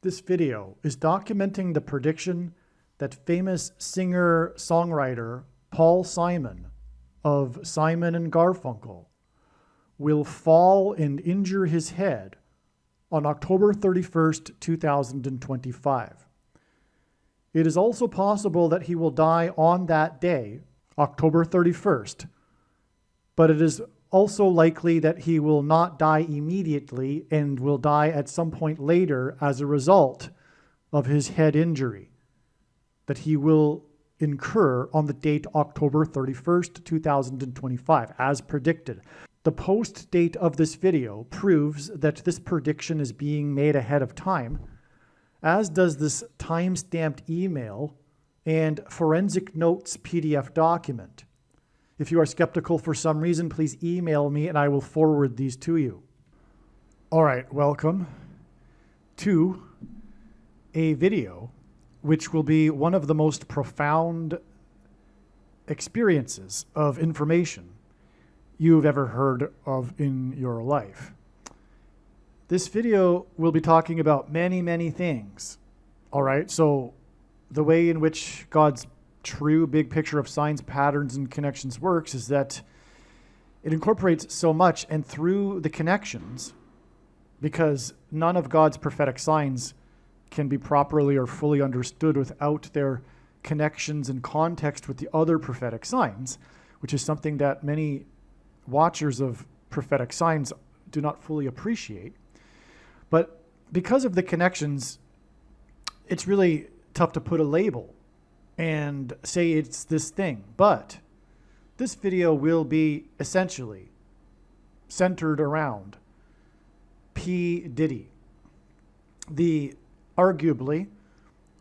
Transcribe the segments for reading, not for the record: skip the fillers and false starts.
This video is documenting the prediction that famous singer-songwriter Paul Simon of Simon and Garfunkel will fall and injure his head on October 31st, 2025. It is also possible that he will die on that day, October 31st, but it is also likely that he will not die immediately and will die at some point later as a result of his head injury that he will incur on the date October 31st, 2025, as predicted. The post date of this video proves that this prediction is being made ahead of time, as does this time-stamped email and forensic notes PDF document. If you are skeptical for some reason, please email me and I will forward these to you. All right, welcome to a video which will be one of the most profound experiences of information you've ever heard of in your life. This video will be talking about many, many things. All right, so the way in which God's true big picture of signs, patterns, and connections works is that it incorporates so much, and through the connections, because none of God's prophetic signs can be properly or fully understood without their connections and context with the other prophetic signs, which is something that many watchers of prophetic signs do not fully appreciate. But because of the connections, it's really tough to put a label and say it's this thing. But this video will be essentially centered around P Diddy, the arguably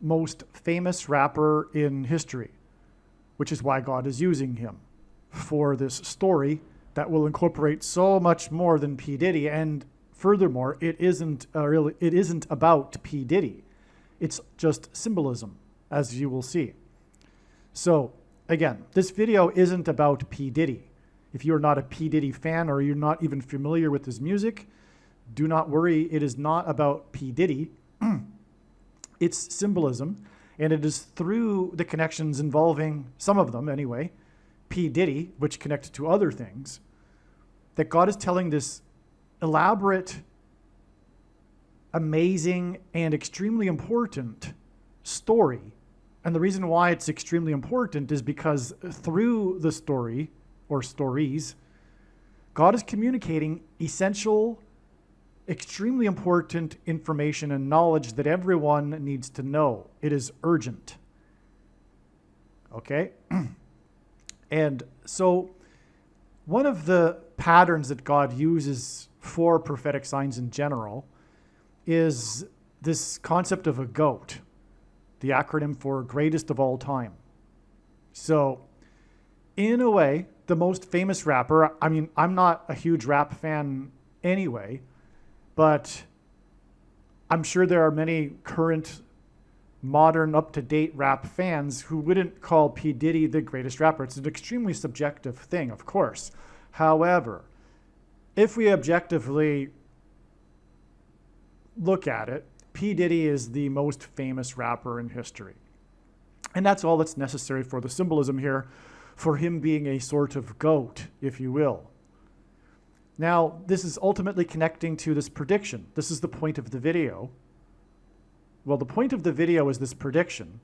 most famous rapper in history, which is why God is using him for this story that will incorporate so much more than P Diddy. And furthermore, it isn't about P Diddy. It's just symbolism, as you will see. So again, this video isn't about P Diddy. If you're not a P Diddy fan or you're not even familiar with his music, do not worry. It is not about P Diddy. It's symbolism, and it is through the connections involving, some of them anyway, P Diddy, which connect to other things, that God is telling this elaborate, amazing, and extremely important story. And the reason why it's extremely important is because through the story, or stories, God is communicating essential, extremely important information and knowledge that everyone needs to know. It is urgent. Okay? And so one of the patterns that God uses for prophetic signs in general is this concept of a GOAT, the acronym for greatest of all time. So in a way, the most famous rapper, I mean, I'm not a huge rap fan anyway, but I'm sure there are many current, modern, up-to-date rap fans who wouldn't call P. Diddy the greatest rapper. It's an extremely subjective thing, of course. However, if we objectively look at it, P. Diddy is the most famous rapper in history. And that's all that's necessary for the symbolism here, for him being a sort of GOAT, if you will. Now, this is ultimately connecting to this prediction. This is the point of the video. Well, the point of the video is this prediction,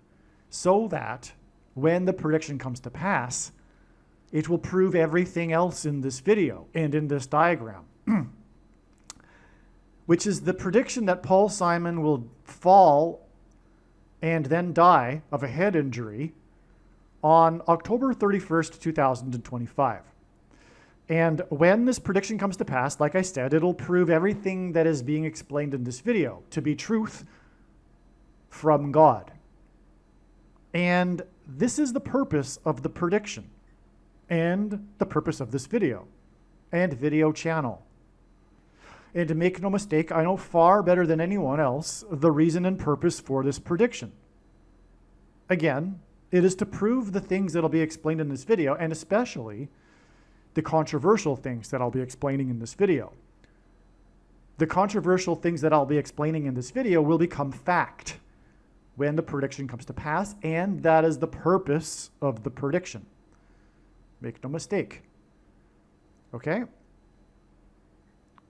so that when the prediction comes to pass, it will prove everything else in this video and in this diagram, which is the prediction that Paul Simon will fall and then die of a head injury on October 31st, 2025. And when this prediction comes to pass, like I said, it'll prove everything that is being explained in this video to be truth from God. And this is the purpose of the prediction and the purpose of this video and video channel. And to make no mistake, I know far better than anyone else the reason and purpose for this prediction. Again, it is to prove the things that'll be explained in this video, and especially the controversial things that I'll be explaining in this video. the controversial things that I'll be explaining in this video will become fact when the prediction comes to pass, and that is the purpose of the prediction. Make no mistake. Okay?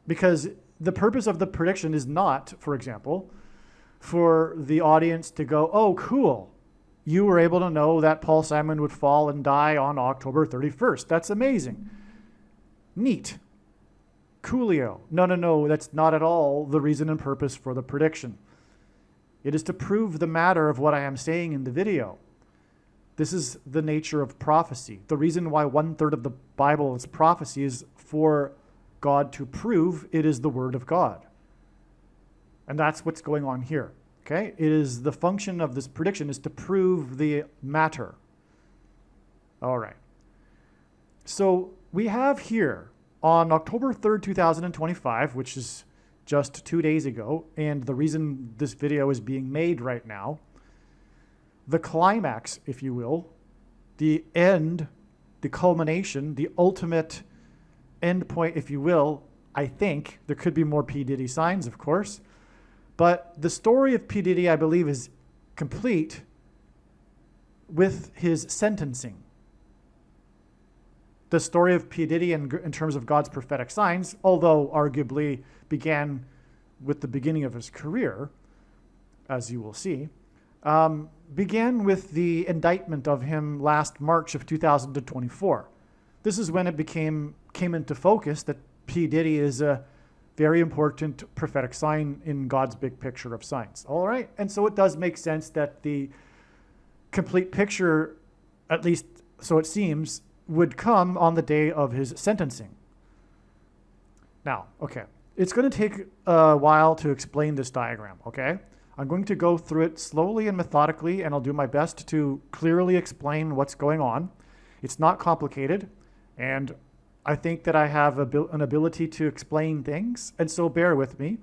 Because the purpose of the prediction is not, for example, for the audience to go, oh, cool, you were able to know that Paul Simon would fall and die on October 31st. That's amazing. Neat. Coolio. No, that's not at all the reason and purpose for the prediction. It is to prove the matter of what I am saying in the video. This is the nature of prophecy. The reason why 1/3 of the Bible is prophecy is for God to prove it is the Word of God. And that's what's going on here. Okay? It is the function of this prediction is to prove the matter. All right. So we have here on October 3rd, 2025, which is just 2 days ago, and the reason this video is being made right now, the climax, if you will, the end, the culmination, the ultimate end point, if you will, I think. There could be more P Diddy signs, of course. But the story of P Diddy, I believe, is complete with his sentencing. The story of P Diddy in terms of God's prophetic signs, although arguably began with the beginning of his career, as you will see, began with the indictment of him last March of 2024. This is when it came into focus that P Diddy is a very important prophetic sign in God's big picture of signs. All right? And so it does make sense that the complete picture, at least so it seems, would come on the day of his sentencing. Now, okay, it's going to take a while to explain this diagram, okay? I'm going to go through it slowly and methodically, and I'll do my best to clearly explain what's going on. It's not complicated, and I think that I have an ability to explain things, and so bear with me.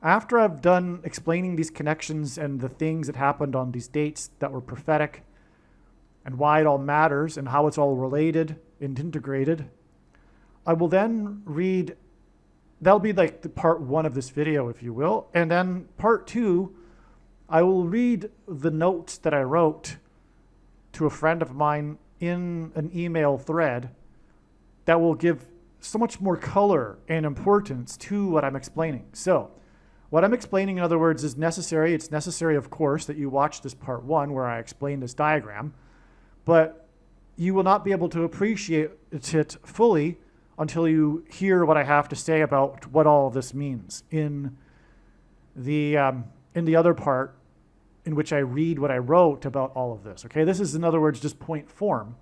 After I've done explaining these connections and the things that happened on these dates that were prophetic, and why it all matters and how it's all related and integrated, I will then read, that'll be like the part 1 of this video, if you will, and then part 2, I will read the notes that I wrote to a friend of mine in an email thread that will give so much more color and importance to what I'm explaining. So what I'm explaining, in other words, is necessary. It's necessary, of course, that you watch this part 1 where I explain this diagram, but you will not be able to appreciate it fully until you hear what I have to say about what all of this means in the other part in which I read what I wrote about all of this. Okay, this is, in other words, just point form.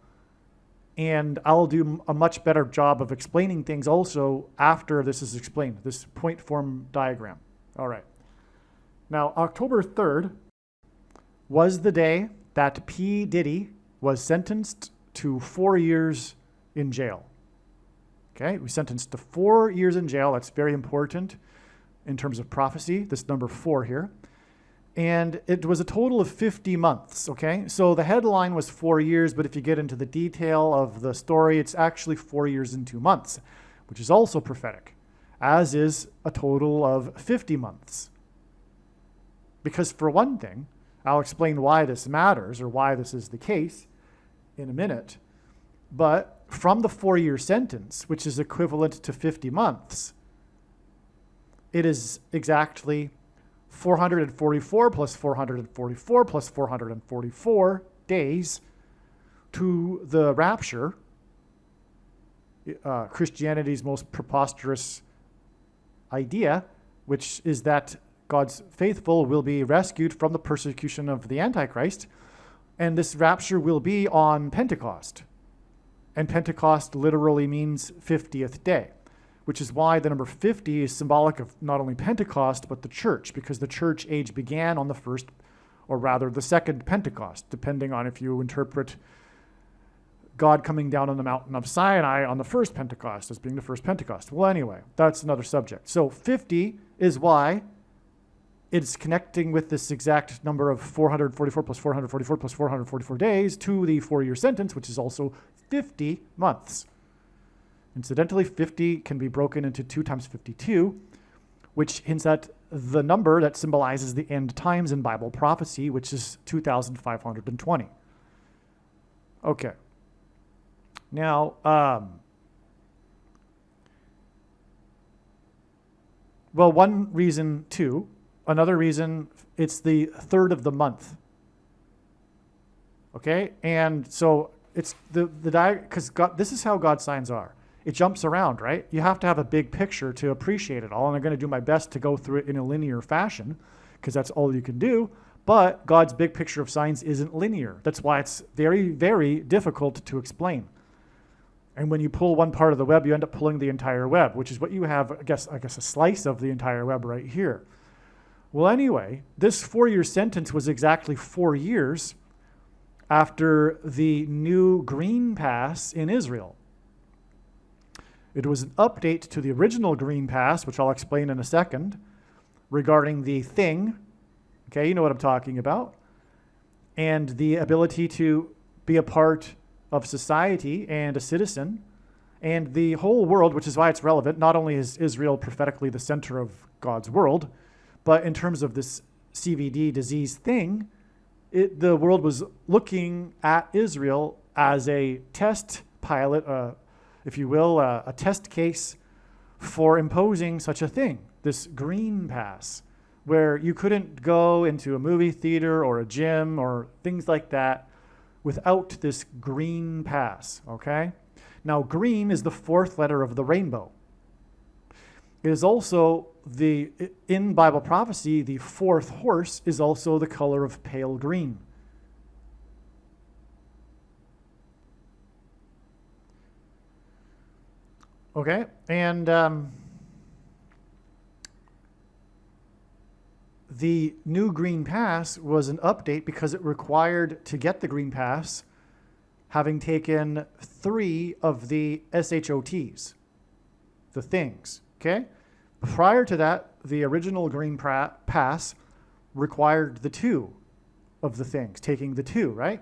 And I'll do a much better job of explaining things also after this is explained, this point form diagram. All right. Now, October 3rd was the day that P Diddy was sentenced to 4 years in jail. Okay, we sentenced to 4 years in jail. That's very important in terms of prophecy, this number 4 here. And it was a total of 50 months, okay? So the headline was 4 years, but if you get into the detail of the story, it's actually 4 years and 2 months, which is also prophetic, as is a total of 50 months. Because for one thing, I'll explain why this matters or why this is the case in a minute, but from the 4-year sentence, which is equivalent to 50 months, it is exactly 444 plus 444 plus 444 days to the rapture, Christianity's most preposterous idea, which is that God's faithful will be rescued from the persecution of the Antichrist, and this rapture will be on Pentecost. And Pentecost literally means 50th day, which is why the number 50 is symbolic of not only Pentecost, but the church, because the church age began on the first, or rather the second Pentecost, depending on if you interpret God coming down on the mountain of Sinai on the first Pentecost as being the first Pentecost. Well, anyway, that's another subject. So 50 is why it's connecting with this exact number of 444 plus 444 plus 444 days to the 4-year sentence, which is also 50 months. Incidentally, 50 can be broken into 2 times 52, which hints at the number that symbolizes the end times in Bible prophecy, which is 2,520. Okay. Now, well, one reason too, another reason, it's the third of the month. Okay, and so it's because this is how God's signs are. It jumps around, right? You have to have a big picture to appreciate it all, and I'm going to do my best to go through it in a linear fashion, because that's all you can do. But God's big picture of signs isn't linear. That's why it's very, very difficult to explain. And when you pull one part of the web, you end up pulling the entire web, which is what you have, I guess a slice of the entire web right here. Well, anyway, this 4-year sentence was exactly 4 years after the new green pass in Israel. It was an update to the original green pass, which I'll explain in a second, regarding the thing. Okay, you know what I'm talking about. And the ability to be a part of society and a citizen and the whole world, which is why it's relevant. Not only is Israel prophetically the center of God's world, but in terms of this CVD disease thing, the world was looking at Israel as a test pilot, if you will, a test case for imposing such a thing, this green pass, where you couldn't go into a movie theater or a gym or things like that without this green pass, okay? Now, green is the 4th letter of the rainbow. It is also in Bible prophecy, the 4th horse is also the color of pale green. Okay, and the new green pass was an update because it required, to get the green pass, having taken 3 of the SHOTs, the things, okay? Prior to that, the original green pass required the 2 of the things, taking the 2, right?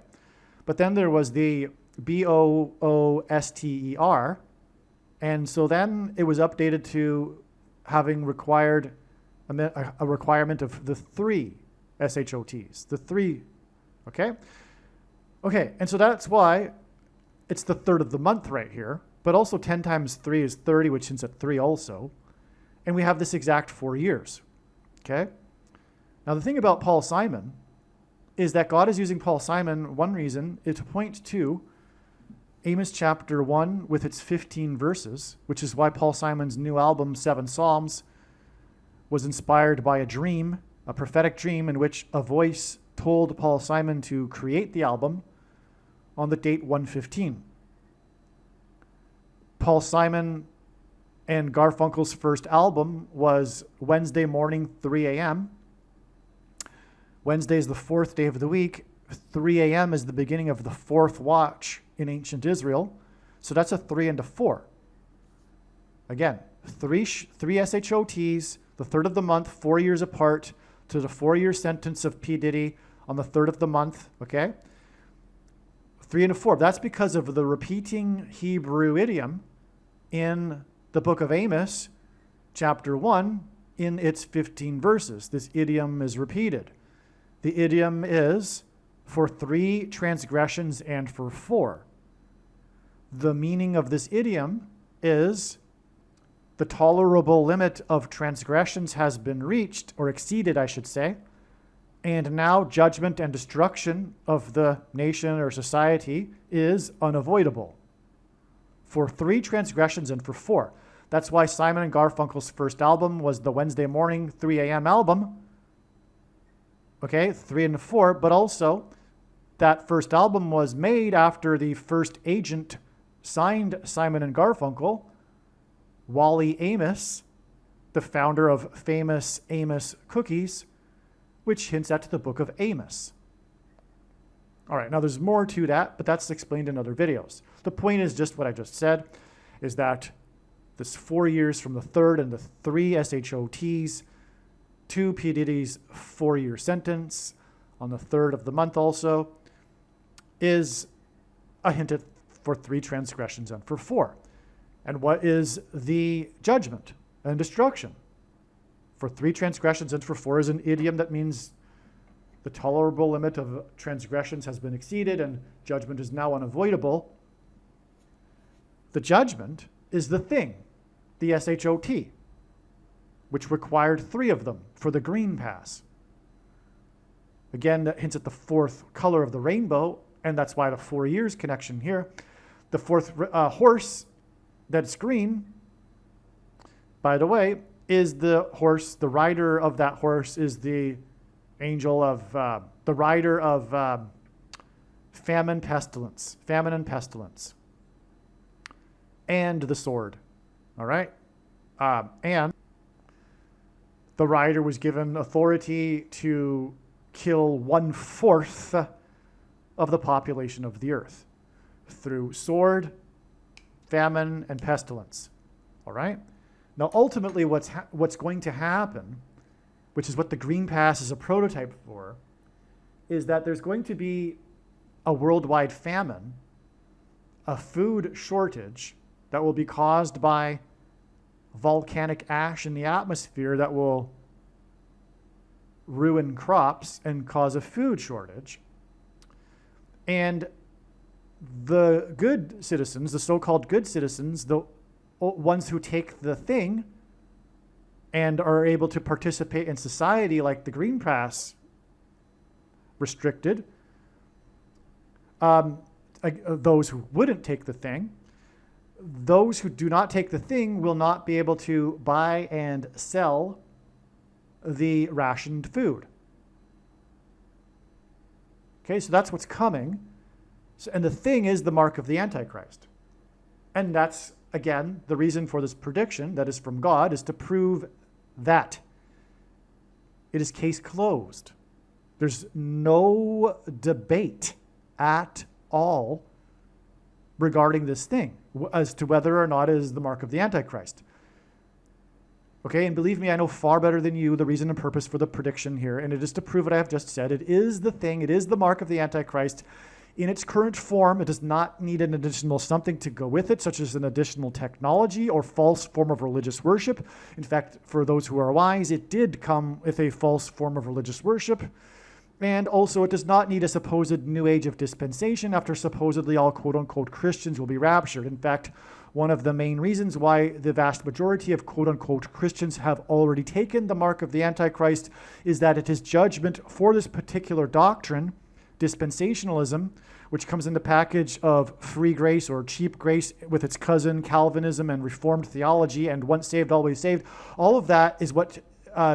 But then there was the BOOSTER, and so then it was updated to having required a requirement of the 3 SHOTs, the 3, okay? Okay, and so that's why it's the 3rd of the month right here, but also 10 times 3 is 30, which hints at 3 also. And we have this exact 4 years, okay? Now, the thing about Paul Simon is that God is using Paul Simon, one reason, is to point to Amos chapter 1 with its 15 verses, which is why Paul Simon's new album, 7 Psalms, was inspired by a dream, a prophetic dream in which a voice told Paul Simon to create the album on the date 115. Paul Simon and Garfunkel's first album was Wednesday morning, 3 a.m. Wednesday is the 4th day of the week. 3 a.m. is the beginning of the 4th watch in ancient Israel. So that's a 3 and a 4. Again, three SHOTs, the 3rd of the month, 4 years apart, to the 4-year sentence of P Diddy on the 3rd of the month, okay? 3 and a 4. That's because of the repeating Hebrew idiom in the book of Amos, chapter 1, in its 15 verses. This idiom is repeated. The idiom is for 3 transgressions and for 4. The meaning of this idiom is the tolerable limit of transgressions has been reached, or exceeded, I should say, and now judgment and destruction of the nation or society is unavoidable. For 3 transgressions and for 4. That's why Simon and Garfunkel's first album was the Wednesday morning, 3 a.m. album. Okay, 3 and 4, but also that first album was made after the first agent signed Simon and Garfunkel, Wally Amos, the founder of famous Amos cookies, which hints at the book of Amos. All right, now there's more to that, but that's explained in other videos. The point is just what I just said, is that this 4 years from the 3rd and the 3 SHOTs to P Diddy's 4-year sentence on the 3rd of the month also is a hint for 3 transgressions and for 4. And what is the judgment and destruction? For 3 transgressions and for 4 is an idiom that means the tolerable limit of transgressions has been exceeded and judgment is now unavoidable. The judgment is the thing, the SHOT, which required 3 of them for the green pass. Again, that hints at the 4th color of the rainbow, and that's why the 4 years connection here. The 4th horse that's green, by the way, is the horse. The rider of that horse is the angel of, the rider of famine and pestilence, and the sword. All right? And the rider was given authority to kill 1/4 of the population of the earth through sword, famine, and pestilence. All right? Now, ultimately, what's going to happen, which is what the Green Pass is a prototype for, is that there's going to be a worldwide famine, a food shortage that will be caused by volcanic ash in the atmosphere that will ruin crops and cause a food shortage. And the good citizens, the so-called good citizens, the ones who take the thing and are able to participate in society like the Green Pass restricted, those who wouldn't take the thing, those who do not take the thing will not be able to buy and sell the rationed food. Okay, so that's what's coming. So, and the thing is the mark of the Antichrist. And that's, again, the reason for this prediction that is from God is to prove that. It is case closed. There's no debate at all regarding this thing as to whether or not it is the mark of the Antichrist. Okay, and believe me, I know far better than you the reason and purpose for the prediction here, and it is to prove what I have just said. It is the thing, it is the mark of the Antichrist. In its current form, it does not need an additional something to go with it, such as an additional technology or false form of religious worship. In fact, for those who are wise, it did come with a false form of religious worship. And also, it does not need a supposed new age of dispensation after supposedly all quote-unquote Christians will be raptured. In fact, one of the main reasons why the vast majority of quote-unquote Christians have already taken the mark of the Antichrist is that it is judgment for this particular doctrine, dispensationalism, which comes in the package of free grace or cheap grace with its cousin Calvinism and Reformed theology and once saved, always saved. All of that is what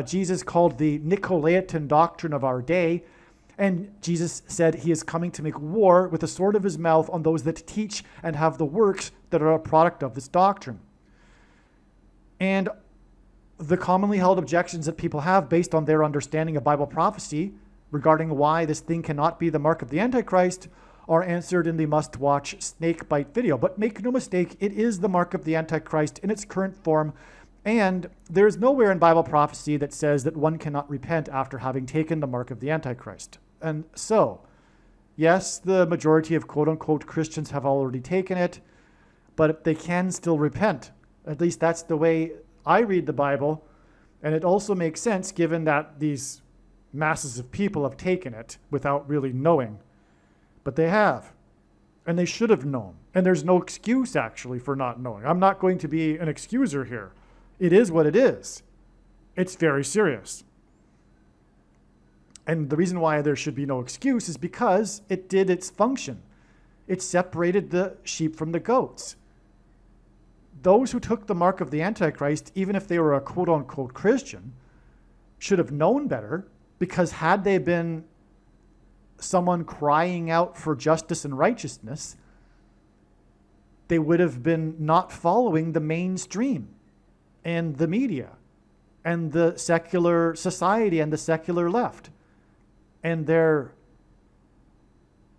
Jesus called the Nicolaitan doctrine of our day. And Jesus said he is coming to make war with the sword of his mouth on those that teach and have the works that are a product of this doctrine. And the commonly held objections that people have based on their understanding of Bible prophecy regarding why this thing cannot be the mark of the Antichrist are answered in the must-watch Snakebite video. But make no mistake, it is the mark of the Antichrist in its current form. And there's nowhere in Bible prophecy that says that one cannot repent after having taken the mark of the Antichrist. And so, yes, the majority of quote-unquote Christians have already taken it, but they can still repent. At least that's the way I read the Bible. And it also makes sense given that these masses of people have taken it without really knowing. But they have. And they should have known. And there's no excuse, actually, for not knowing. I'm not going to be an excuser here. It is what it is. It's very serious. And the reason why there should be no excuse is because it did its function. It separated the sheep from the goats. Those who took the mark of the Antichrist, even if they were a quote-unquote Christian, should have known better, because had they been someone crying out for justice and righteousness, they would have been not following the mainstream and the media and the secular society and the secular left and their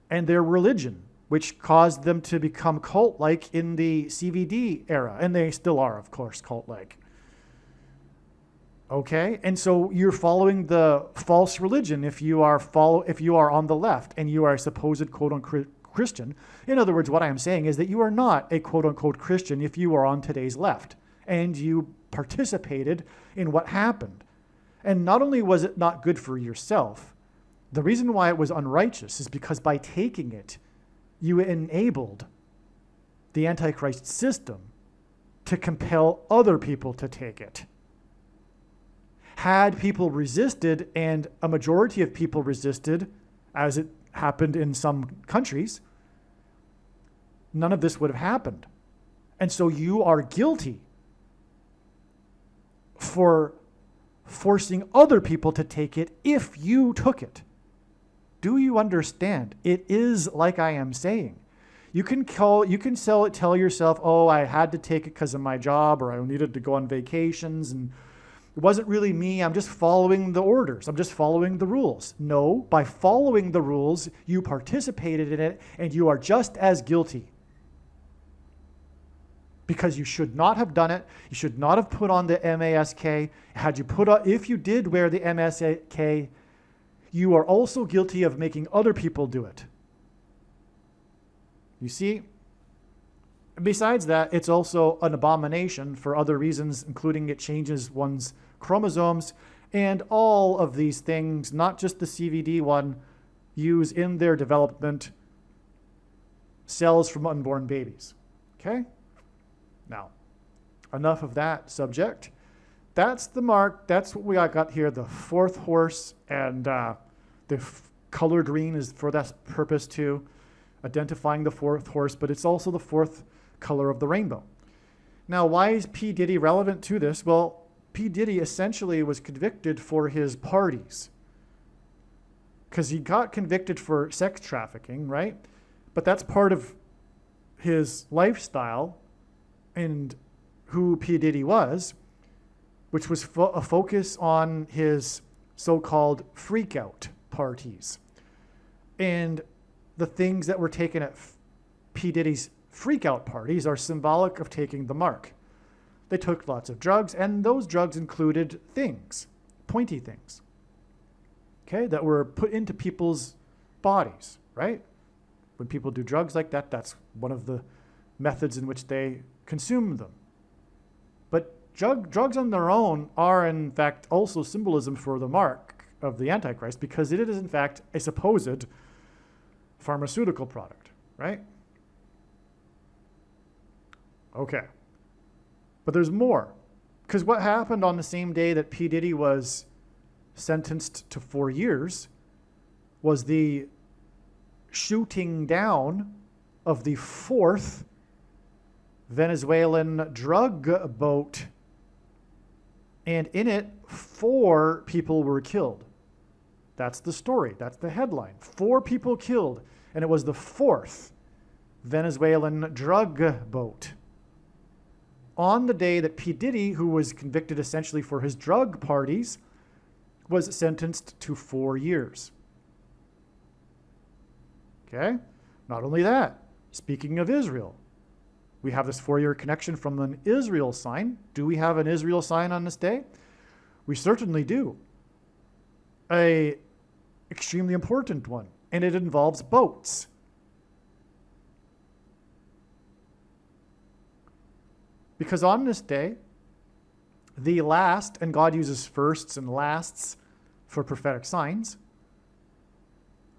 religion, which caused them to become cult-like in the CVD era. And they still are, of course, cult-like. Okay? And so you're following the false religion if you are on the left and you are a supposed quote-unquote Christian. In other words, what I am saying is that you are not a quote-unquote Christian if you are on today's left and you participated in what happened. And not only was it not good for yourself, the reason why it was unrighteous is because by taking it, you enabled the Antichrist system to compel other people to take it. Had people resisted, and a majority of people resisted, as it happened in some countries, none of this would have happened. And so you are guilty for forcing other people to take it if you took it. Do you understand? It is like I am saying. You can tell yourself, oh, I had to take it because of my job, or I needed to go on vacations, and it wasn't really me. I'm just following the orders. I'm just following the rules. No, by following the rules, you participated in it, and you are just as guilty. Because you should not have done it. You should not have put on the mask. If you did wear the mask, you are also guilty of making other people do it. You see? Besides that, it's also an abomination for other reasons, including it changes one's chromosomes, and all of these things, not just the CVD one, use in their development cells from unborn babies. Okay? Now, enough of that subject. That's the mark. That's what we got here, the fourth horse, and the color green is for that purpose too, identifying the fourth horse, but it's also the fourth color of the rainbow. Now, why is P Diddy relevant to this? Well, P Diddy essentially was convicted for his parties because he got convicted for sex trafficking, right? But that's part of his lifestyle and who P Diddy was, which was a focus on his so-called freak-out parties. And the things that were taken at P Diddy's freak-out parties are symbolic of taking the mark. They took lots of drugs, and those drugs included things, pointy things, okay, that were put into people's bodies, right? When people do drugs like that, that's one of the methods in which they consume them. But drugs on their own are, in fact, also symbolism for the mark of the Antichrist, because it is, in fact, a supposed pharmaceutical product, right? Okay. But there's more. Because what happened on the same day that P. Diddy was sentenced to 4 years was the shooting down of the fourth Venezuelan drug boat. And in it, 4 people were killed. That's the story. That's the headline. 4 people killed. And it was the fourth Venezuelan drug boat. On the day that P. Diddy, who was convicted essentially for his drug parties, was sentenced to 4 years. Okay? Not only that, speaking of Israel, we have this 4-year connection from an Israel sign. Do we have an Israel sign on this day? We certainly do. An extremely important one, and it involves boats. Because on this day, the last, and God uses firsts and lasts for prophetic signs,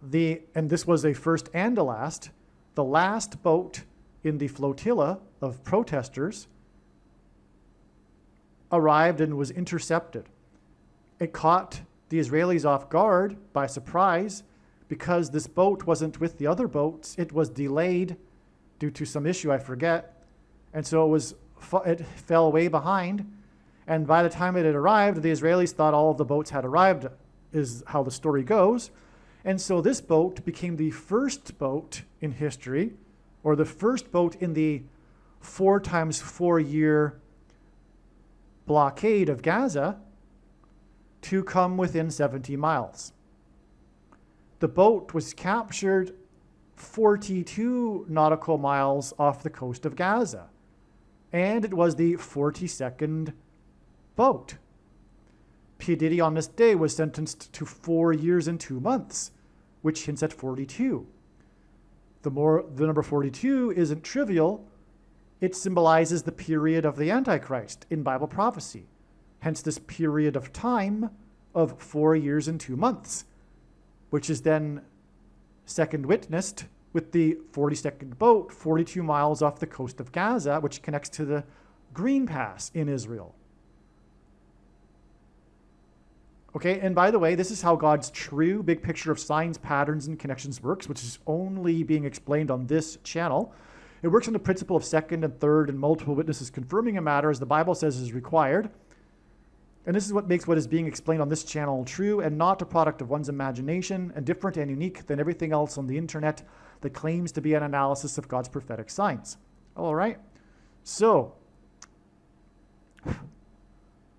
and this was a first and a last, the last boat in the flotilla of protesters arrived and was intercepted. It caught the Israelis off guard by surprise because this boat wasn't with the other boats. It was delayed due to some issue, I forget. And so it fell way behind. And by the time it had arrived, the Israelis thought all of the boats had arrived, is how the story goes. And so this boat became the first boat in history, or the first boat in the 4 times 4 year blockade of Gaza to come within 70 miles. The boat was captured 42 nautical miles off the coast of Gaza, and it was the 42nd boat. P. Diddy on this day was sentenced to 4 years and 2 months, which hints at 42. The number 42 isn't trivial. It symbolizes the period of the Antichrist in Bible prophecy. Hence, this period of time of 4 years and 2 months, which is then second witnessed with the 42nd boat 42 miles off the coast of Gaza, which connects to the Green Pass in Israel. Okay, and by the way, this is how God's true big picture of signs, patterns, and connections works, which is only being explained on this channel. It works on the principle of second and third and multiple witnesses confirming a matter as the Bible says is required. And this is what makes what is being explained on this channel true and not a product of one's imagination and different and unique than everything else on the internet that claims to be an analysis of God's prophetic signs. All right, so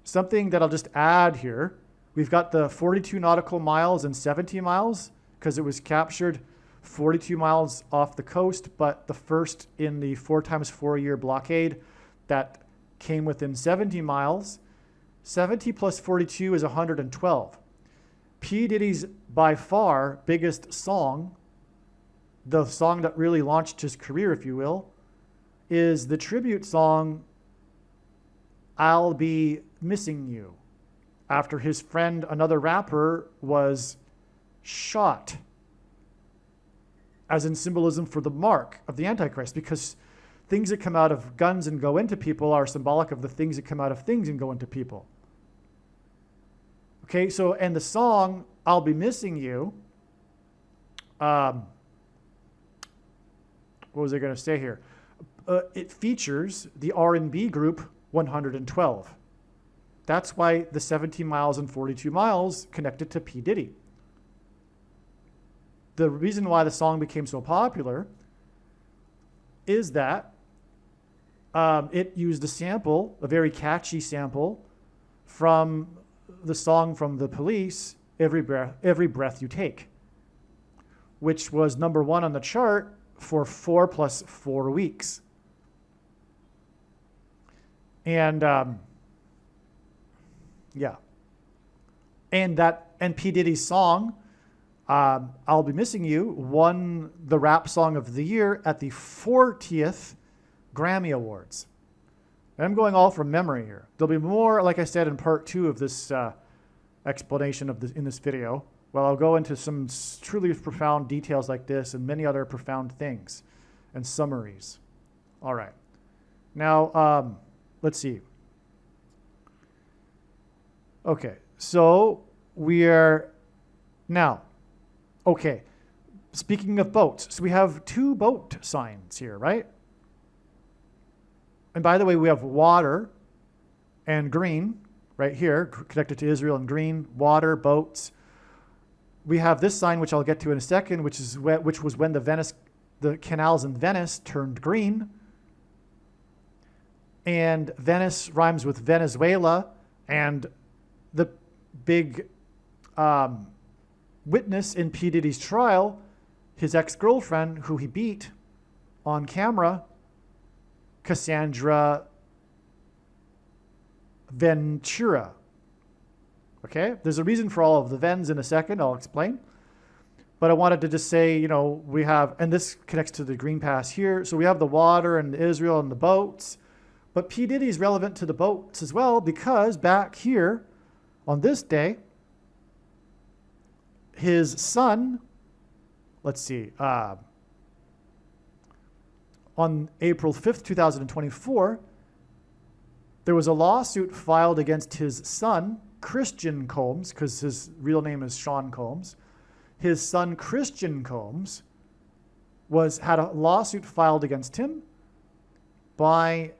something that I'll just add here. We've got the 42 nautical miles and 70 miles because it was captured 42 miles off the coast, but the first in the 4 times 4 year blockade that came within 70 miles. 70 plus 42 is 112. P Diddy's by far biggest song, the song that really launched his career, if you will, is the tribute song, I'll Be Missing You, after his friend, another rapper, was shot, as in symbolism for the mark of the Antichrist, because things that come out of guns and go into people are symbolic of the things that come out of things and go into people. Okay, so, and the song, I'll Be Missing You, what was I going to say here? It features the R&B group 112. That's why the 17 miles and 42 miles connected to P Diddy. The reason why the song became so popular is that it used a sample, a very catchy sample, from the song from The Police, Every Breath You Take, which was #1 on the chart for 4 plus 4 weeks. And yeah. And P Diddy's song, I'll Be Missing You, won the rap song of the year at the 40th Grammy Awards. And I'm going all from memory here. There'll be more, like I said, in part 2 of this explanation of this in this video. Well, I'll go into some truly profound details like this and many other profound things and summaries. All right. Now, let's see. Okay, so we are now, okay, speaking of boats, so we have 2 boat signs here, right? And by the way, we have water and green right here, connected to Israel, and green, water, boats. We have this sign, which I'll get to in a second, which was when the canals in Venice turned green. And Venice rhymes with Venezuela, and the big witness in P Diddy's trial, his ex-girlfriend, who he beat on camera, Cassandra Ventura. Okay, there's a reason for all of the Vens in a second, I'll explain. But I wanted to just say, you know, we have, and this connects to the Green Pass here, so we have the water and Israel and the boats. But P Diddy is relevant to the boats as well, because back here on this day, his son, let's see, on April 5th, 2024, there was a lawsuit filed against his son, Christian Combs, because his real name is Sean Combs. His son, Christian Combs, had a lawsuit filed against him by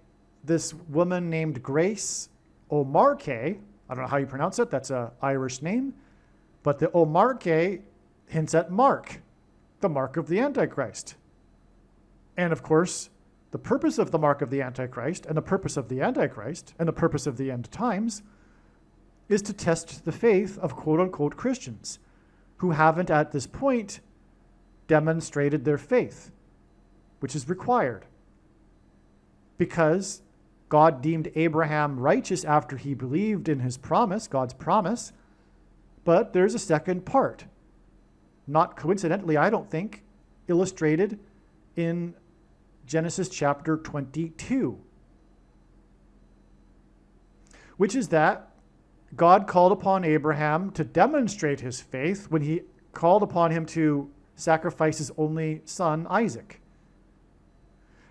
this woman named Grace O'Marcaigh. I don't know how you pronounce it. That's an Irish name. But the O'Marcaigh hints at Mark, the mark of the Antichrist. And of course, the purpose of the mark of the Antichrist and the purpose of the Antichrist and the purpose of the end times is to test the faith of quote-unquote Christians who haven't at this point demonstrated their faith, which is required. Because God deemed Abraham righteous after he believed in his promise, God's promise, but there's a second part. Not coincidentally, I don't think, illustrated in Genesis chapter 22, which is that God called upon Abraham to demonstrate his faith when he called upon him to sacrifice his only son, Isaac.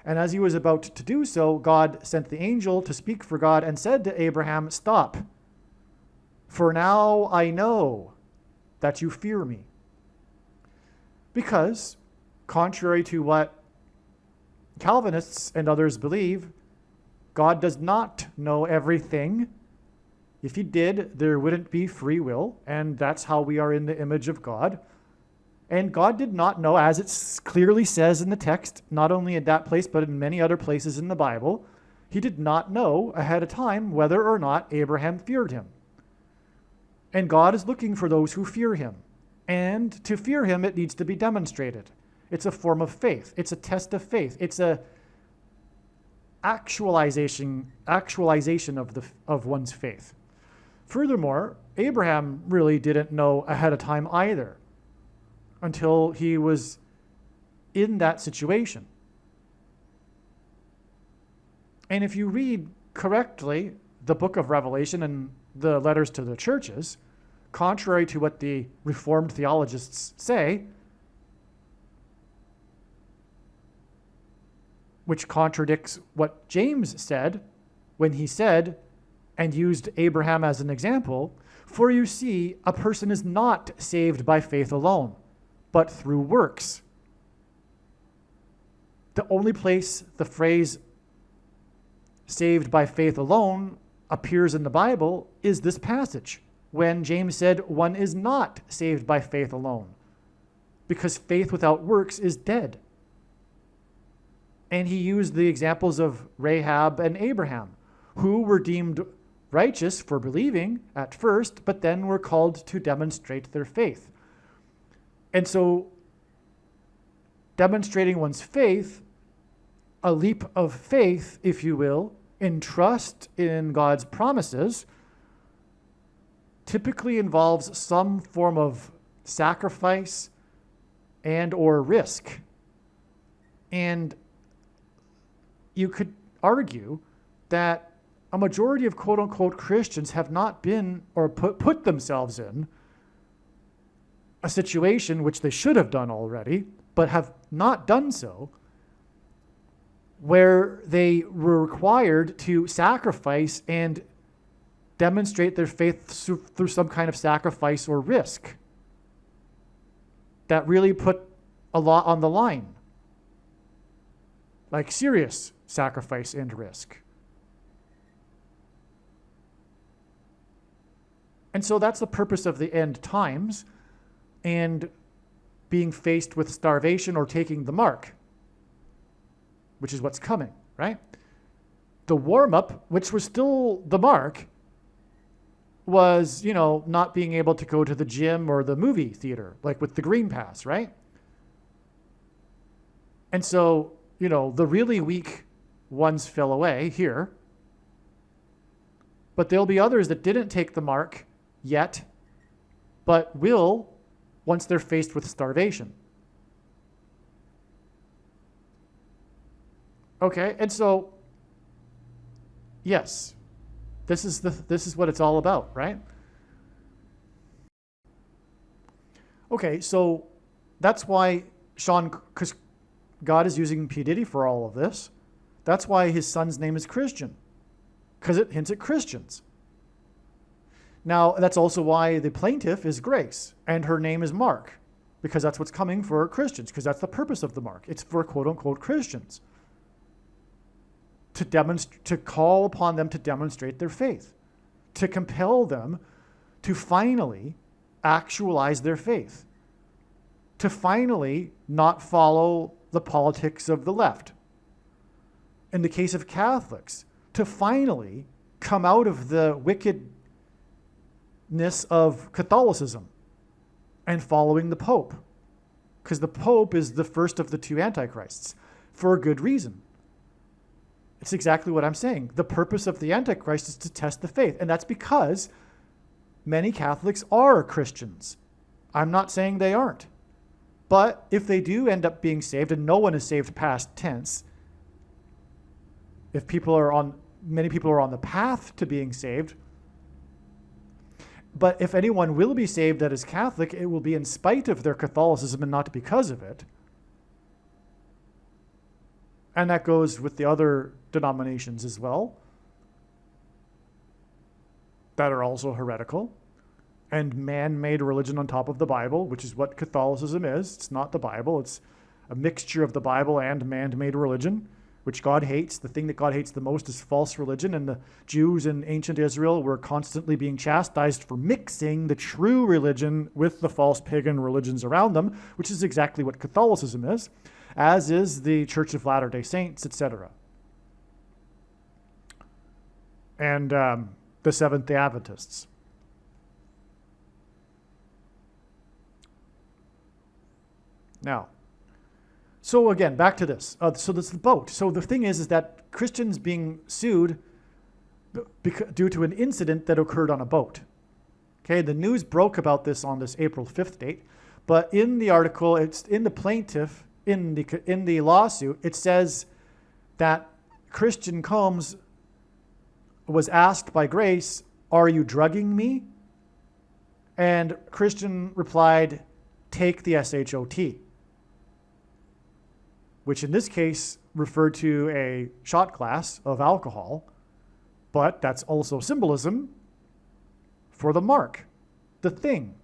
And as he was about to do so, God sent the angel to speak for God and said to Abraham, "Stop, for now I know that you fear me." Because, contrary to what Calvinists and others believe, God does not know everything. If he did, there wouldn't be free will, and that's how we are in the image of God. And God did not know, as it clearly says in the text, not only in that place, but in many other places in the Bible, he did not know ahead of time whether or not Abraham feared him. And God is looking for those who fear him. And to fear him, it needs to be demonstrated. It's a form of faith. It's a test of faith. It's a actualization of one's faith. Furthermore, Abraham really didn't know ahead of time either until he was in that situation. And if you read correctly the book of Revelation and the letters to the churches, contrary to what the Reformed theologists say, which contradicts what James said when he said, and used Abraham as an example, "For you see, a person is not saved by faith alone, but through works." The only place the phrase "saved by faith alone" appears in the Bible is this passage, when James said one is not saved by faith alone, because faith without works is dead. And he used the examples of Rahab and Abraham, who were deemed righteous for believing at first, but then were called to demonstrate their faith. And so, demonstrating one's faith, a leap of faith, if you will, in trust in God's promises, typically involves some form of sacrifice and or risk. And you could argue that a majority of quote-unquote Christians have not been or put themselves in a situation which they should have done already, but have not done so, where they were required to sacrifice and demonstrate their faith through some kind of sacrifice or risk that really put a lot on the line, like serious sacrifice and risk. And so that's the purpose of the end times and being faced with starvation or taking the mark, which is what's coming, right? The warm-up, which was still the mark, was, not being able to go to the gym or the movie theater, like with the Green Pass, right? And so, the really weak ones fell away here, but there'll be others that didn't take the mark yet, but will once they're faced with starvation. Okay, and so, yes, this is what it's all about, right? Okay, so that's why because God is using P Diddy for all of this, that's why his son's name is Christian, because it hints at Christians. Now, that's also why the plaintiff is Grace, and her name is Mark, because that's what's coming for Christians, because that's the purpose of the mark. It's for quote-unquote Christians, to call upon them to demonstrate their faith, to compel them to finally actualize their faith, to finally not follow the politics of the left. In the case of Catholics, to finally come out of the wickedness of Catholicism and following the Pope, because the Pope is the first of the two antichrists, for a good reason. It's exactly what I'm saying. The purpose of the Antichrist is to test the faith, and that's because many Catholics are Christians. I'm not saying they aren't. But if they do end up being saved, and no one is saved past tense, if many people are on the path to being saved, But if anyone will be saved that is Catholic, it will be in spite of their Catholicism and not because of it. And that goes with the other denominations as well that are also heretical and man-made religion on top of the Bible, which is what Catholicism is. It's not the Bible. It's a mixture of the Bible and man-made religion, which God hates. The thing that God hates the most is false religion, and the Jews in ancient Israel were constantly being chastised for mixing the true religion with the false pagan religions around them, which is exactly what Catholicism is, as is the Church of Latter-day Saints, etc. And the Seventh-day Adventists. Now, so again, back to this. So this is the boat. So the thing is that Christians being sued due to an incident that occurred on a boat. Okay, the news broke about this on this April 5th date, but in the article, it's in the plaintiff, in the lawsuit, it says that Christian Combs was asked by Grace, "Are you drugging me?" And Christian replied, "Take the SHOT," which in this case referred to a shot glass of alcohol, but that's also symbolism for the mark, the thing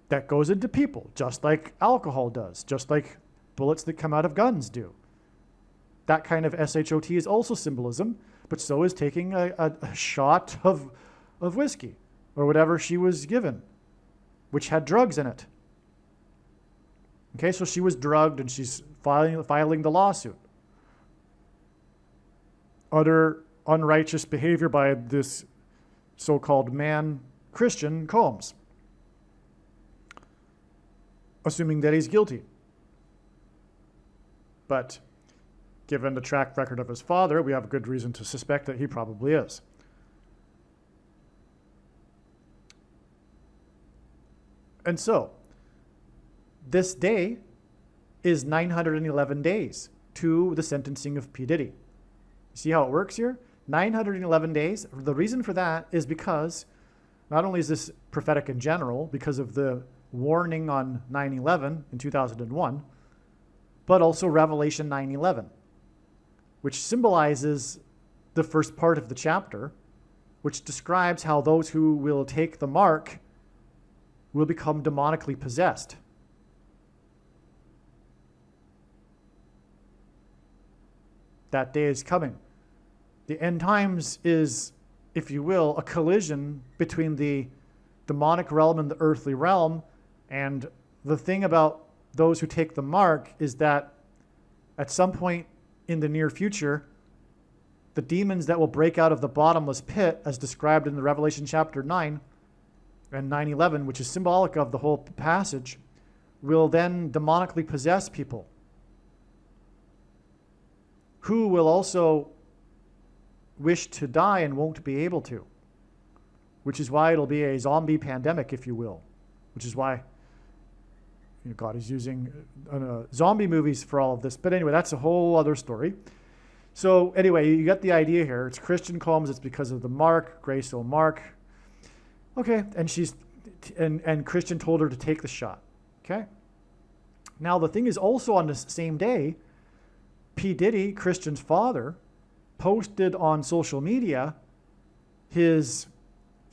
that goes into people, just like alcohol does, just like bullets that come out of guns do. That kind of SHOT is also symbolism, but so is taking a shot of whiskey or whatever she was given, which had drugs in it. Okay, so she was drugged and she's filing the lawsuit. Utter unrighteous behavior by this so-called man, Christian Combs, assuming that he's guilty. But given the track record of his father, we have good reason to suspect that he probably is. And so, this day is 911 days to the sentencing of P Diddy. See how it works here? 911 days. The reason for that is because not only is this prophetic in general, because of the warning on 9/11 in 2001, but also Revelation 9/11, which symbolizes the first part of the chapter, which describes how those who will take the mark will become demonically possessed. That day is coming. The end times is, if you will, a collision between the demonic realm and the earthly realm. And the thing about those who take the mark is that at some point in the near future, the demons that will break out of the bottomless pit, as described in the Revelation chapter 9 and 9/11, which is symbolic of the whole passage, will then demonically possess people, who will also wish to die and won't be able to, which is why it'll be a zombie pandemic, if you will, which is why God is using zombie movies for all of this. But anyway, that's a whole other story. So anyway, you get the idea here. It's Christian Combs. It's because of the mark, Grace O'Mark. Okay, and Christian told her to take the shot. Okay. Now the thing is, also on this same day, P Diddy, Christian's father, posted on social media his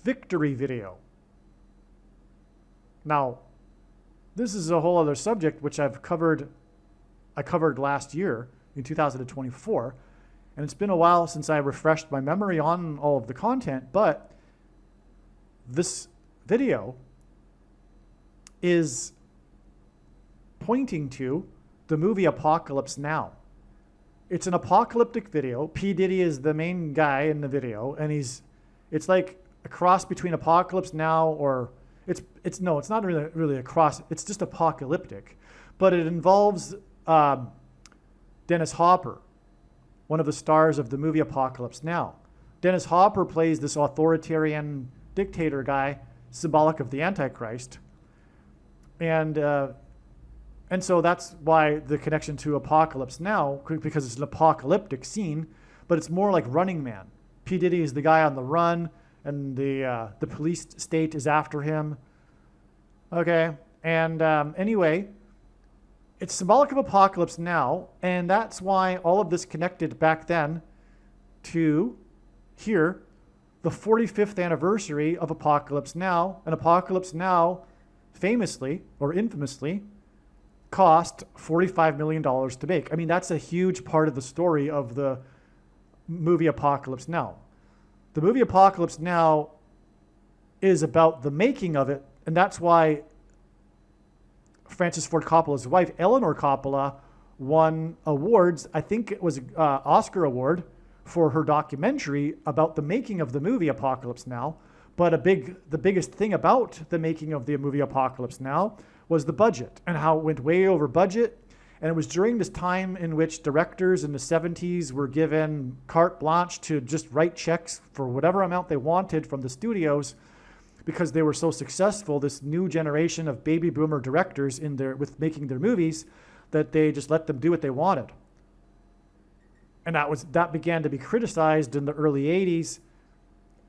victory video. Now, this is a whole other subject which I covered last year in 2024, and it's been a while since I refreshed my memory on all of the content, but this video is pointing to the movie Apocalypse Now. It's an apocalyptic video. P Diddy is the main guy in the video, and it's like a cross between Apocalypse Now or it's not really a cross. It's just apocalyptic, but it involves Dennis Hopper, one of the stars of the movie Apocalypse Now. Dennis Hopper plays this authoritarian dictator guy, symbolic of the Antichrist, and so that's why the connection to Apocalypse Now, because it's an apocalyptic scene, but it's more like Running Man. P Diddy is the guy on the run, and the police state is after him. Okay, and anyway, it's symbolic of apocalypse now, and that's why all of this connected back then to here, the 45th anniversary of Apocalypse Now. And Apocalypse Now, famously or infamously, cost $45 million to make. I mean, that's a huge part of the story of the movie Apocalypse Now. The movie Apocalypse Now is about the making of it, and that's why Francis Ford Coppola's wife, Eleanor Coppola, won awards. I think it was an Oscar award for her documentary about the making of the movie Apocalypse Now. But the biggest thing about the making of the movie Apocalypse Now was the budget and how it went way over budget. And it was during this time in which directors in the 70s were given carte blanche to just write checks for whatever amount they wanted from the studios, because they were so successful, this new generation of baby boomer directors with making their movies, that they just let them do what they wanted. And that began to be criticized in the early 80s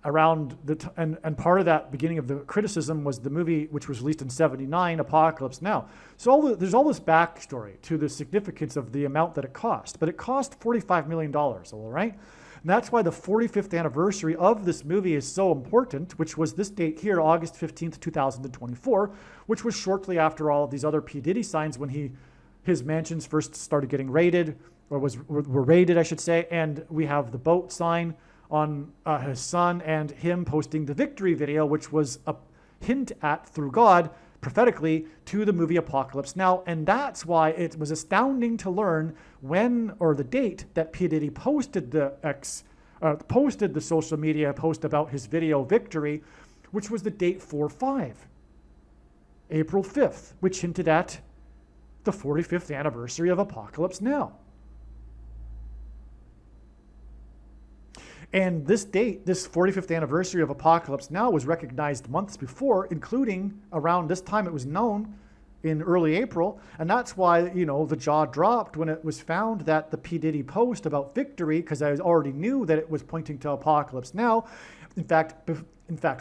around and part of that beginning of the criticism was the movie, which was released in 79, Apocalypse Now. So there's all this backstory to the significance of the amount that it cost, but it cost $45 million, all right? And that's why the 45th anniversary of this movie is so important, which was this date here, August 15th, 2024, which was shortly after all of these other P. Diddy signs when his mansions first started getting raided, or were raided, I should say, and we have the boat sign on his son and him posting the victory video, which was a hint at, through God, prophetically, to the movie Apocalypse Now. And that's why it was astounding to learn when, or the date, that P. Diddy posted the social media post about his video victory, which was the date 4/5, April 5th, which hinted at the 45th anniversary of Apocalypse Now. And this date, this 45th anniversary of Apocalypse Now, was recognized months before, including around this time it was known in early April. And that's why, the jaw dropped when it was found that the P. Diddy post about victory, because I already knew that it was pointing to Apocalypse Now. In fact,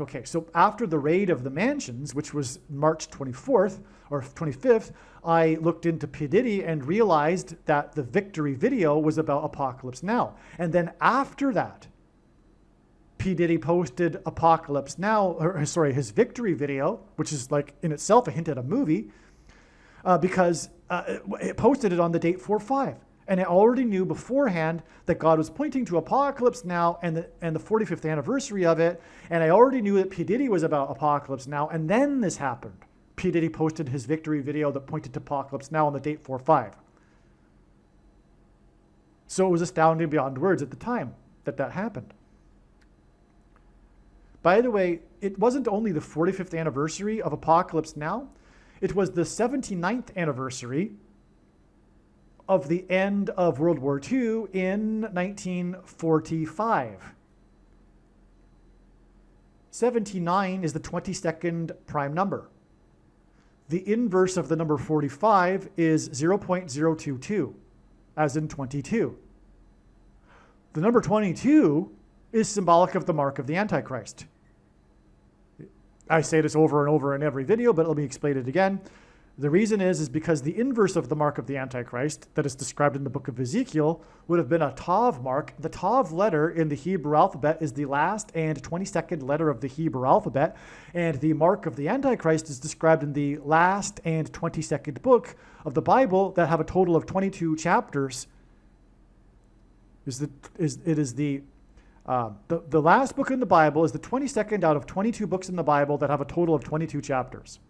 okay, so after the raid of the mansions, which was March 24th or 25th, I looked into P. Diddy and realized that the victory video was about Apocalypse Now. And then after that, P. Diddy posted Apocalypse Now, his victory video, which is like in itself a hint at a movie, because it posted it on the date 4/5. And I already knew beforehand that God was pointing to Apocalypse Now and the 45th anniversary of it. And I already knew that P. Diddy was about Apocalypse Now. And then this happened. P. Diddy posted his victory video that pointed to Apocalypse Now on the date 4/5. So it was astounding beyond words at the time that happened. By the way, it wasn't only the 45th anniversary of Apocalypse Now, it was the 79th anniversary of the end of World War II in 1945. 79 is the 22nd prime number. The inverse of the number 45 is 0.022, as in 22. The number 22 is symbolic of the mark of the Antichrist. I say this over and over in every video, but let me explain it again. The reason is because the inverse of the mark of the Antichrist that is described in the book of Ezekiel would have been a Tav mark. The Tav letter in the Hebrew alphabet is the last and 22nd letter of the Hebrew alphabet, and the mark of the Antichrist is described in the last and 22nd book of the Bible that have a total of 22 chapters. The last book in the Bible is the 22nd out of 22 books in the Bible that have a total of 22 chapters.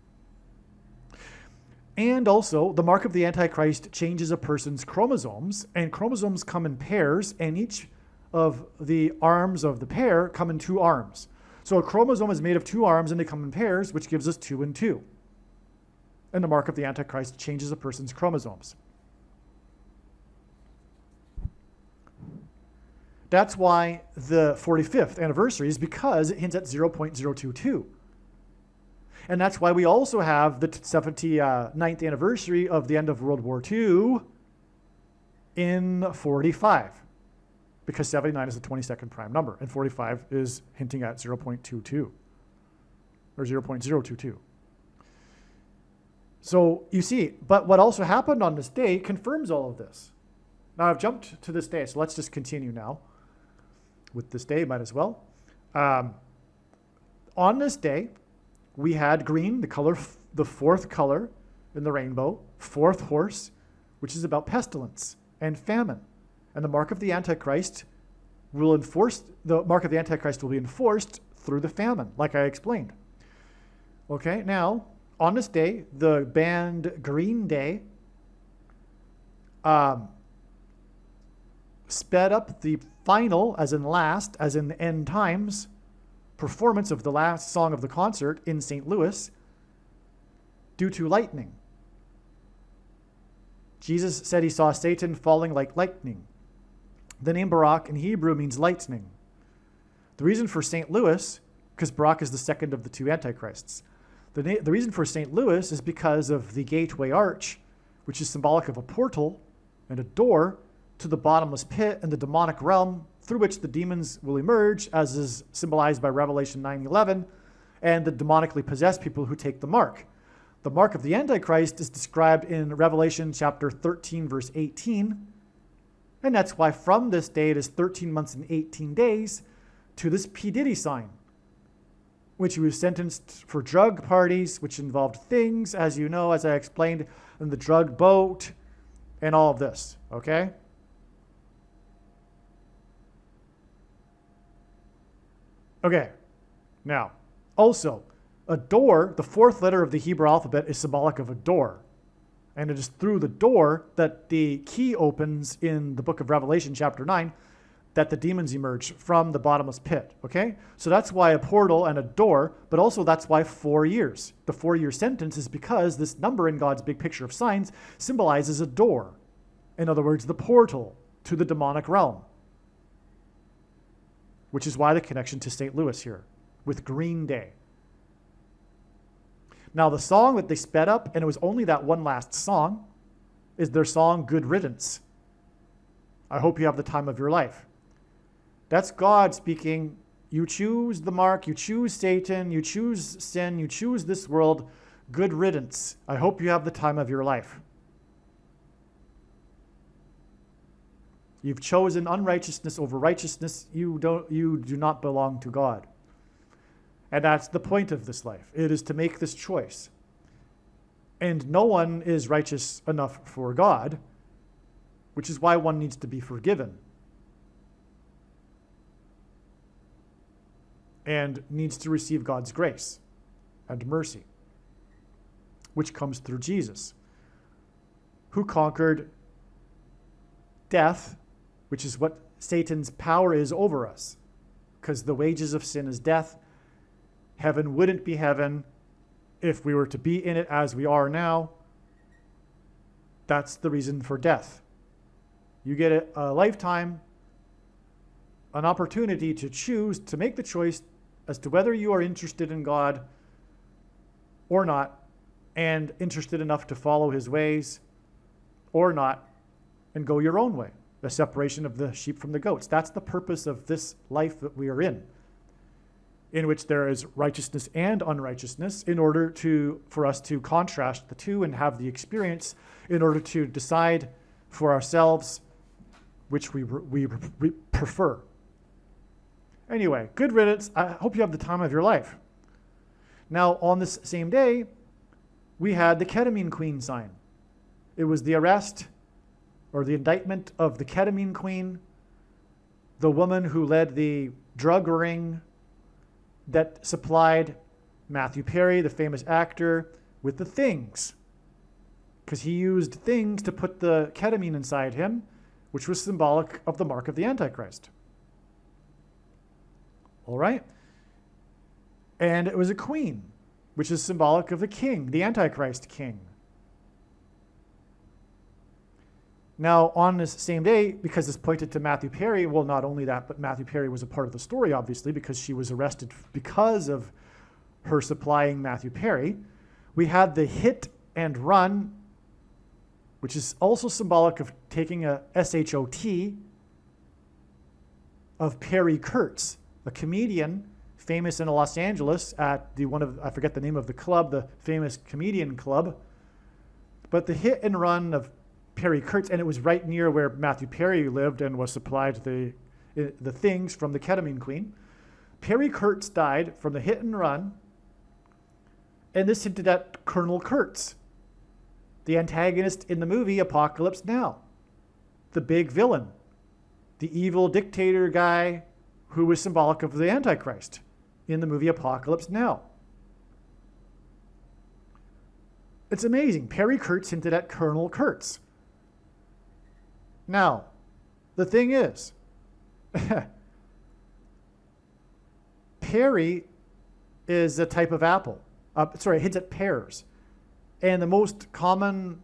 And also, the mark of the Antichrist changes a person's chromosomes, and chromosomes come in pairs, and each of the arms of the pair come in 2 arms. So a chromosome is made of 2 arms, and they come in pairs, which gives us 2 and 2. And the mark of the Antichrist changes a person's chromosomes. That's why the 45th anniversary is because it hints at 0.022. And that's why we also have the 79th anniversary of the end of World War II in 45. because 79 is the 22nd prime number, and 45 is hinting at 0.22 or 0.022. So you see, but what also happened on this day confirms all of this. Now I've jumped to this day, so let's just continue now with this day, might as well. On this day, we had green, the color, the fourth color in the rainbow, fourth horse, which is about pestilence and famine. And the mark of the Antichrist will be enforced through the famine, like I explained. Okay, now, on this day, the band Green Day sped up the final, as in last, as in the end times, performance of the last song of the concert in St. Louis due to lightning. Jesus said he saw Satan falling like lightning. The name Barak in Hebrew means lightning. The reason for St. Louis, because Barak is the second of the two antichrists. The reason for St. Louis is because of the gateway arch, which is symbolic of a portal and a door to the bottomless pit and the demonic realm through which the demons will emerge, as is symbolized by Revelation 9:11, and the demonically possessed people who take the mark. The mark of the Antichrist is described in Revelation chapter 13, verse 18, and that's why from this day it is 13 months and 18 days to this P Diddy sign, which he was sentenced for drug parties, which involved things, as you know, as I explained, in the drug boat and all of this, okay? Okay, now, also, a door, the fourth letter of the Hebrew alphabet, is symbolic of a door. And it is through the door that the key opens in the book of Revelation, chapter 9, that the demons emerge from the bottomless pit, okay? So that's why a portal and a door, but also that's why 4 years. The 4-year sentence is because this number in God's big picture of signs symbolizes a door. In other words, the portal to the demonic realm. Which is why the connection to St. Louis here, with Green Day. Now, the song that they sped up, and it was only that one last song, is their song, Good Riddance. I hope you have the time of your life. That's God speaking. You choose the mark, you choose Satan, you choose sin, you choose this world. Good riddance. I hope you have the time of your life. You've chosen unrighteousness over righteousness. You do not belong to God. And that's the point of this life. It is to make this choice. And no one is righteous enough for God, which is why one needs to be forgiven. And needs to receive God's grace and mercy, which comes through Jesus, who conquered death, which is what Satan's power is over us, because the wages of sin is death. Heaven wouldn't be heaven if we were to be in it as we are now. That's the reason for death. You get a lifetime, an opportunity to choose, to make the choice as to whether you are interested in God or not, and interested enough to follow his ways or not, and go your own way. The separation of the sheep from the goats. That's the purpose of this life that we are in which there is righteousness and unrighteousness, in order for us to contrast the two and have the experience, in order to decide for ourselves which we prefer. Anyway, good riddance. I hope you have the time of your life. Now, on this same day, we had the ketamine queen sign. It was the arrest or the indictment of the ketamine queen, the woman who led the drug ring that supplied Matthew Perry, the famous actor, with the things. Because he used things to put the ketamine inside him, which was symbolic of the mark of the Antichrist. All right? And it was a queen, which is symbolic of the king, the Antichrist king. Now, on this same day, because this pointed to Matthew Perry, well, not only that, but Matthew Perry was a part of the story, obviously, because she was arrested because of her supplying Matthew Perry. We had the hit and run, which is also symbolic of taking a SHOT, of Perry Kurtz, a comedian famous in Los Angeles at I forget the name of the club, the famous comedian club. But the hit and run of Perry Kurtz, and it was right near where Matthew Perry lived and was supplied the things from the ketamine queen. Perry Kurtz died from the hit and run, and this hinted at Colonel Kurtz, the antagonist in the movie Apocalypse Now, the big villain, the evil dictator guy who was symbolic of the Antichrist in the movie Apocalypse Now. It's amazing. Perry Kurtz hinted at Colonel Kurtz. Now, the thing is, Perry is a type of apple. It hints at pears. And the most common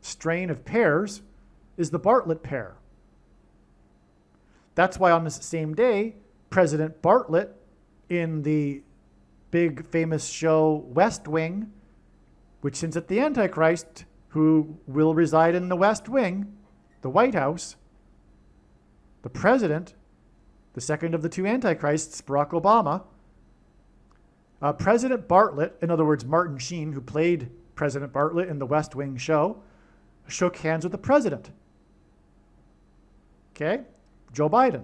strain of pears is the Bartlett pear. That's why on this same day, President Bartlett, in the big famous show West Wing, which hints at the Antichrist, who will reside in the West Wing, the White House, the president, the second of the two Antichrists, Barack Obama, President Bartlett, in other words, Martin Sheen, who played President Bartlett in the West Wing show, shook hands with the president. Okay? Joe Biden.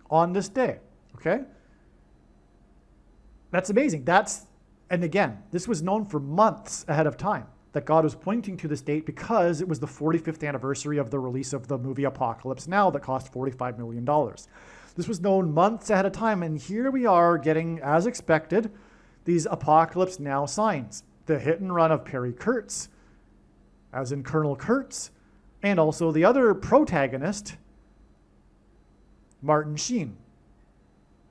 On this day. Okay? That's amazing. And again, this was known for months ahead of time that God was pointing to this date because it was the 45th anniversary of the release of the movie Apocalypse Now that cost $45 million. This was known months ahead of time, and here we are getting, as expected, these Apocalypse Now signs. The hit and run of Perry Kurtz, as in Colonel Kurtz, and also the other protagonist, Martin Sheen,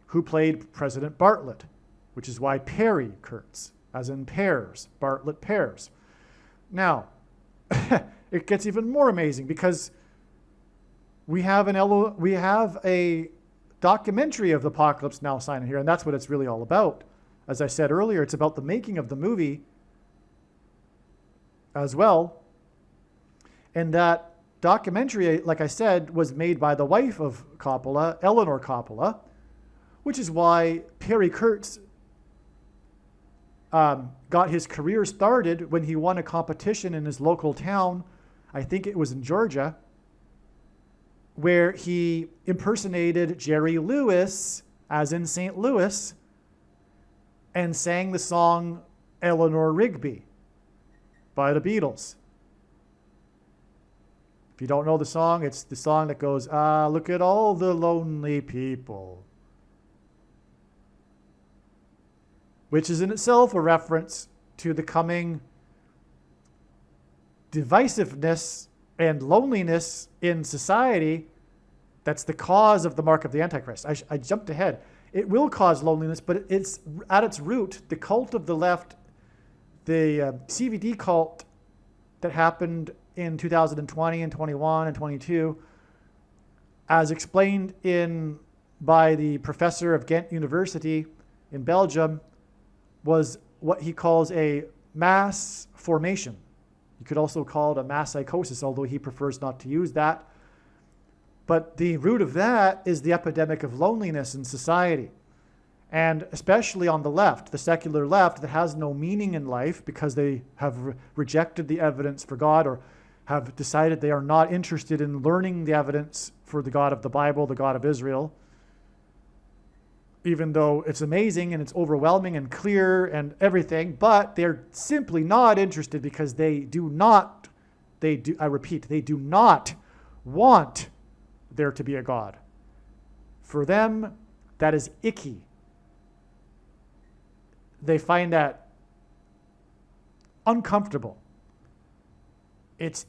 who played President Bartlett, which is why Perry Kurtz, as in pears, Bartlett pears. Now, it gets even more amazing because we have a documentary of the Apocalypse Now sign in here, and that's what it's really all about. As I said earlier, it's about the making of the movie as well. And that documentary, like I said, was made by the wife of Coppola, Eleanor Coppola, which is why Perry Kurtz got his career started when he won a competition in his local town. I think it was in Georgia, where he impersonated Jerry Lewis, as in St. Louis, and sang the song Eleanor Rigby by the Beatles. If you don't know the song, it's the song that goes, "Ah, look at all the lonely people," which is in itself a reference to the coming divisiveness and loneliness in society. That's the cause of the mark of the Antichrist. I jumped ahead. It will cause loneliness, but it's at its root, the cult of the left, the CVD cult that happened in 2020 and 21 and 22, as explained by the professor of Ghent University in Belgium, was what he calls a mass formation. You could also call it a mass psychosis, although he prefers not to use that. But the root of that is the epidemic of loneliness in society. And especially on the left, the secular left, that has no meaning in life because they have rejected the evidence for God, or have decided they are not interested in learning the evidence for the God of the Bible, the God of Israel, even though it's amazing and it's overwhelming and clear and everything, but they're simply not interested because they do not want there to be a God. For them, that is icky. They find that uncomfortable. It's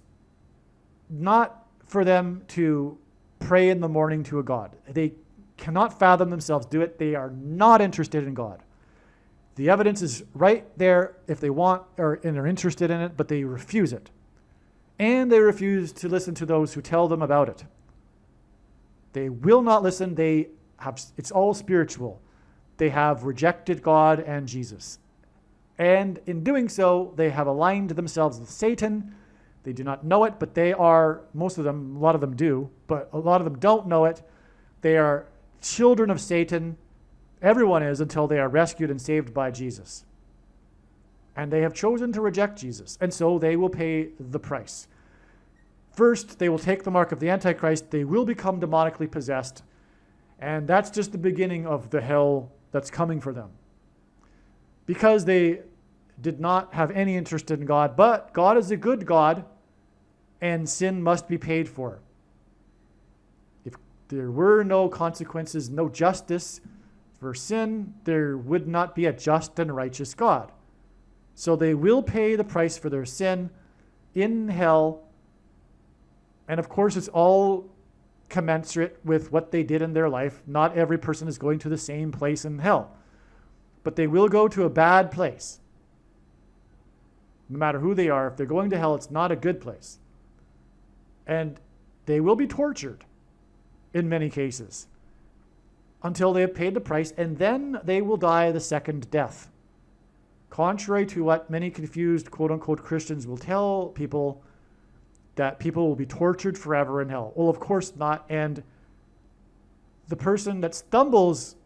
not for them to pray in the morning to a God. They cannot fathom themselves do it. They are not interested in God. The evidence is right there if they want and are interested in it, but they refuse it. And they refuse to listen to those who tell them about it. They will not listen. It's all spiritual. They have rejected God and Jesus. And in doing so, they have aligned themselves with Satan. They do not know it, but they are, most of them, a lot of them do, but a lot of them don't know it. They are children of Satan. Everyone is, until they are rescued and saved by Jesus. And they have chosen to reject Jesus, and so they will pay the price. First, they will take the mark of the Antichrist. They will become demonically possessed. And that's just the beginning of the hell that's coming for them. Because they did not have any interest in God, but God is a good God, and sin must be paid for. If there were no consequences, no justice for sin, there would not be a just and righteous God. So they will pay the price for their sin in hell. And of course, it's all commensurate with what they did in their life. Not every person is going to the same place in hell, but they will go to a bad place. No matter who they are, if they're going to hell, it's not a good place. And they will be tortured in many cases until they have paid the price, and then they will die the second death. Contrary to what many confused quote-unquote Christians will tell people, that people will be tortured forever in hell. Well, of course not. And the person that stumbles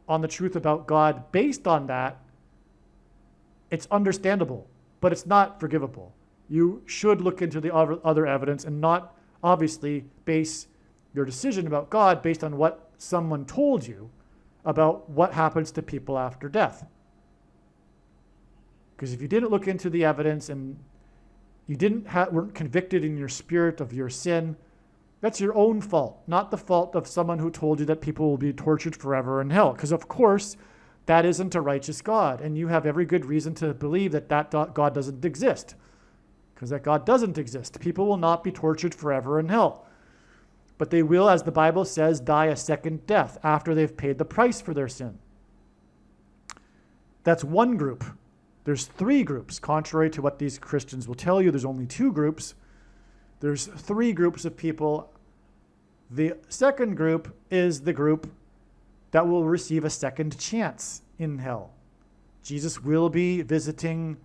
on the truth about God based on that, it's understandable, but it's not forgivable. You should look into the other evidence and not obviously base your decision about God based on what someone told you about what happens to people after death. Because if you didn't look into the evidence and you weren't convicted in your spirit of your sin, that's your own fault, not the fault of someone who told you that people will be tortured forever in hell. Because of course, that isn't a righteous God, and you have every good reason to believe that God doesn't exist. Because that God doesn't exist. People will not be tortured forever in hell. But they will, as the Bible says, die a second death after they've paid the price for their sin. That's one group. There's three groups. Contrary to what these Christians will tell you, there's only two groups. There's three groups of people. The second group is the group that will receive a second chance in hell. Jesus will be visiting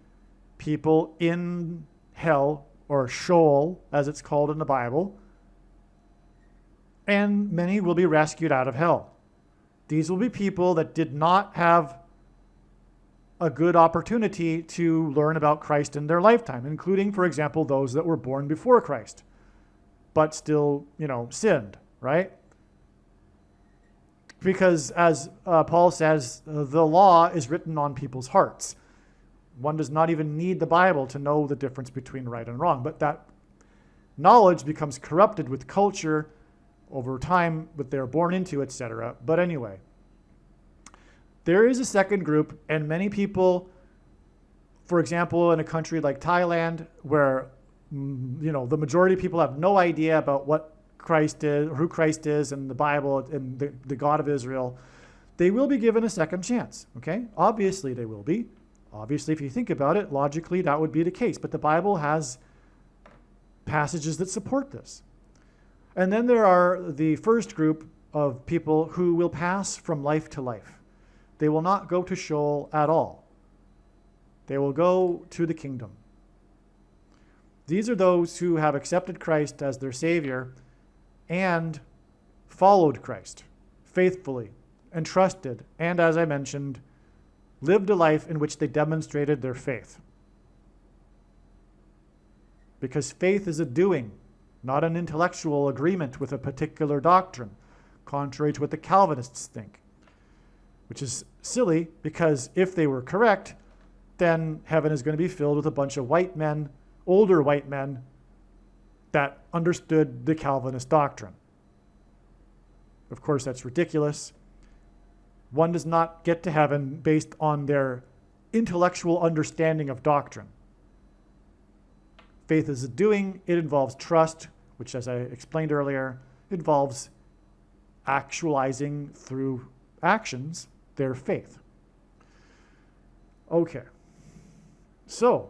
people in hell, or Sheol, as it's called in the Bible, and many will be rescued out of hell. These will be people that did not have a good opportunity to learn about Christ in their lifetime, including, for example, those that were born before Christ, but still, sinned, right? Because as Paul says, the law is written on people's hearts. One does not even need the Bible to know the difference between right and wrong, but that knowledge becomes corrupted with culture over time, what they're born into, etc. But anyway, there is a second group, and many people, for example, in a country like Thailand, where the majority of people have no idea about what Christ is, or who Christ is, and the Bible, and the God of Israel, they will be given a second chance. Okay, obviously they will be. Obviously, if you think about it, logically that would be the case. But the Bible has passages that support this. And then there are the first group of people who will pass from life to life. They will not go to Sheol at all. They will go to the kingdom. These are those who have accepted Christ as their Savior and followed Christ faithfully and trusted, and as I mentioned, lived a life in which they demonstrated their faith. Because faith is a doing, not an intellectual agreement with a particular doctrine, contrary to what the Calvinists think. Which is silly, because if they were correct, then heaven is going to be filled with a bunch of white men, older white men, that understood the Calvinist doctrine. Of course, that's ridiculous. One does not get to heaven based on their intellectual understanding of doctrine. Faith is a doing. It involves trust, which, as I explained earlier, involves actualizing through actions their faith. Okay. So,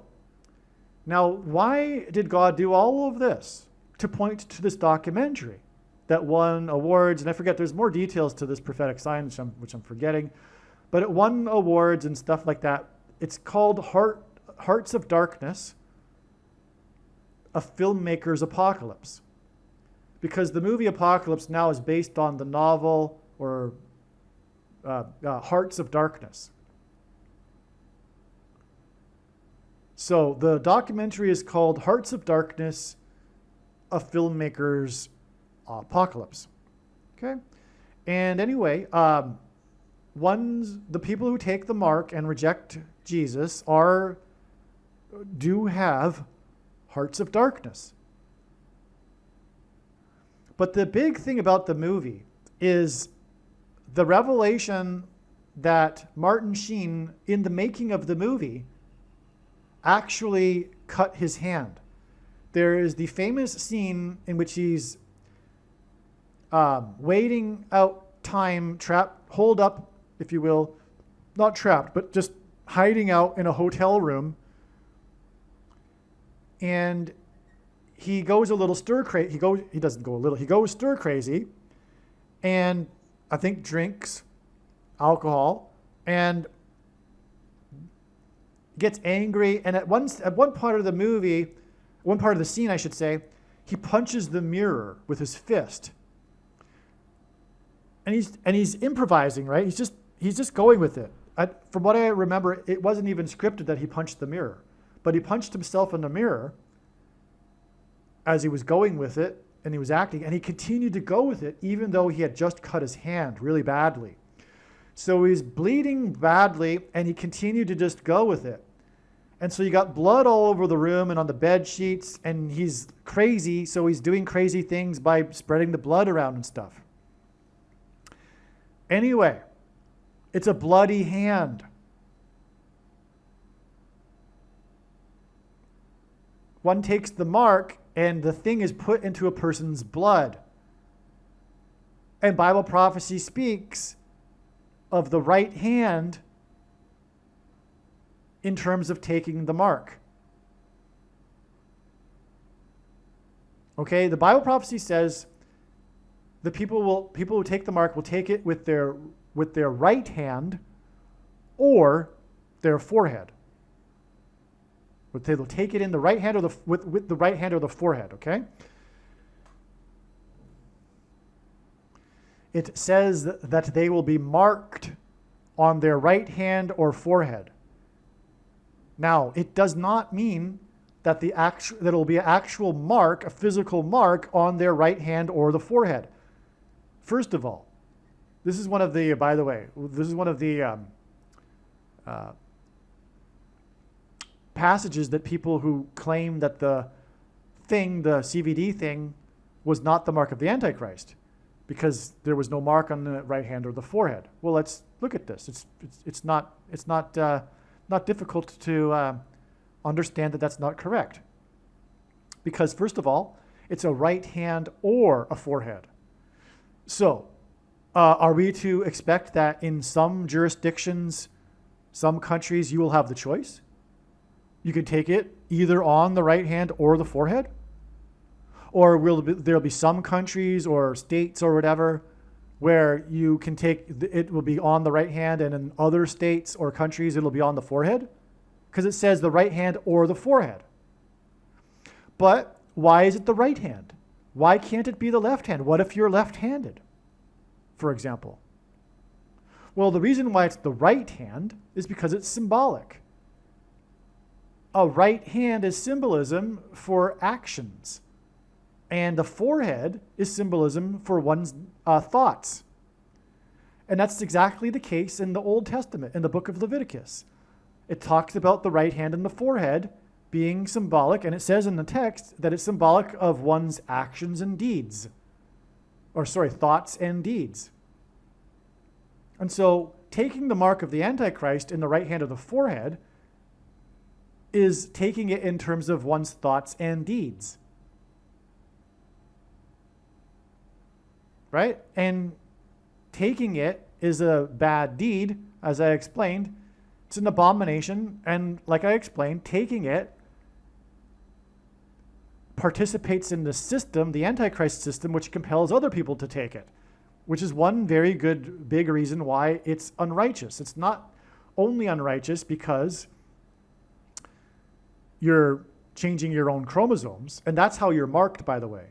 now why did God do all of this? To point to this documentary that won awards, and I forget, there's more details to this prophetic sign, which I'm forgetting, but it won awards and stuff like that. it's called Hearts of Darkness, a filmmaker's apocalypse. Because the movie Apocalypse now is based on the novel or Hearts of Darkness. So the documentary is called Hearts of Darkness, a filmmaker's apocalypse. Okay? And anyway, the people who take the mark and reject Jesus do have hearts of darkness. But the big thing about the movie is the revelation that Martin Sheen, in the making of the movie, actually cut his hand. There is the famous scene in which he's waiting out time, holed up, if you will, not trapped, but just hiding out in a hotel room. And he goes a little stir crazy. He doesn't go a little. He goes stir crazy, and I think drinks alcohol and gets angry. And at one part of the movie, one part of the scene, I should say, he punches the mirror with his fist. And he's improvising, right? He's just going with it. From what I remember, it wasn't even scripted that he punched the mirror, but he punched himself in the mirror as he was going with it, and he was acting, and he continued to go with it even though he had just cut his hand really badly. So he's bleeding badly, and he continued to just go with it. And so you got blood all over the room and on the bed sheets, and he's crazy, so he's doing crazy things by spreading the blood around and stuff. Anyway, it's a bloody hand. One takes the mark, and the thing is put into a person's blood. And Bible prophecy speaks of the right hand in terms of taking the mark. Okay, the Bible prophecy says the people who take the mark will take it with their right hand or their forehead. But they will take it in the right hand or with the right hand or the forehead, okay? It says that they will be marked on their right hand or forehead. Now, it does not mean that that it will be an actual mark, a physical mark on their right hand or the forehead. First of all, this is one of the, by the way, this is one of the passages that people who claim that the CVD thing, was not the mark of the Antichrist, because there was no mark on the right hand or the forehead. Well, let's look at this. It's not difficult to understand that that's not correct, because first of all, it's a right hand or a forehead. So, are we to expect that in some jurisdictions, some countries, you will have the choice? You can take it either on the right hand or the forehead? Or there'll be some countries or states or whatever where you can take, it will be on the right hand, and in other states or countries it'll be on the forehead? Because it says the right hand or the forehead. But why is it the right hand? Why can't it be the left hand? What if you're left-handed, for example? Well, the reason why it's the right hand is because it's symbolic. A right hand is symbolism for actions, and the forehead is symbolism for one's thoughts. And that's exactly the case in the Old Testament, in the book of Leviticus. It talks about the right hand and the forehead being symbolic, and it says in the text that it's symbolic of one's actions and deeds. Thoughts and deeds. And so taking the mark of the Antichrist in the right hand or the forehead is taking it in terms of one's thoughts and deeds. Right? And taking it is a bad deed, as I explained. It's an abomination, and like I explained, taking it participates in the system, the Antichrist system, which compels other people to take it, which is one very good, big reason why it's unrighteous. It's not only unrighteous because you're changing your own chromosomes. And that's how you're marked, by the way.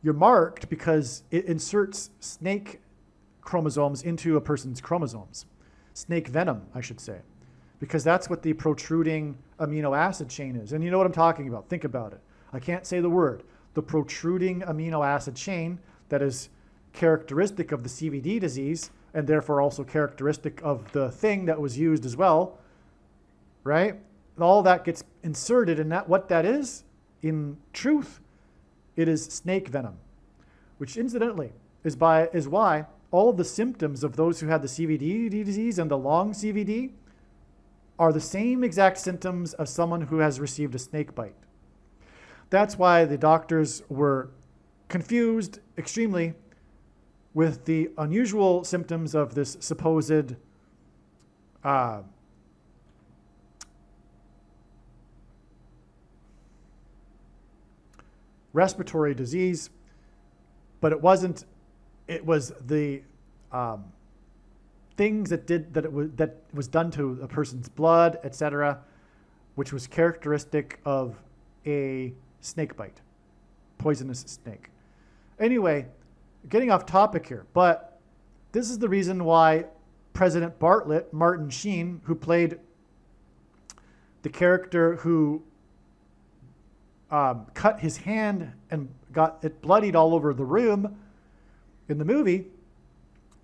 You're marked because it inserts snake chromosomes into a person's chromosomes. Snake venom, I should say. Because that's what the protruding amino acid chain is. And you know what I'm talking about. Think about it. I can't say the word. The protruding amino acid chain that is characteristic of the CVD disease and therefore also characteristic of the thing that was used as well, right? All that gets inserted, and what that is, in truth, it is snake venom, which incidentally is why all of the symptoms of those who had the CVD disease and the long CVD are the same exact symptoms of someone who has received a snake bite. That's why the doctors were confused extremely with the unusual symptoms of this supposed respiratory disease, but it wasn't. It was the things that was done to a person's blood, etc., which was characteristic of a snake bite, poisonous snake. Anyway, getting off topic here, but this is the reason why President Bartlett, Martin Sheen, who played the character who cut his hand and got it bloodied all over the room in the movie,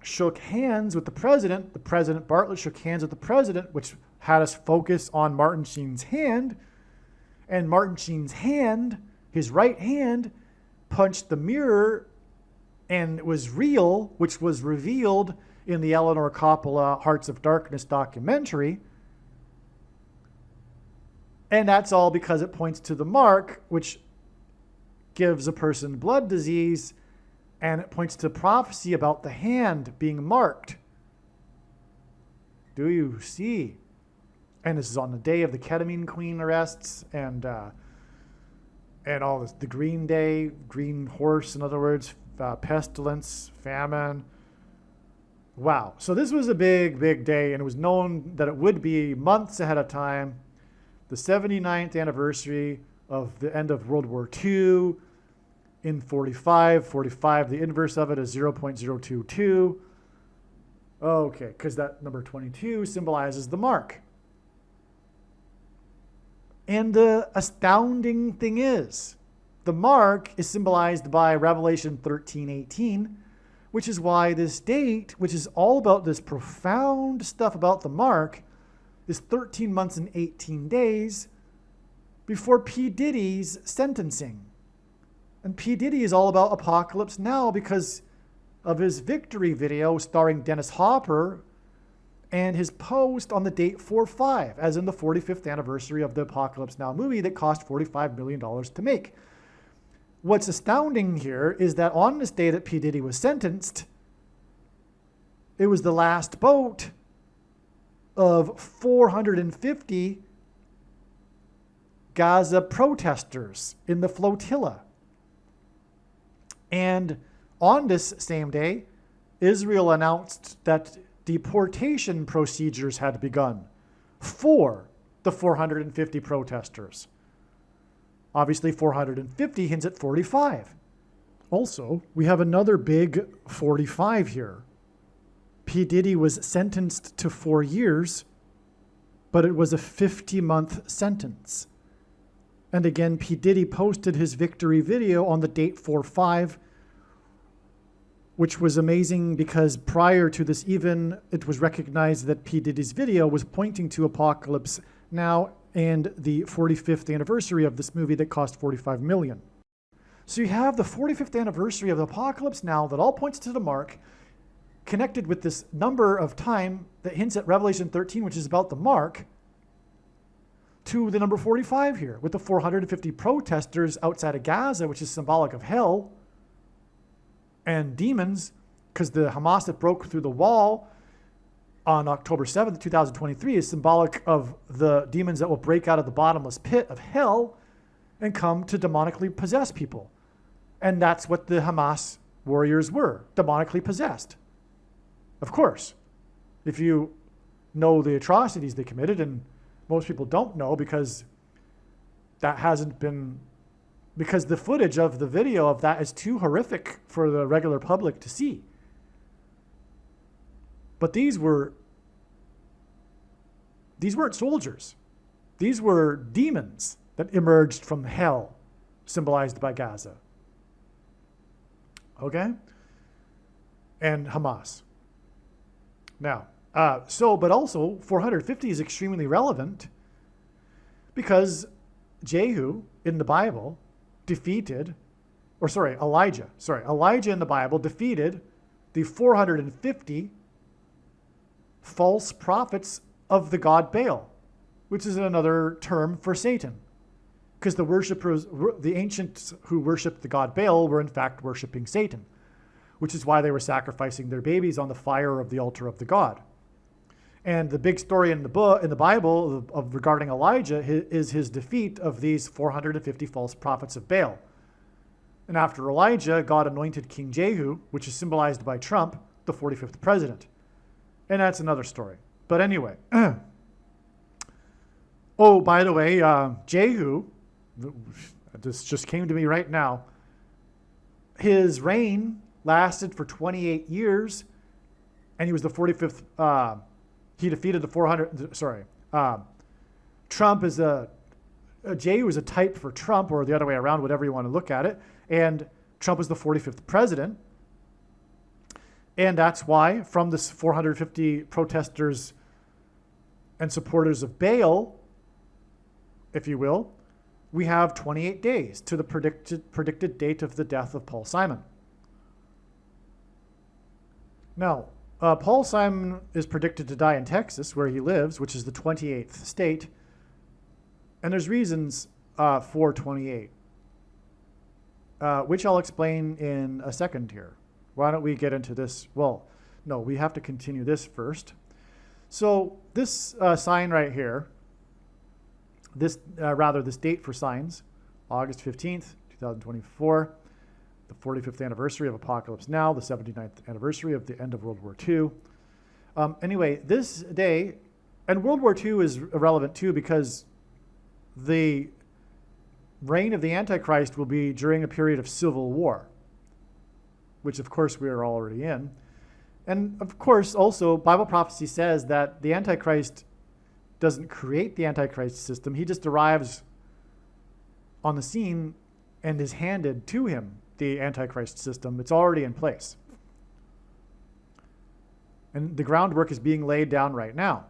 shook hands with the president. The President Bartlett shook hands with the president, which had us focus on Martin Sheen's hand. And Martin Sheen's hand, his right hand, punched the mirror and it was real, which was revealed in the Eleanor Coppola Hearts of Darkness documentary. And that's all because it points to the mark, which gives a person blood disease, and it points to prophecy about the hand being marked. Do you see? And this is on the day of the ketamine queen arrests and all this, the green day, green horse, in other words, pestilence, famine. Wow. So this was a big, big day, and it was known that it would be months ahead of time. The 79th anniversary of the end of World War II in 45. 45, the inverse of it is 0.022. Okay, because that number 22 symbolizes the mark. And the astounding thing is, the mark is symbolized by Revelation 13:18, which is why this date, which is all about this profound stuff about the mark, is 13 months and 18 days before P Diddy's sentencing. And P Diddy is all about Apocalypse Now because of his victory video starring Dennis Hopper and his post on the date 4/5, as in the 45th anniversary of the Apocalypse Now movie that cost $45 million to make. What's astounding here is that on this day that P Diddy was sentenced, it was the last boat of 450 Gaza protesters in the flotilla. And on this same day, Israel announced that deportation procedures had begun for the 450 protesters. Obviously, 450 hints at 45. Also, we have another big 45 here. P. Diddy was sentenced to 4 years, but it was a 50-month sentence. And again, P. Diddy posted his victory video on the date 4/5, which was amazing because prior to this even, it was recognized that P. Diddy's video was pointing to Apocalypse Now and the 45th anniversary of this movie that cost $45 million. So you have the 45th anniversary of the Apocalypse Now that all points to the mark, connected with this number of time that hints at Revelation 13, which is about the mark, to the number 45 here, with the 450 protesters outside of Gaza, which is symbolic of hell and demons, because the Hamas that broke through the wall on October 7th, 2023 is symbolic of the demons that will break out of the bottomless pit of hell and come to demonically possess people. And that's what the Hamas warriors were, demonically possessed. Of course, if you know the atrocities they committed, and most people don't know because that hasn't been, because the footage of the video of that is too horrific for the regular public to see. But these weren't soldiers. These were demons that emerged from hell, symbolized by Gaza. Okay? And Hamas. Now, but also 450 is extremely relevant because Elijah in the Bible defeated the 450 false prophets of the god Baal, which is another term for Satan. Because the ancients who worshipped the god Baal were in fact worshiping Satan, which is why they were sacrificing their babies on the fire of the altar of the god. And the big story in the Bible regarding Elijah is his defeat of these 450 false prophets of Baal. And after Elijah, God anointed King Jehu, which is symbolized by Trump, the 45th president. And that's another story. But anyway. Oh, by the way, Jehu, this just came to me right now. His reign lasted for 28 years, and he was the 45th. He defeated the 400. Trump is Jehu is a type for Trump, or the other way around, whatever you want to look at it. And Trump was the 45th president. And that's why, from the 450 protesters and supporters of Baal, if you will, we have 28 days to the predicted date of the death of Paul Simon. Now, Paul Simon is predicted to die in Texas, where he lives, which is the 28th state. And there's reasons for 28, which I'll explain in a second here. Why don't we get into this? Well, no, we have to continue this first. So this sign right here, this date for signs, August 15th, 2024, the 45th anniversary of Apocalypse Now, the 79th anniversary of the end of World War II. Anyway, this day, and World War II is irrelevant too because the reign of the Antichrist will be during a period of civil war, which of course we are already in. And of course also Bible prophecy says that the Antichrist doesn't create the Antichrist system. He just arrives on the scene and is handed to him the Antichrist system. It's already in place. And the groundwork is being laid down right now.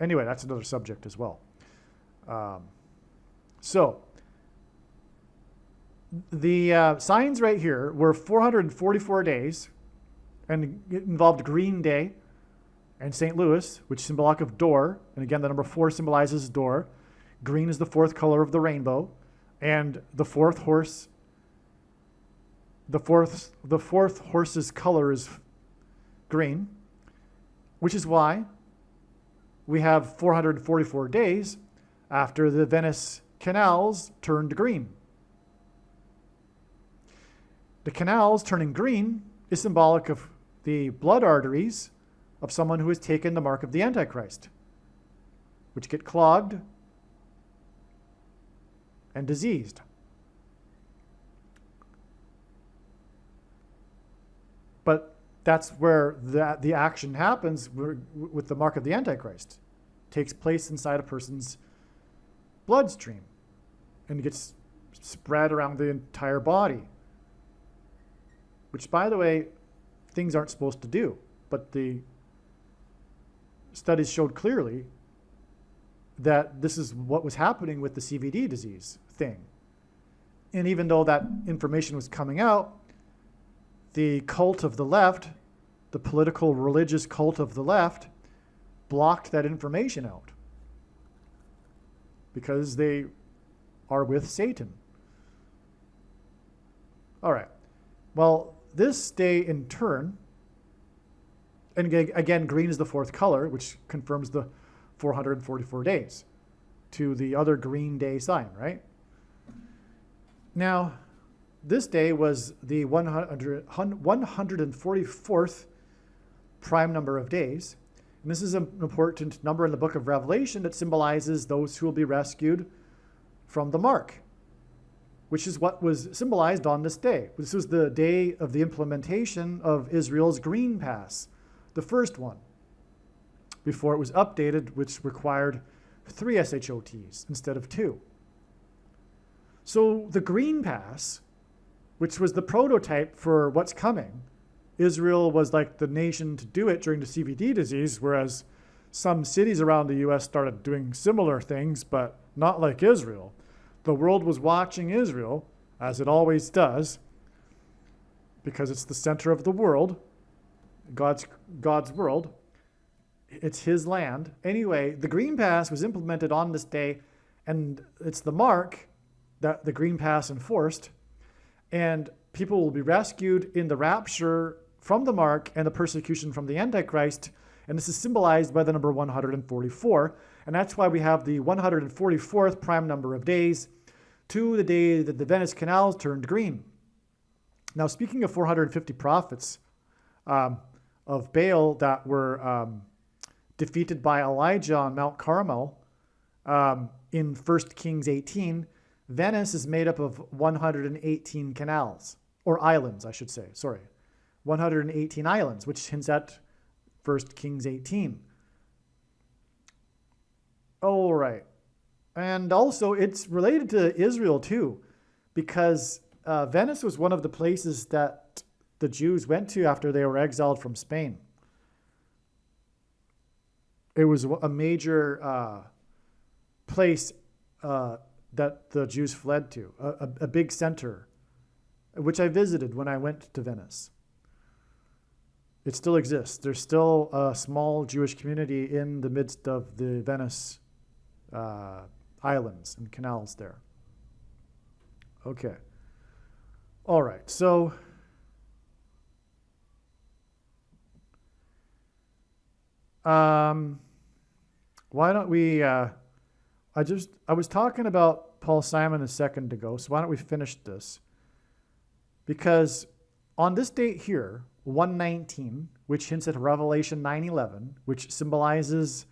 Anyway, that's another subject as well. So the signs right here were 444 days, and it involved Green Day and St. Louis, which is symbolic of door. And again, the number 4 symbolizes door. Green is the 4th color of the rainbow. And the fourth horse's color is green, which is why we have 444 days after the Venice canals turned green. The canals turning green is symbolic of the blood arteries of someone who has taken the mark of the Antichrist, which get clogged and diseased. But that's where the action happens with the mark of the Antichrist. It takes place inside a person's bloodstream and gets spread around the entire body, which, by the way, things aren't supposed to do. But the studies showed clearly that this is what was happening with the CVD disease thing. And even though that information was coming out, the cult of the left, the political religious cult of the left, blocked that information out because they are with Satan. All right. Well, this day in turn, and again, green is the 4th color, which confirms the 444 days to the other Green Day sign, right? Now, this day was the 144th prime number of days, And this is an important number in the book of Revelation that symbolizes those who will be rescued from the mark, which is what was symbolized on this day. This was the day of the implementation of Israel's Green Pass, the first one, before it was updated, which required 3 SHOTs instead of 2. So the Green Pass, which was the prototype for what's coming, Israel was like the nation to do it during the CVD disease, whereas some cities around the US started doing similar things, but not like Israel. The world was watching Israel, as it always does, because it's the center of the world, God's world. It's his land. Anyway, the Green Pass was implemented on this day, and it's the mark that the Green Pass enforced. And people will be rescued in the rapture from the mark and the persecution from the Antichrist. And this is symbolized by the number 144. And that's why we have the 144th prime number of days to the day that the Venice Canal turned green. Now, speaking of 450 prophets of Baal that were defeated by Elijah on Mount Carmel in 1 Kings 18, Venice is made up of 118 canals, or islands, I should say, 118 islands, which hints at 1 Kings 18. All right. And also, it's related to Israel, too, because Venice was one of the places that the Jews went to after they were exiled from Spain. It was a major place that the Jews fled to, a big center, which I visited when I went to Venice. It still exists. There's still a small Jewish community in the midst of the Venice islands and canals there. Okay. All right. So why don't we I was talking about Paul Simon a second ago, so why don't we finish this? Because on this date here, 119, which hints at Revelation 9:11, which symbolizes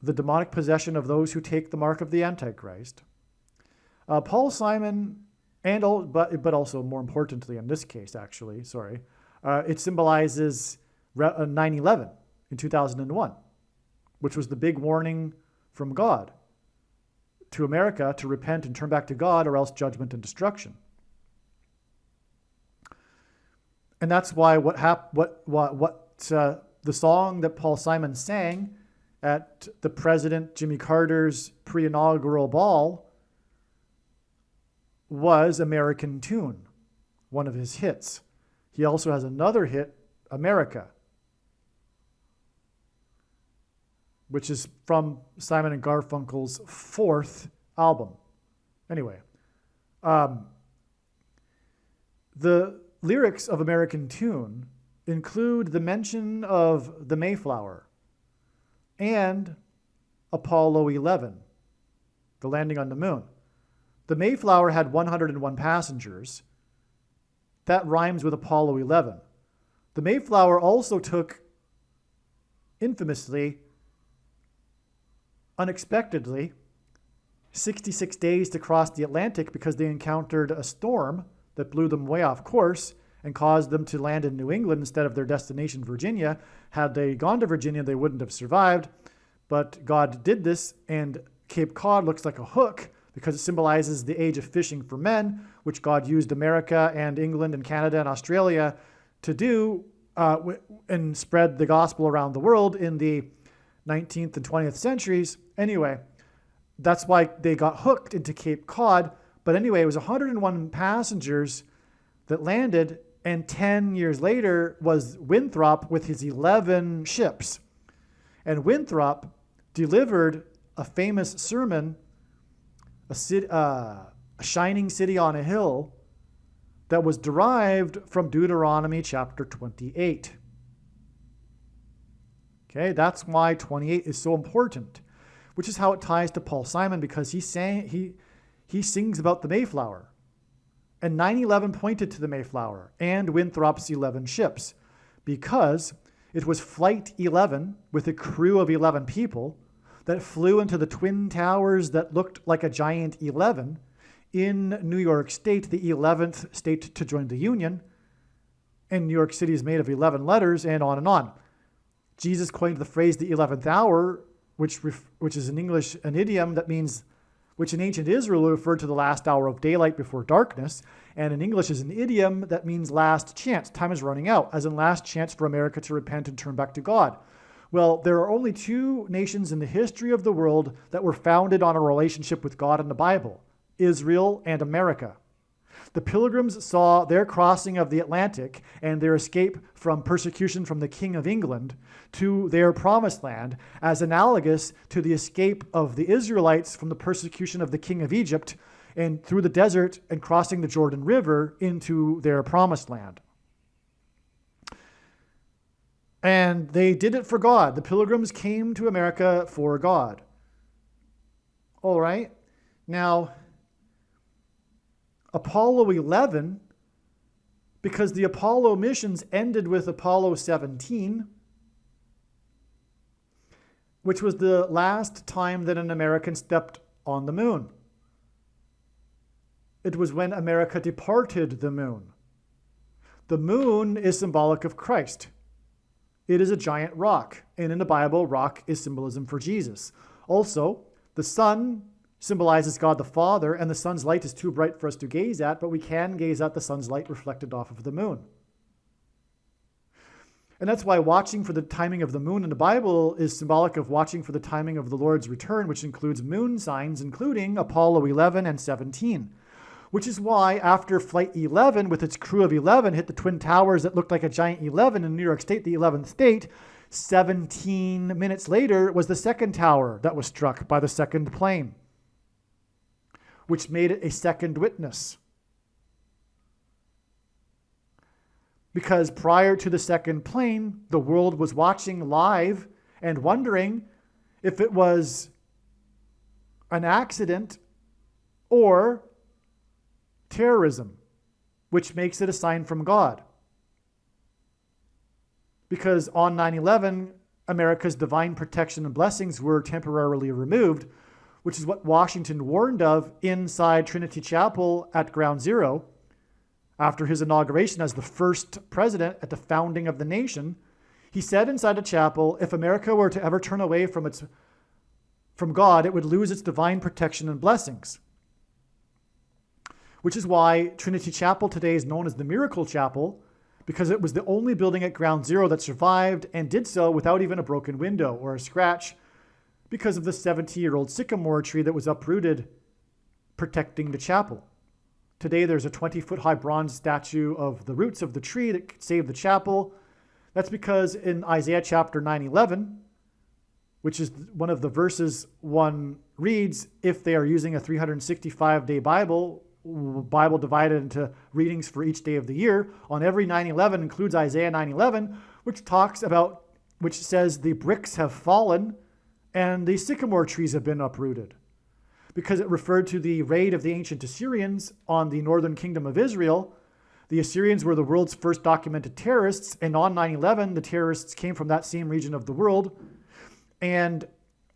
the demonic possession of those who take the mark of the Antichrist, Paul Simon, but also more importantly in this case, actually, it symbolizes 9/11 in 2001, which was the big warning from God to America to repent and turn back to God, or else judgment and destruction. And that's why the song that Paul Simon sang at the President Jimmy Carter's pre-inaugural ball was American Tune, one of his hits. He also has another hit, America, which is from Simon and Garfunkel's 4th album. Anyway, the lyrics of American Tune include the mention of the Mayflower and Apollo 11, the landing on the moon. The Mayflower had 101 passengers. That rhymes with Apollo 11. The Mayflower also took, infamously, unexpectedly, 66 days to cross the Atlantic because they encountered a storm that blew them way off course and caused them to land in New England instead of their destination, Virginia. Had they gone to Virginia, they wouldn't have survived. But God did this, and Cape Cod looks like a hook because it symbolizes the age of fishing for men, which God used America and England and Canada and Australia to do and spread the gospel around the world in the 19th and 20th centuries. Anyway, that's why they got hooked into Cape Cod. But anyway, it was 101 passengers that landed, and 10 years later was Winthrop with his 11 ships. And Winthrop delivered a famous sermon, a shining city on a hill, that was derived from Deuteronomy chapter 28. Okay, that's why 28 is so important, which is how it ties to Paul Simon, because he sings about the Mayflower. And 9/11 pointed to the Mayflower and Winthrop's 11 ships, because It was Flight 11 with a crew of 11 people that flew into the twin towers that looked like a giant 11 in New York State, the 11th state to join the Union. And New York City is made of 11 letters, and on and on. Jesus coined the phrase the 11th hour, which is in English an idiom that means, which in ancient Israel referred to the last hour of daylight before darkness, and in English is an idiom that means last chance. Time is running out, as in last chance for America to repent and turn back to God. Well, there are only two nations in the history of the world that were founded on a relationship with God in the Bible: Israel and America. The Pilgrims saw their crossing of the Atlantic and their escape from persecution from the King of England to their promised land as analogous to the escape of the Israelites from the persecution of the King of Egypt and through the desert and crossing the Jordan River into their promised land. And they did it for God. The Pilgrims came to America for God. All right. Now, Apollo 11, because the Apollo missions ended with Apollo 17, which was the last time that an American stepped on the moon. It was when America departed the moon. The moon is symbolic of Christ. It is a giant rock, and in the Bible, rock is symbolism for Jesus. Also, the sun symbolizes God the Father, and the sun's light is too bright for us to gaze at, but we can gaze at the sun's light reflected off of the moon. And that's why watching for the timing of the moon in the Bible is symbolic of watching for the timing of the Lord's return, which includes moon signs, including Apollo 11 and 17. Which is why after Flight 11, with its crew of 11, hit the Twin Towers that looked like a giant 11 in New York State, the 11th state, 17 minutes later was the second tower that was struck by the second plane, which made it a second witness. Because prior to the second plane, the world was watching live and wondering if it was an accident or terrorism, which makes it a sign from God. Because on 9/11, America's divine protection and blessings were temporarily removed, which is what Washington warned of inside Trinity Chapel at Ground Zero after his inauguration as the first president at the founding of the nation. He said inside the chapel, if America were to ever turn away from God, it would lose its divine protection and blessings. Which is why Trinity Chapel today is known as the Miracle Chapel, because it was the only building at Ground Zero that survived and did so without even a broken window or a scratch, because of the 70-year-old sycamore tree that was uprooted protecting the chapel. Today there's a 20-foot-high bronze statue of the roots of the tree that saved the chapel. That's because in Isaiah chapter 9:11, which is one of the verses one reads, if they are using a 365-day Bible divided into readings for each day of the year, on every 9/11 includes Isaiah 9:11, which says the bricks have fallen and the sycamore trees have been uprooted, because it referred to the raid of the ancient Assyrians on the northern kingdom of Israel. The Assyrians were the world's first documented terrorists, and on 9/11, the terrorists came from that same region of the world. And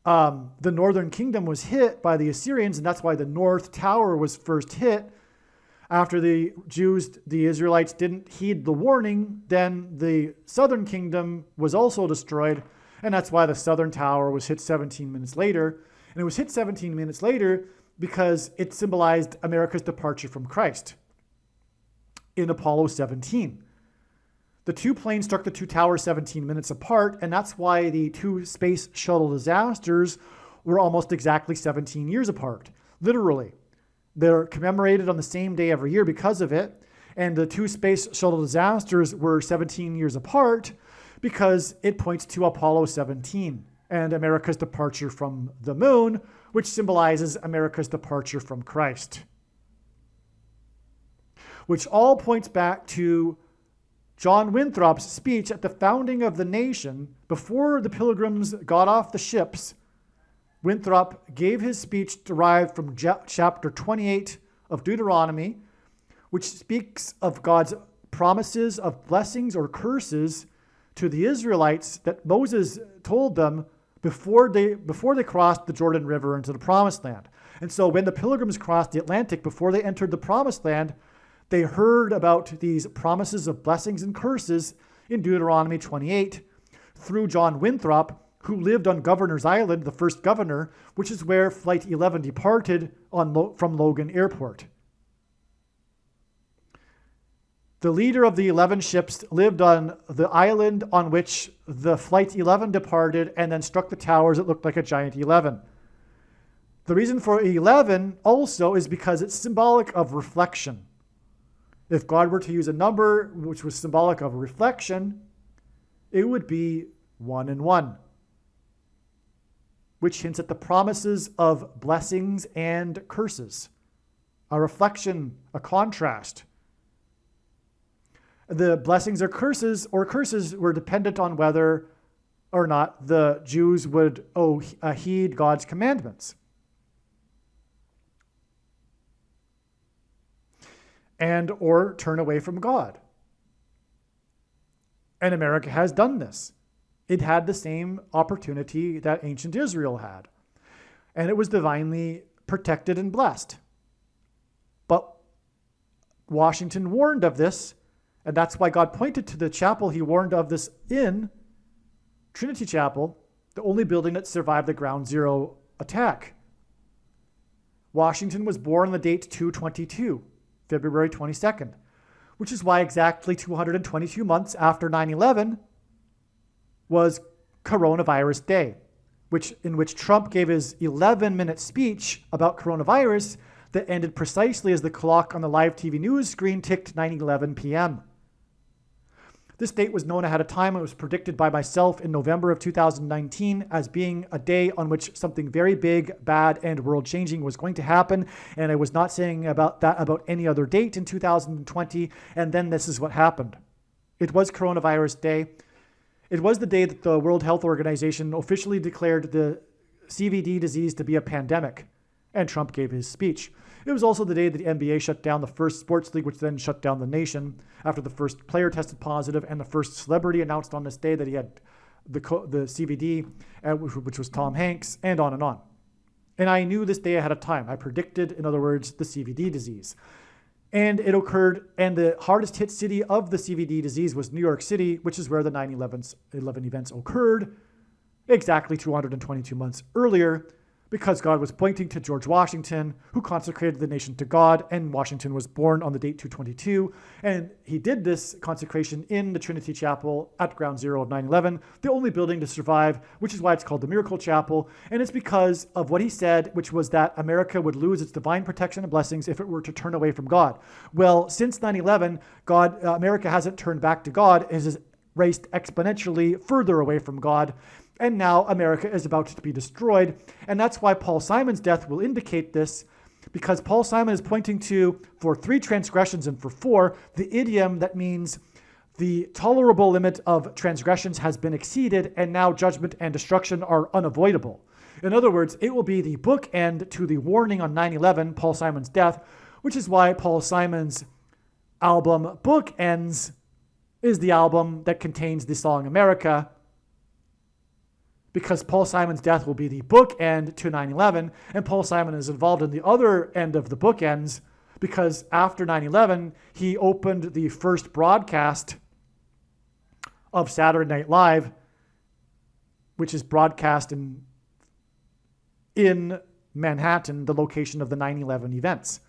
the northern kingdom was hit by the Assyrians, and that's why the North Tower was first hit. After the Israelites didn't heed the warning, then the southern kingdom was also destroyed, and that's why the southern tower was hit 17 minutes later. And it was hit 17 minutes later because it symbolized America's departure from Christ in Apollo 17. The two planes struck the two towers 17 minutes apart, and that's why the two space shuttle disasters were almost exactly 17 years apart. Literally. They're commemorated on the same day every year because of it, and the two space shuttle disasters were 17 years apart because it points to Apollo 17 and America's departure from the moon, which symbolizes America's departure from Christ. Which all points back to John Winthrop's speech at the founding of the nation. Before the Pilgrims got off the ships, Winthrop gave his speech derived from chapter 28 of Deuteronomy, which speaks of God's promises of blessings or curses to the Israelites that Moses told them before they crossed the Jordan River into the Promised Land. And so when the pilgrims crossed the Atlantic, before they entered the Promised Land, they heard about these promises of blessings and curses in Deuteronomy 28 through John Winthrop, who lived on Governor's Island, the first governor, which is where Flight 11 departed from Logan Airport. The leader of the 11 ships lived on the island on which the Flight 11 departed and then struck the towers that looked like a giant 11. The reason for 11 also is because it's symbolic of reflection. If God were to use a number which was symbolic of reflection, it would be 1 and 1, which hints at the promises of blessings and curses, a reflection, a contrast. The blessings or curses were dependent on whether or not the Jews would heed God's commandments. And or turn away from God. And America has done this. It had the same opportunity that ancient Israel had. And it was divinely protected and blessed. But Washington warned of this, and that's why God pointed to the chapel he warned of this in, Trinity Chapel, the only building that survived the Ground Zero attack. Washington was born on the date 2/22, February 22nd, which is why exactly 222 months after 9/11 was Coronavirus Day, in which Trump gave his 11-minute speech about coronavirus that ended precisely as the clock on the live TV news screen ticked 9:11 p.m. This date was known ahead of time. It was predicted by myself in November of 2019 as being a day on which something very big, bad, and world-changing was going to happen. And I was not saying about any other date in 2020. And then this is what happened. It was Coronavirus Day. It was the day that the World Health Organization officially declared the CVD disease to be a pandemic. And Trump gave his speech. It was also the day that the NBA shut down the first sports league, which then shut down the nation after the first player tested positive and the first celebrity announced on this day that he had the CVD, which was Tom Hanks, and on and on. And I knew this day ahead of time. I predicted, in other words, the CVD disease. And it occurred, and the hardest hit city of the CVD disease was New York City, which is where the 9/11 events occurred exactly 222 months earlier, because God was pointing to George Washington, who consecrated the nation to God, and Washington was born on the date 2/22, and he did this consecration in the Trinity Chapel at Ground Zero of 9/11, the only building to survive, which is why it's called the Miracle Chapel, and it's because of what he said, which was that America would lose its divine protection and blessings if it were to turn away from God. Well, since 9/11, America hasn't turned back to God, it has raced exponentially further away from God. And now America is about to be destroyed. And that's why Paul Simon's death will indicate this, because Paul Simon is pointing to, for 3 transgressions and for 4, the idiom that means the tolerable limit of transgressions has been exceeded and now judgment and destruction are unavoidable. In other words, it will be the bookend to the warning on 9/11, Paul Simon's death, which is why Paul Simon's album Bookends is the album that contains the song America, because Paul Simon's death will be the bookend to 9/11, and Paul Simon is involved in the other end of the bookends, because after 9/11, he opened the first broadcast of Saturday Night Live, which is broadcast in Manhattan, the location of the 9/11 events.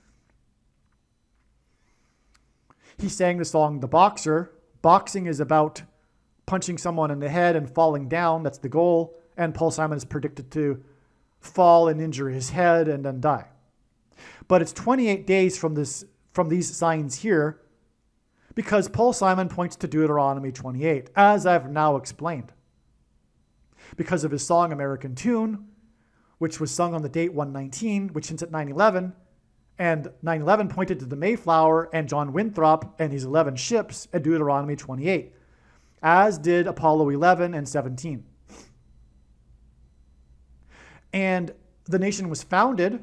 He sang the song The Boxer. Boxing is about punching someone in the head and falling down. That's the goal. And Paul Simon is predicted to fall and injure his head and then die. But it's 28 days from these signs here, because Paul Simon points to Deuteronomy 28, as I've now explained. Because of his song American Tune, which was sung on the date 1/19, which hints at 9/11, and 9/11 pointed to the Mayflower and John Winthrop and his 11 ships at Deuteronomy 28. As did Apollo 11 and 17. And the nation was founded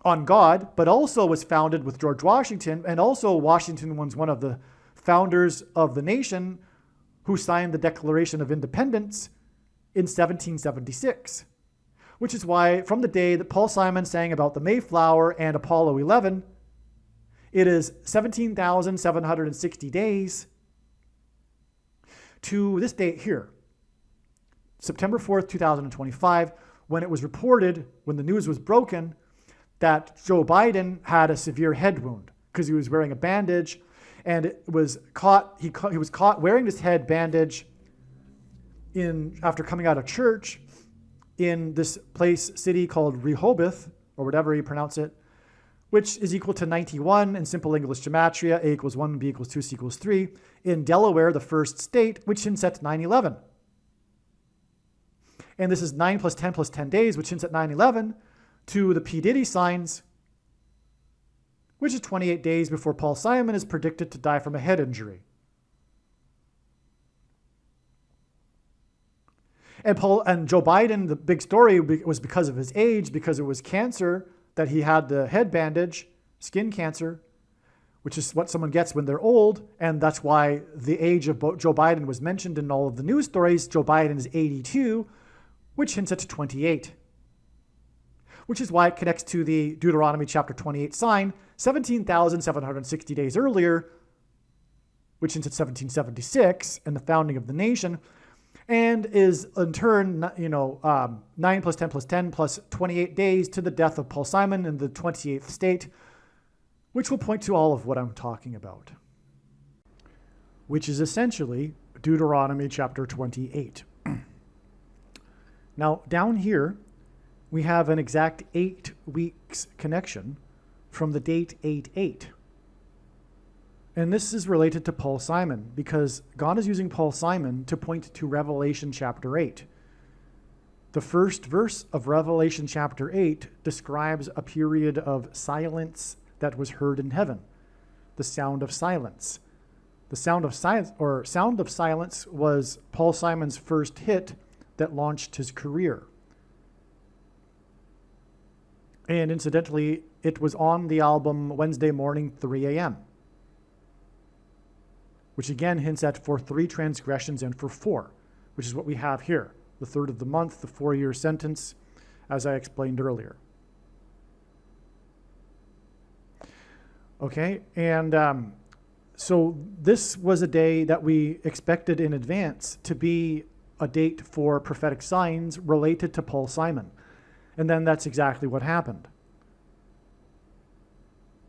on God, but also was founded with George Washington, and also Washington was one of the founders of the nation who signed the Declaration of Independence in 1776, which is why from the day that Paul Simon sang about the Mayflower and Apollo 11, it is 17,760 days to this date here, September 4th, 2025, when it was reported, when the news was broken, that Joe Biden had a severe head wound because he was wearing a bandage, and it was caught. He was caught wearing this head bandage after coming out of church in this city called Rehoboth, or whatever you pronounce it, which is equal to 91 in simple English gematria. A equals 1, B equals 2, C equals 3. In Delaware, the first state, which hints at 9/11. And this is 9 plus 10 plus 10 days, which hints at 9/11, to the P Diddy signs, which is 28 days before Paul Simon is predicted to die from a head injury. And Joe Biden, the big story was because of his age, because it was cancer that he had the head bandage, skin cancer, which is what someone gets when they're old. And that's why the age of Joe Biden was mentioned in all of the news stories. Joe Biden is 82, which hints at 28, which is why it connects to the Deuteronomy chapter 28 sign, 17,760 days earlier, which hints at 1776 and the founding of the nation, and is in turn, 9 plus 10 plus 10 plus 28 days to the death of Paul Simon in the 28th state, which will point to all of what I'm talking about, which is essentially Deuteronomy chapter 28. Now, down here, we have an exact 8 weeks connection from the date 8/8. And this is related to Paul Simon because God is using Paul Simon to point to Revelation chapter 8. The first verse of Revelation chapter 8 describes a period of silence that was heard in heaven, the sound of silence. The sound of silence was Paul Simon's first hit that launched his career. And incidentally, it was on the album Wednesday Morning, 3 a.m., which again hints at for 3 transgressions and for 4, which is what we have here. The third of the month, the 4-year sentence, as I explained earlier. Okay, and so this was a day that we expected in advance to be a date for prophetic signs related to Paul Simon. And then that's exactly what happened.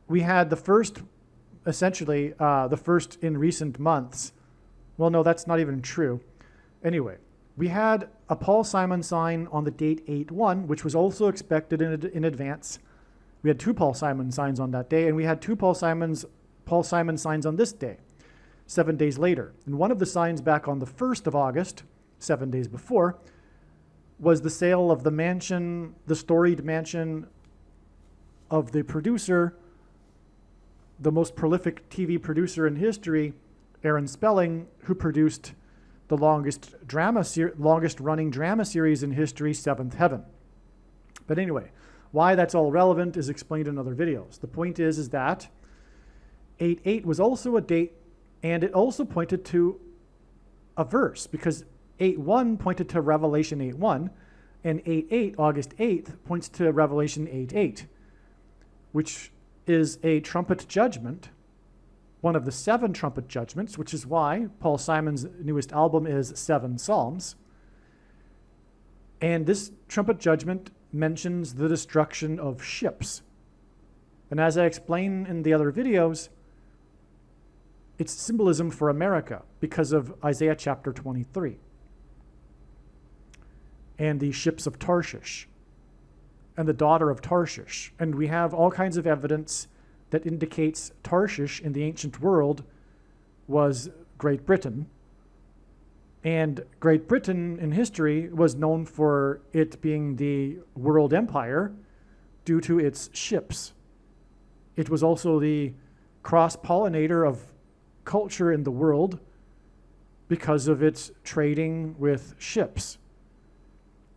We had the first, essentially, the first in recent months. Well, no, that's not even true. Anyway, we had a Paul Simon sign on the date 8/1, which was also expected in advance. We had 2 Paul Simon signs on that day, and we had 2 Paul Simon signs on this day, 7 days later. And one of the signs back on the 1st of August, 7 days before, was the sale of the mansion, the storied mansion of the producer, the most prolific TV producer in history, Aaron Spelling, who produced the longest running drama series in history, Seventh Heaven. But anyway, why that's all relevant is explained in other videos. The point is that 8/8 was also a date, and it also pointed to a verse, because 8/1 pointed to Revelation 8/1, and 8/8, August 8th, points to Revelation 8/8, which is a trumpet judgment, one of the 7 trumpet judgments, which is why Paul Simon's newest album is 7 Psalms. And this trumpet judgment mentions the destruction of ships. And as I explain in the other videos, it's symbolism for America because of Isaiah chapter 23 and the ships of Tarshish and the daughter of Tarshish. And we have all kinds of evidence that indicates Tarshish in the ancient world was Great Britain. And Great Britain in history was known for it being the world empire due to its ships. It was also the cross-pollinator of culture in the world because of its trading with ships.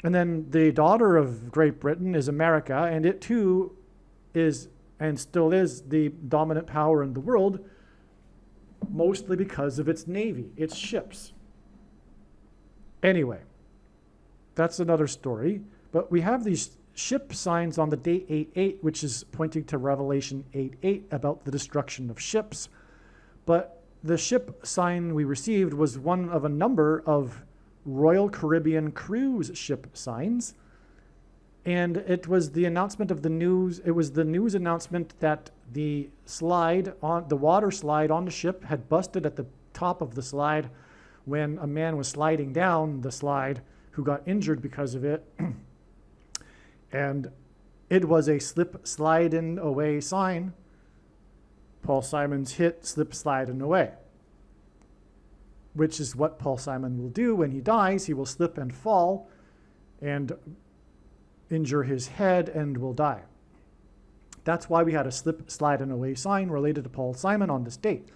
And then the daughter of Great Britain is America, and it too is and still is the dominant power in the world mostly because of its navy, its ships. Anyway, that's another story. But we have these ship signs on the date 8/8, which is pointing to Revelation 8:8 about the destruction of ships. But the ship sign we received was one of a number of Royal Caribbean cruise ship signs. And it was the announcement of the news. It was the news announcement that the water slide on the ship had busted at the top of the slide when a man was sliding down the slide who got injured because of it. And it was a slip, slide, and away sign. Paul Simon's hit, slip, slide, and away, which is what Paul Simon will do when he dies. He will slip and fall and injure his head and will die. That's why we had a slip, slide, and away sign related to Paul Simon on this date.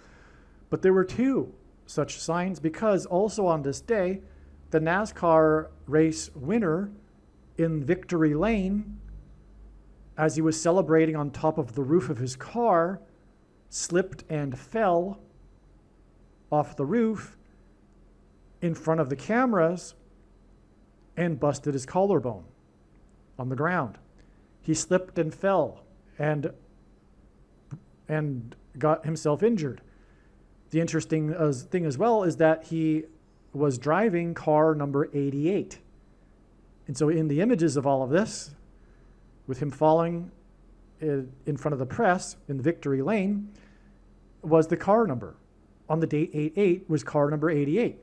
But there were two such signs because also on this day, the NASCAR race winner in Victory Lane, as he was celebrating on top of the roof of his car, slipped and fell off the roof in front of the cameras and busted his collarbone on the ground. He slipped and fell and got himself injured. The interesting thing as well is that he was driving car number 88. And so in the images of all of this, with him falling in front of the press in the Victory Lane, was the car number. On the date 8/8 was car number 88.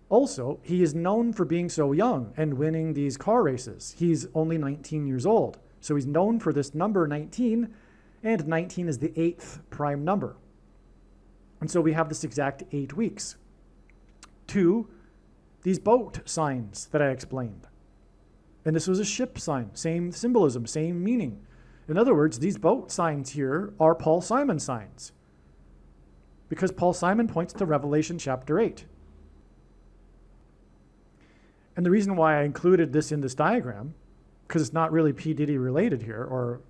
Also, he is known for being so young and winning these car races. He's only 19 years old. So he's known for this number 19, and 19 is the 8th prime number. And so we have this exact 8 weeks. 2, these boat signs that I explained. And this was a ship sign, same symbolism, same meaning. In other words, these boat signs here are Paul Simon signs, because Paul Simon points to Revelation chapter 8. And the reason why I included this in this diagram, because it's not really P Diddy related here, or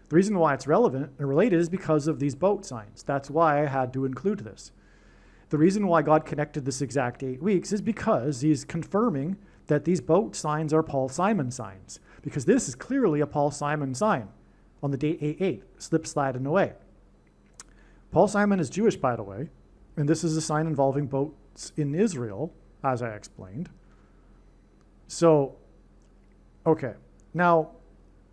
the reason why it's relevant and related is because of these boat signs. That's why I had to include this. The reason why God connected this exact 8 weeks is because he's confirming that these boat signs are Paul Simon signs, because this is clearly a Paul Simon sign on the date 8/8, slip, slide, and away. Paul Simon is Jewish, by the way, and this is a sign involving boats in Israel, as I explained. So, okay. Now,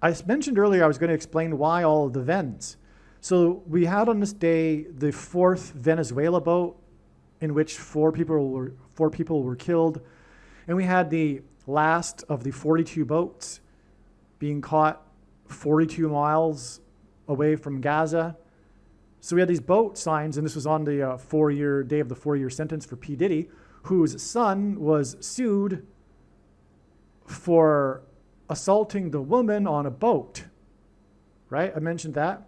I mentioned earlier I was going to explain why all of the Vens. So we had on this day the 4th Venezuela boat in which four people were killed. And we had the last of the 42 boats being caught 42 miles away from Gaza. So we had these boat signs, and this was on the day of the 4-year sentence for P Diddy, whose son was sued for assaulting the woman on a boat, right? I mentioned that.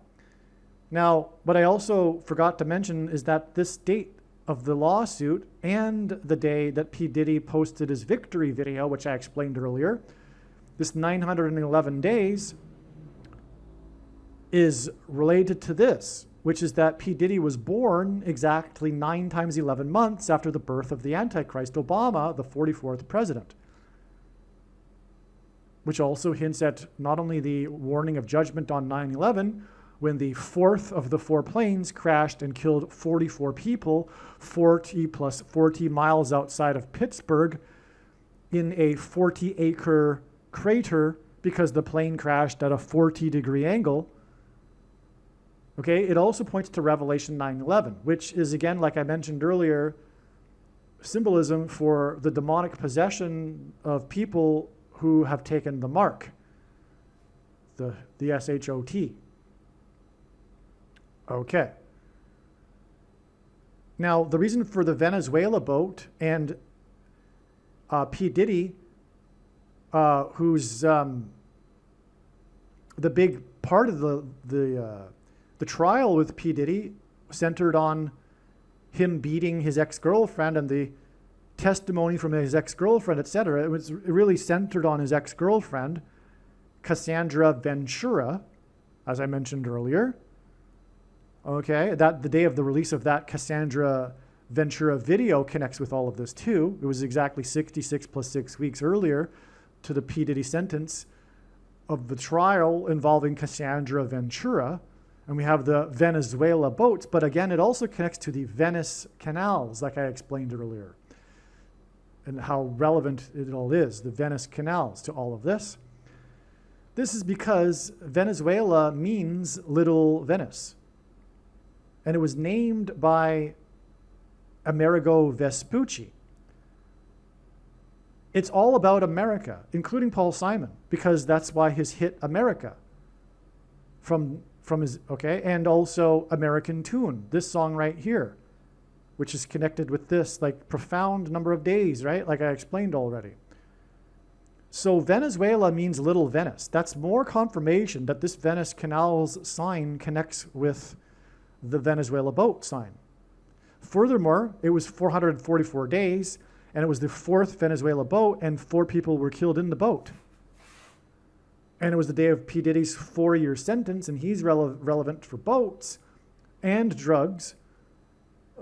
Now, what I also forgot to mention is that this date of the lawsuit and the day that P Diddy posted his victory video, which I explained earlier, this 911 days is related to this, which is that P Diddy was born exactly 9 times 11 months after the birth of the Antichrist, Obama, the 44th president. Which also hints at not only the warning of judgment on 9/11, when the 4th of the 4 planes crashed and killed 44 people, 40 plus 40 miles outside of Pittsburgh in a 40-acre crater because the plane crashed at a 40-degree angle. Okay, it also points to Revelation 9/11, which is, again, like I mentioned earlier, symbolism for the demonic possession of people who have taken the mark, the SHOT. Okay. Now, the reason for the Venezuela boat and P Diddy, who's the big part of the trial with P Diddy centered on him beating his ex-girlfriend and the testimony from his ex-girlfriend, etc. It really centered on his ex-girlfriend, Cassandra Ventura, as I mentioned earlier. Okay, that the day of the release of that Cassandra Ventura video connects with all of this too. It was exactly 66 plus 6 weeks earlier to the P Diddy sentence of the trial involving Cassandra Ventura. And we have the Venezuela boats, but again, it also connects to the Venice canals, like I explained earlier, and how relevant it all is, the Venice canals, to all of this. This is because Venezuela means Little Venice. And it was named by Amerigo Vespucci. It's all about America, including Paul Simon, because that's why his hit America from his, okay, and also American Tune, this song right here, which is connected with this like profound number of days, right? Like I explained already. So Venezuela means Little Venice. That's more confirmation that this Venice Canals sign connects with the Venezuela boat sign. Furthermore, it was 444 days, and it was the 4th Venezuela boat, and 4 people were killed in the boat. And it was the day of P. Diddy's 4-year sentence, and he's relevant for boats and drugs,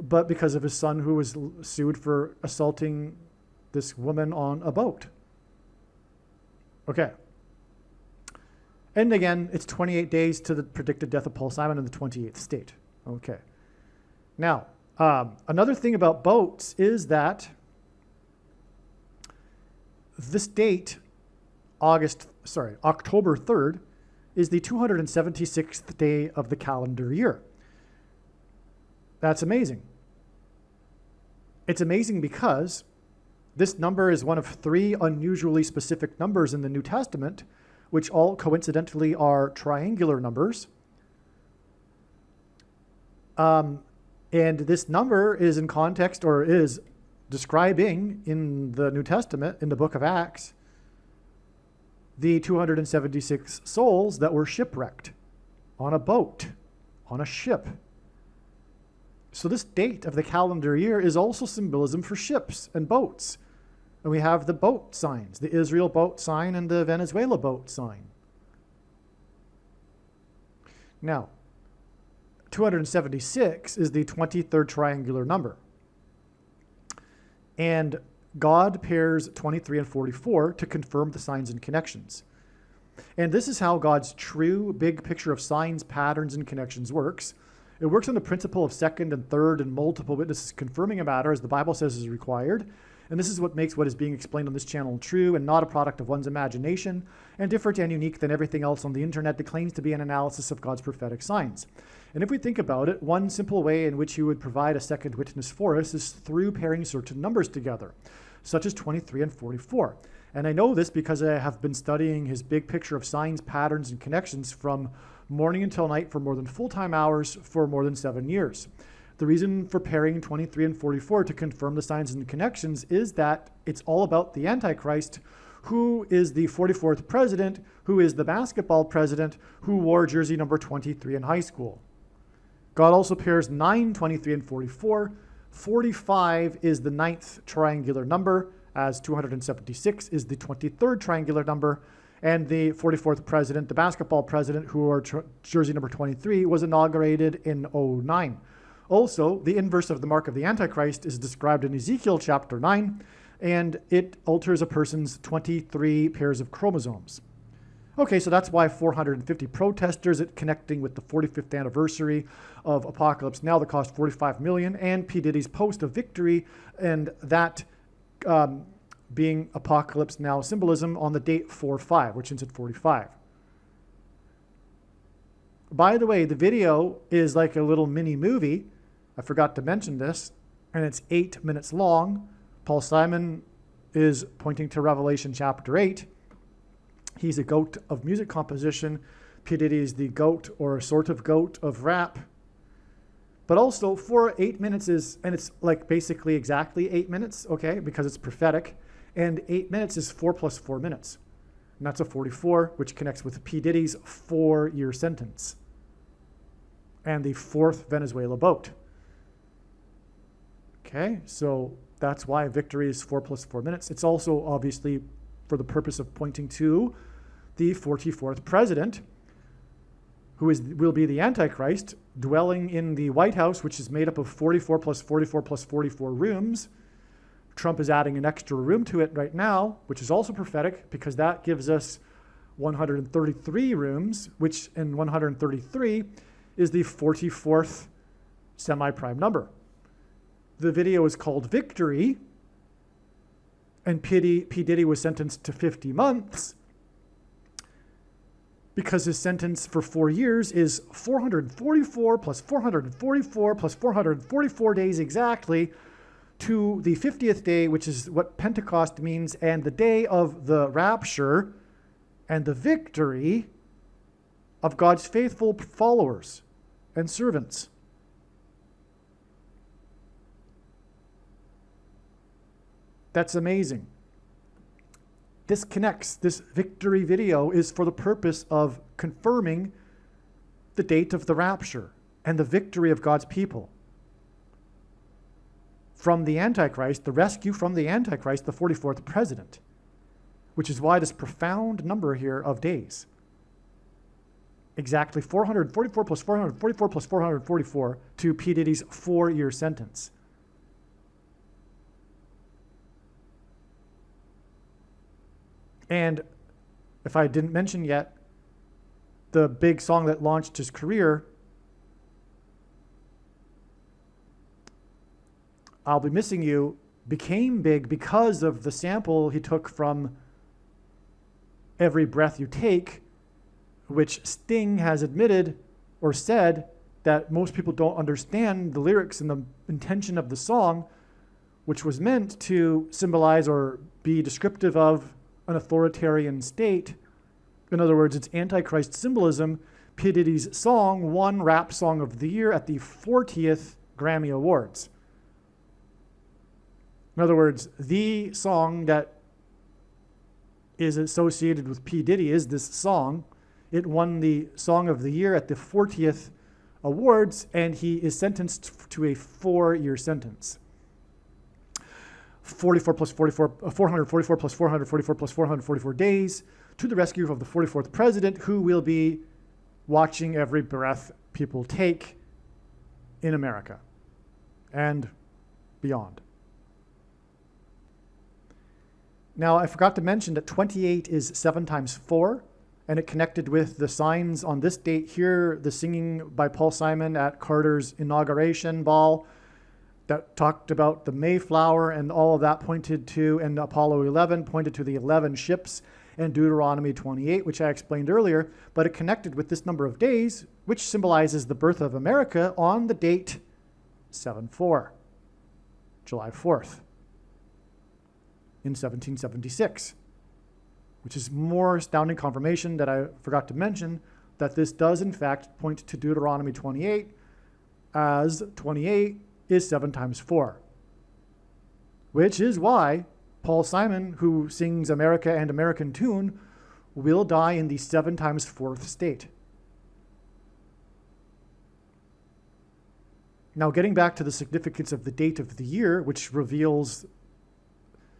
but because of his son who was sued for assaulting this woman on a boat. Okay. And again, it's 28 days to the predicted death of Paul Simon in the 28th state. Okay. Now, another thing about boats is that this date, October 3rd, is the 276th day of the calendar year. That's amazing. It's amazing because this number is one of 3 unusually specific numbers in the New Testament, which all coincidentally are triangular numbers. And this number is in context, or is describing in the New Testament, in the book of Acts, the 276 souls that were shipwrecked on a boat, on a ship. So this date of the calendar year is also symbolism for ships and boats. And we have the boat signs, the Israel boat sign and the Venezuela boat sign. Now, 276 is the 23rd triangular number. And God pairs 23 and 44 to confirm the signs and connections. And this is how God's true big picture of signs, patterns, and connections works. It works on the principle of second and third and multiple witnesses confirming a matter, as the Bible says is required. And this is what makes what is being explained on this channel true and not a product of one's imagination, and different and unique than everything else on the internet that claims to be an analysis of God's prophetic signs. And if we think about it, one simple way in which you would provide a second witness for us is through pairing certain numbers together, such as 23 and 44. And I know this because I have been studying his big picture of signs, patterns, and connections from morning until night for more than full-time hours for more than 7 years. The reason for pairing 23 and 44 to confirm the signs and connections is that it's all about the Antichrist, who is the 44th president, who is the basketball president, who wore jersey number 23 in high school. God also pairs 9, 23, and 44. 45 is the 9th triangular number, as 276 is the 23rd triangular number, and the 44th president, the basketball president, who wore jersey number 23, was inaugurated in 09. Also, the inverse of the mark of the Antichrist is described in Ezekiel chapter 9, and it alters a person's 23 pairs of chromosomes. Okay, so that's why 450 protesters connecting with the 45th anniversary of Apocalypse Now that cost $45 million, and P. Diddy's post of victory, and that being Apocalypse Now symbolism on the date 4/5, which ends at 45. By the way, the video is like a little mini movie. I forgot to mention this, and it's 8 minutes long. Paul Simon is pointing to Revelation chapter 8. He's a goat of music composition. P. Diddy is the goat, or a sort of goat, of rap. But also, for 8 minutes is, and it's like basically exactly 8 minutes, okay, because it's prophetic. And 8 minutes is 4 plus 4 minutes. And that's a 44, which connects with P. Diddy's 4-year sentence and the 4th Venezuela boat. Okay, so that's why victory is 4 plus 4 minutes. It's also obviously for the purpose of pointing to the 44th president, who will be the Antichrist, dwelling in the White House, which is made up of 44 plus 44 plus 44 rooms. Trump is adding an extra room to it right now, which is also prophetic because that gives us 133 rooms, which in 133 is the 44th semi-prime number. The video is called Victory, and P Diddy was sentenced to 50 months because his sentence for 4 years is 444 plus 444 plus 444 days exactly to the 50th day, which is what Pentecost means, and the day of the rapture and the victory of God's faithful followers and servants. That's amazing. This victory video is for the purpose of confirming the date of the rapture and the victory of God's people from the Antichrist, the rescue from the Antichrist, the 44th president, which is why this profound number here of days. Exactly 444 plus 444 plus 444 to P. Diddy's 4-year sentence. And if I didn't mention yet, the big song that launched his career, I'll Be Missing You, became big because of the sample he took from Every Breath You Take, which Sting has admitted or said that most people don't understand the lyrics and the intention of the song, which was meant to symbolize or be descriptive of an authoritarian state. In other words, it's Antichrist symbolism. P. Diddy's song won Rap Song of the Year at the 40th Grammy Awards. In other words, the song that is associated with P. Diddy is this song. It won the Song of the Year at the 40th Awards, and he is sentenced to a 4-year sentence. 44 plus 44, 444 plus 444 plus 444 days to the rescue of the 44th president, who will be watching every breath people take in America and beyond. Now, I forgot to mention that 28 is 7 times 4, and it connected with the signs on this date here, the singing by Paul Simon at Carter's inauguration ball that talked about the Mayflower, and all of that pointed to, and Apollo 11 pointed to the 11 ships, and Deuteronomy 28, which I explained earlier, but it connected with this number of days, which symbolizes the birth of America on the date 7/4, July 4th, in 1776, which is more astounding confirmation that I forgot to mention that this does in fact point to Deuteronomy 28, as 28 is 7 times 4, which is why Paul Simon, who sings America and American Tune, will die in the 7 times 4th state. Now, getting back to the significance of the date of the year, which reveals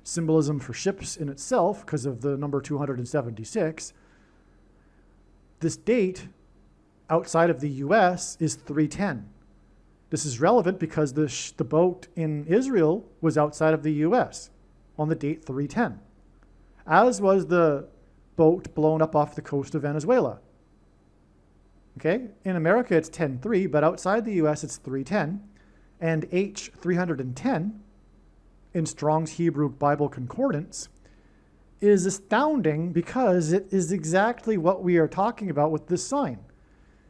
symbolism for ships in itself because of the number 276, this date outside of the US is 310. This is relevant because the boat in Israel was outside of the US on the date 310, as was the boat blown up off the coast of Venezuela. Okay, in America it's 10-3, but outside the US it's 310, and H310 in Strong's Hebrew Bible Concordance is astounding because it is exactly what we are talking about with this sign.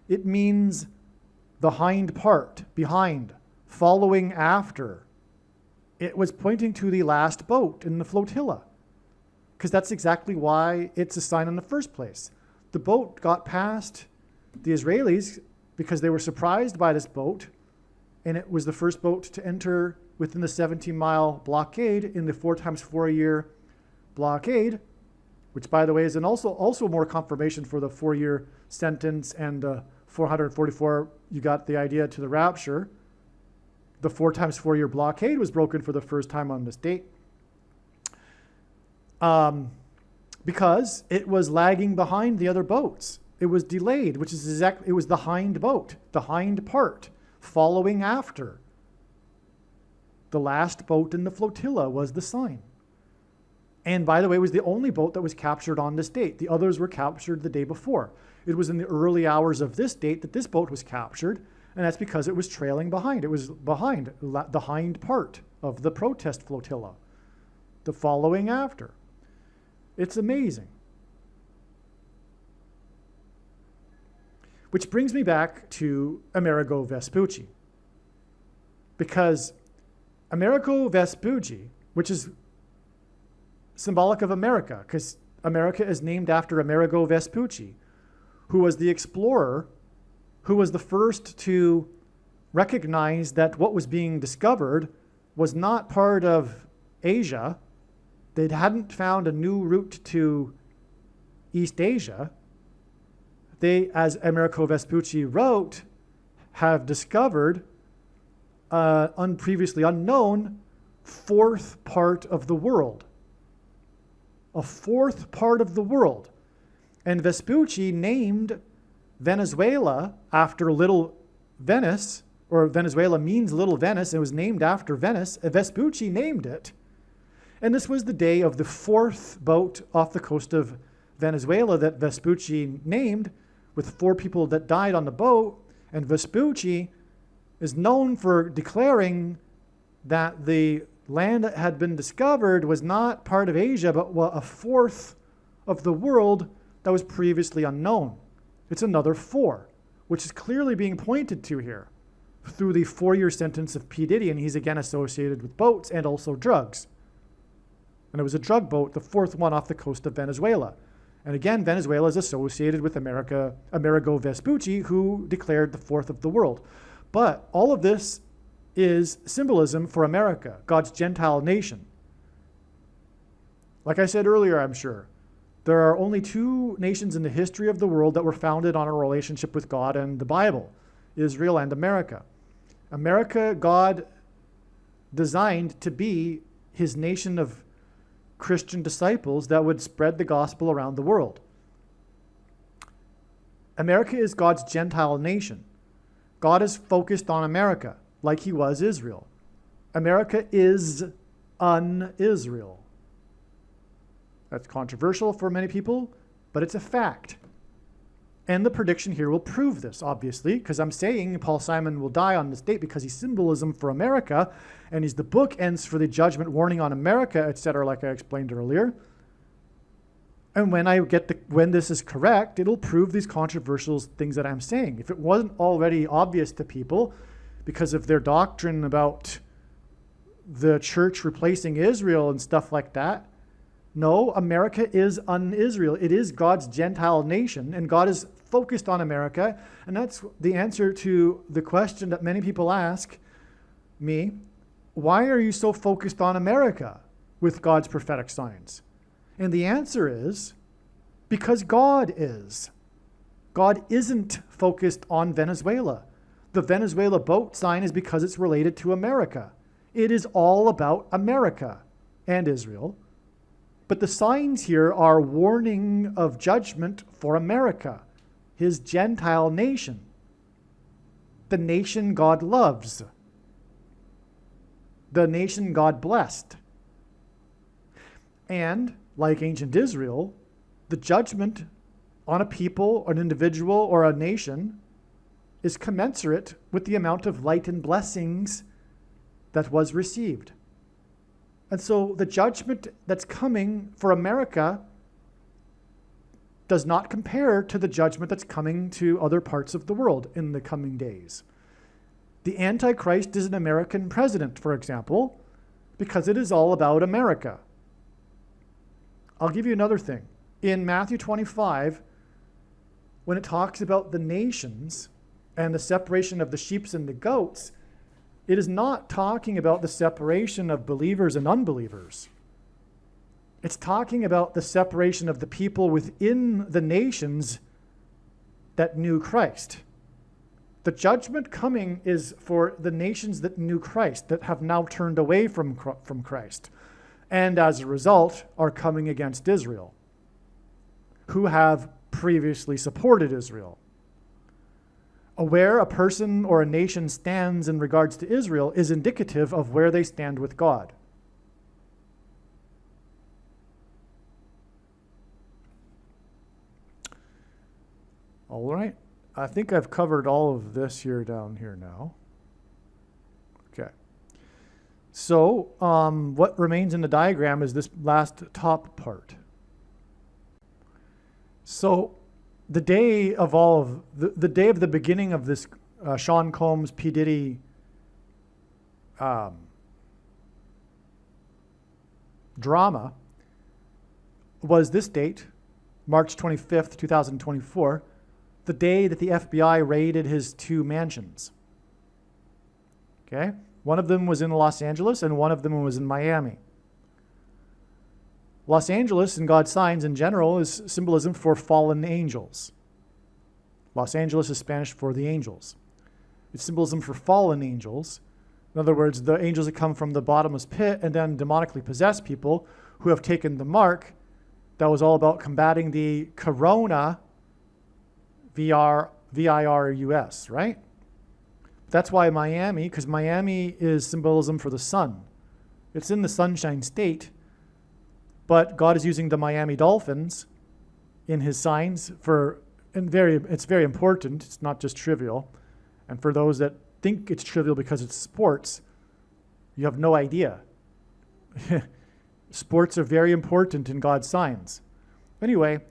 It means the hind part, behind, following after. It was pointing to the last boat in the flotilla, because that's exactly why it's a sign in the first place. The boat got past the Israelis because they were surprised by this boat, and it was the first boat to enter within the 17-mile blockade in the 4 times 4-year blockade, which, by the way, is also more confirmation for the 4-year sentence and 444. You got the idea to the rapture. The 4 times 4-year blockade was broken for the first time on this date because it was lagging behind the other boats. It was delayed, which is exactly, it was the hind boat, the hind part, following after. The last boat in the flotilla was the sign. And by the way, it was the only boat that was captured on this date. The others were captured the day before. It was in the early hours of this date that this boat was captured, and that's because it was trailing behind. It was behind the hind part of the protest flotilla, the following after. It's amazing. Which brings me back to Amerigo Vespucci. Because Amerigo Vespucci, which is symbolic of America, because America is named after Amerigo Vespucci, who was the explorer, who was the first to recognize that what was being discovered was not part of Asia. They hadn't found a new route to East Asia. They, as Amerigo Vespucci wrote, have discovered previously unknown fourth part of the world. A fourth part of the world. And Vespucci named Venezuela after Little Venice, or Venezuela means Little Venice. It was named after Venice. Vespucci named it. And this was the day of the fourth boat off the coast of Venezuela that Vespucci named, with 4 people that died on the boat. And Vespucci is known for declaring that the land that had been discovered was not part of Asia, but a fourth of the world that was previously unknown. It's another 4, which is clearly being pointed to here through the 4-year sentence of P Diddy, and he's again associated with boats and also drugs. And it was a drug boat, the 4th one off the coast of Venezuela. And again, Venezuela is associated with Amerigo Vespucci, who declared the 4th of the world. But all of this is symbolism for America, God's Gentile nation. Like I said earlier, I'm sure, there are only 2 nations in the history of the world that were founded on a relationship with God and the Bible, Israel and America. America, God designed to be his nation of Christian disciples that would spread the gospel around the world. America is God's Gentile nation. God is focused on America, like he was Israel. America is un-Israel. That's controversial for many people, but it's a fact. And the prediction here will prove this, obviously, because I'm saying Paul Simon will die on this date because he's symbolism for America, and he's the bookends for the judgment warning on America, etc., like I explained earlier. And when this is correct, it'll prove these controversial things that I'm saying. If it wasn't already obvious to people because of their doctrine about the church replacing Israel and stuff like that, no, America is un-Israel. It is God's Gentile nation, and God is focused on America. And that's the answer to the question that many people ask me, why are you so focused on America with God's prophetic signs? And the answer is, because God is. God isn't focused on Venezuela. The Venezuela boat sign is because it's related to America. It is all about America and Israel. But the signs here are warning of judgment for America, his Gentile nation, the nation God loves, the nation God blessed. And, like ancient Israel, the judgment on a people, an individual, or a nation is commensurate with the amount of light and blessings that was received. And so the judgment that's coming for America does not compare to the judgment that's coming to other parts of the world in the coming days. The Antichrist is an American president, for example, because it is all about America. I'll give you another thing. In Matthew 25, when it talks about the nations and the separation of the sheep and the goats, it is not talking about the separation of believers and unbelievers. It's talking about the separation of the people within the nations that knew Christ. The judgment coming is for the nations that knew Christ, that have now turned away from Christ, and as a result are coming against Israel, who have previously supported Israel. Where a person or a nation stands in regards to Israel is indicative of where they stand with God. All right. I think I've covered all of this here down here now. Okay. So what remains in the diagram is this last top part. So the day of the day of the beginning of this Sean Combs, P Diddy drama was this date, March 25th, 2024, the day that the FBI raided his 2 mansions. Okay? One of them was in Los Angeles and one of them was in Miami. Los Angeles in God's signs in general is symbolism for fallen angels. Los Angeles is Spanish for the angels. It's symbolism for fallen angels. In other words, the angels that come from the bottomless pit and then demonically possess people who have taken the mark that was all about combating the corona, virus, right? That's why Miami, because Miami is symbolism for the sun. It's in the sunshine state, but God is using the Miami Dolphins in his signs it's very important. It's not just trivial. And for those that think it's trivial because it's sports, you have no idea. Sports are very important in God's signs. Anyway,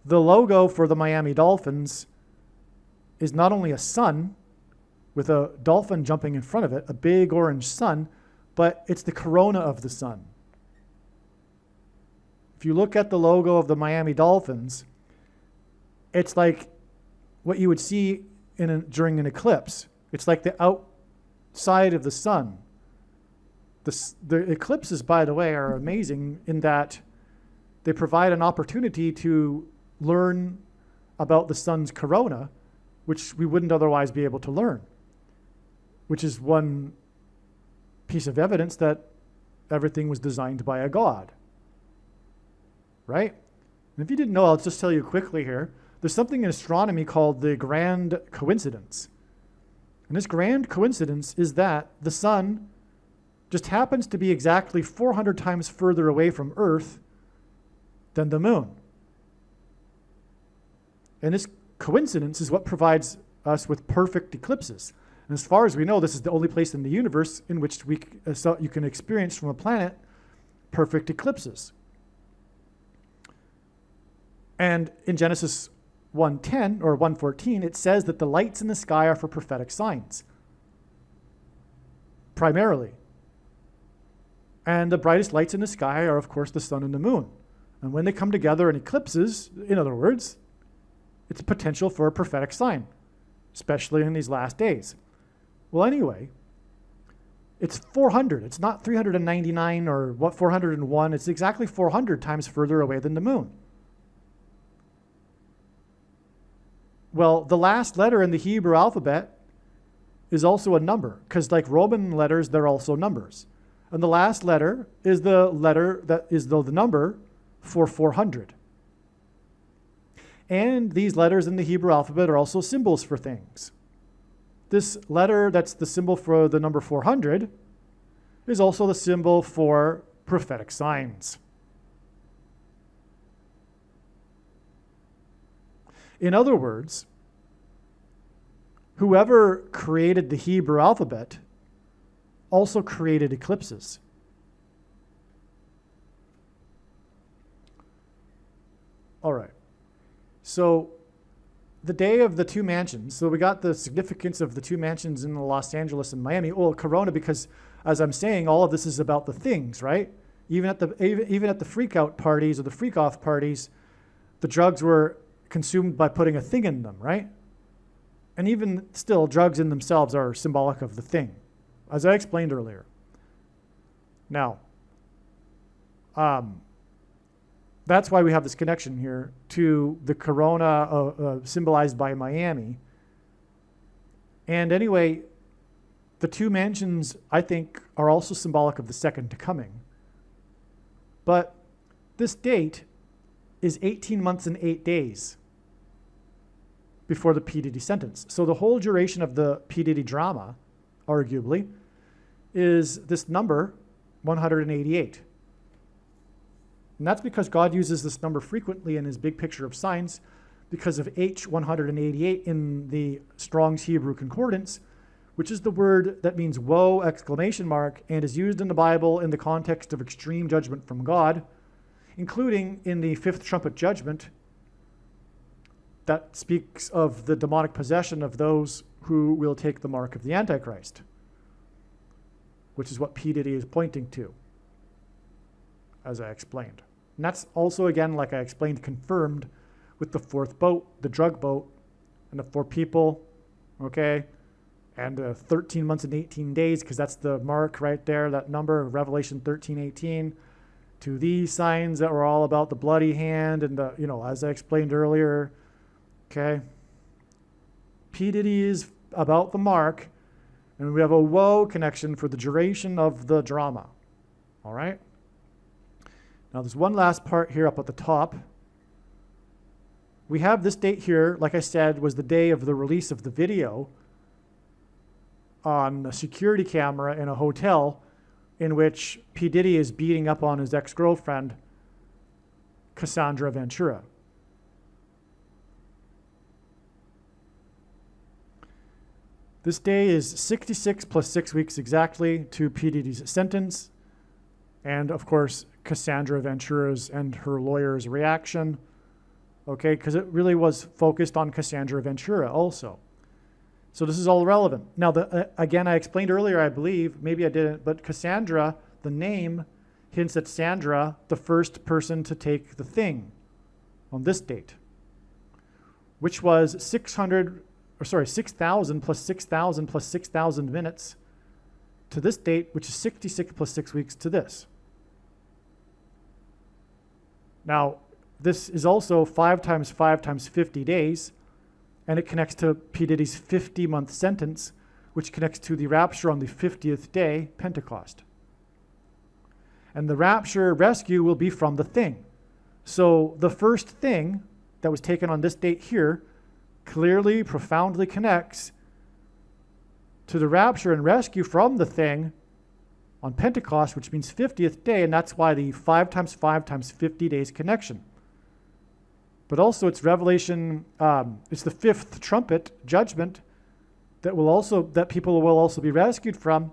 the logo for the Miami Dolphins is not only a sun with a dolphin jumping in front of it, a big orange sun, but it's the corona of the sun. If you look at the logo of the Miami Dolphins, it's like what you would see during an eclipse. It's like the outside of the sun. The eclipses, by the way, are amazing in that they provide an opportunity to learn about the sun's corona, which we wouldn't otherwise be able to learn, which is one piece of evidence that everything was designed by a God. Right? And if you didn't know, I'll just tell you quickly here. There's something in astronomy called the grand coincidence. And this grand coincidence is that the sun just happens to be exactly 400 times further away from Earth than the moon. And this coincidence is what provides us with perfect eclipses. And as far as we know, this is the only place in the universe in which you can experience from a planet perfect eclipses. And in Genesis 1:10 or 1:14, it says that the lights in the sky are for prophetic signs, primarily. And the brightest lights in the sky are, of course, the sun and the moon. And when they come together in eclipses, in other words, it's a potential for a prophetic sign, especially in these last days. Well, anyway, it's 400. It's not 399 or 401. It's exactly 400 times further away than the moon. Well, the last letter in the Hebrew alphabet is also a number, because like Roman letters, they're also numbers. And the last letter is the letter that is the number for 400. And these letters in the Hebrew alphabet are also symbols for things. This letter that's the symbol for the number 400 is also the symbol for prophetic signs. In other words, whoever created the Hebrew alphabet also created eclipses. All right. So the day of the 2 mansions, so we got the significance of the 2 mansions in Los Angeles and Miami. Well, Corona, because as I'm saying, all of this is about the things, right? Even at the freak out parties or the freak off parties, the drugs were consumed by putting a thing in them, right? And even still, drugs in themselves are symbolic of the thing, as I explained earlier. Now, that's why we have this connection here to the corona symbolized by Miami. And anyway, the 2 mansions, I think, are also symbolic of the second coming. But this date is 18 months and 8 days before the P Diddy sentence. So the whole duration of the P Diddy drama, arguably, is this number 188. And that's because God uses this number frequently in his big picture of signs because of H188 in the Strong's Hebrew Concordance, which is the word that means woe, exclamation mark, and is used in the Bible in the context of extreme judgment from God, including in the fifth trumpet judgment that speaks of the demonic possession of those who will take the mark of the Antichrist, which is what P Diddy is pointing to, as I explained. And that's also, again, like I explained, confirmed with the fourth boat, the drug boat, and the 4 people, okay? And 13 months and 18 days, because that's the mark right there, that number, Revelation 13:18, to these signs that were all about the bloody hand and the, as I explained earlier, okay? P Diddy is about the mark, and we have a woe connection for the duration of the drama, all right? Now there's one last part here up at the top. We have this date here, like I said, was the day of the release of the video on a security camera in a hotel in which P Diddy is beating up on his ex-girlfriend, Cassandra Ventura. This day is 66 plus 6 weeks exactly to P Diddy's sentence, and of course Cassandra Ventura's and her lawyer's reaction, okay, because it really was focused on Cassandra Ventura also. So this is all relevant. Now, again, I explained earlier, I believe, maybe I didn't, but Cassandra, the name, hints at Sandra, the first person to take the thing on this date, which was 6,000 plus 6,000 plus 6,000 minutes to this date, which is 66 plus 6 weeks to this. Now, this is also 5 times 5 times 50 days, and it connects to P Diddy's 50-month sentence, which connects to the rapture on the 50th day, Pentecost. And the rapture rescue will be from the thing. So the first thing that was taken on this date here clearly, profoundly connects to the rapture and rescue from the thing on Pentecost, which means 50th day, and that's why the 5 times 5 times 50 days connection. But also it's Revelation, it's the 5th trumpet judgment that people will also be rescued from,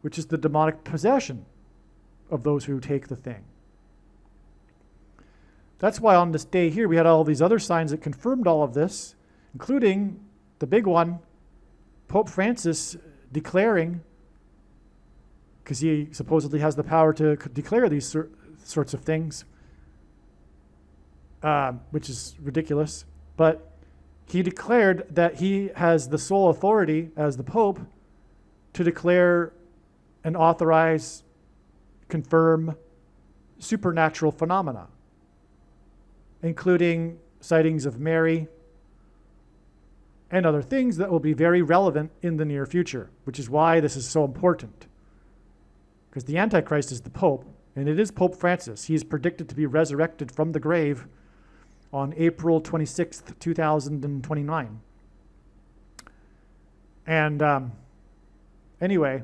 which is the demonic possession of those who take the thing. That's why on this day here we had all these other signs that confirmed all of this, including the big one, Pope Francis declaring, because he supposedly has the power to declare these sorts of things, which is ridiculous, but he declared that he has the sole authority as the Pope to declare and authorize, confirm supernatural phenomena, including sightings of Mary and other things that will be very relevant in the near future, which is why this is so important. Because the Antichrist is the Pope, and it is Pope Francis. He is predicted to be resurrected from the grave on April 26th, 2029. And anyway,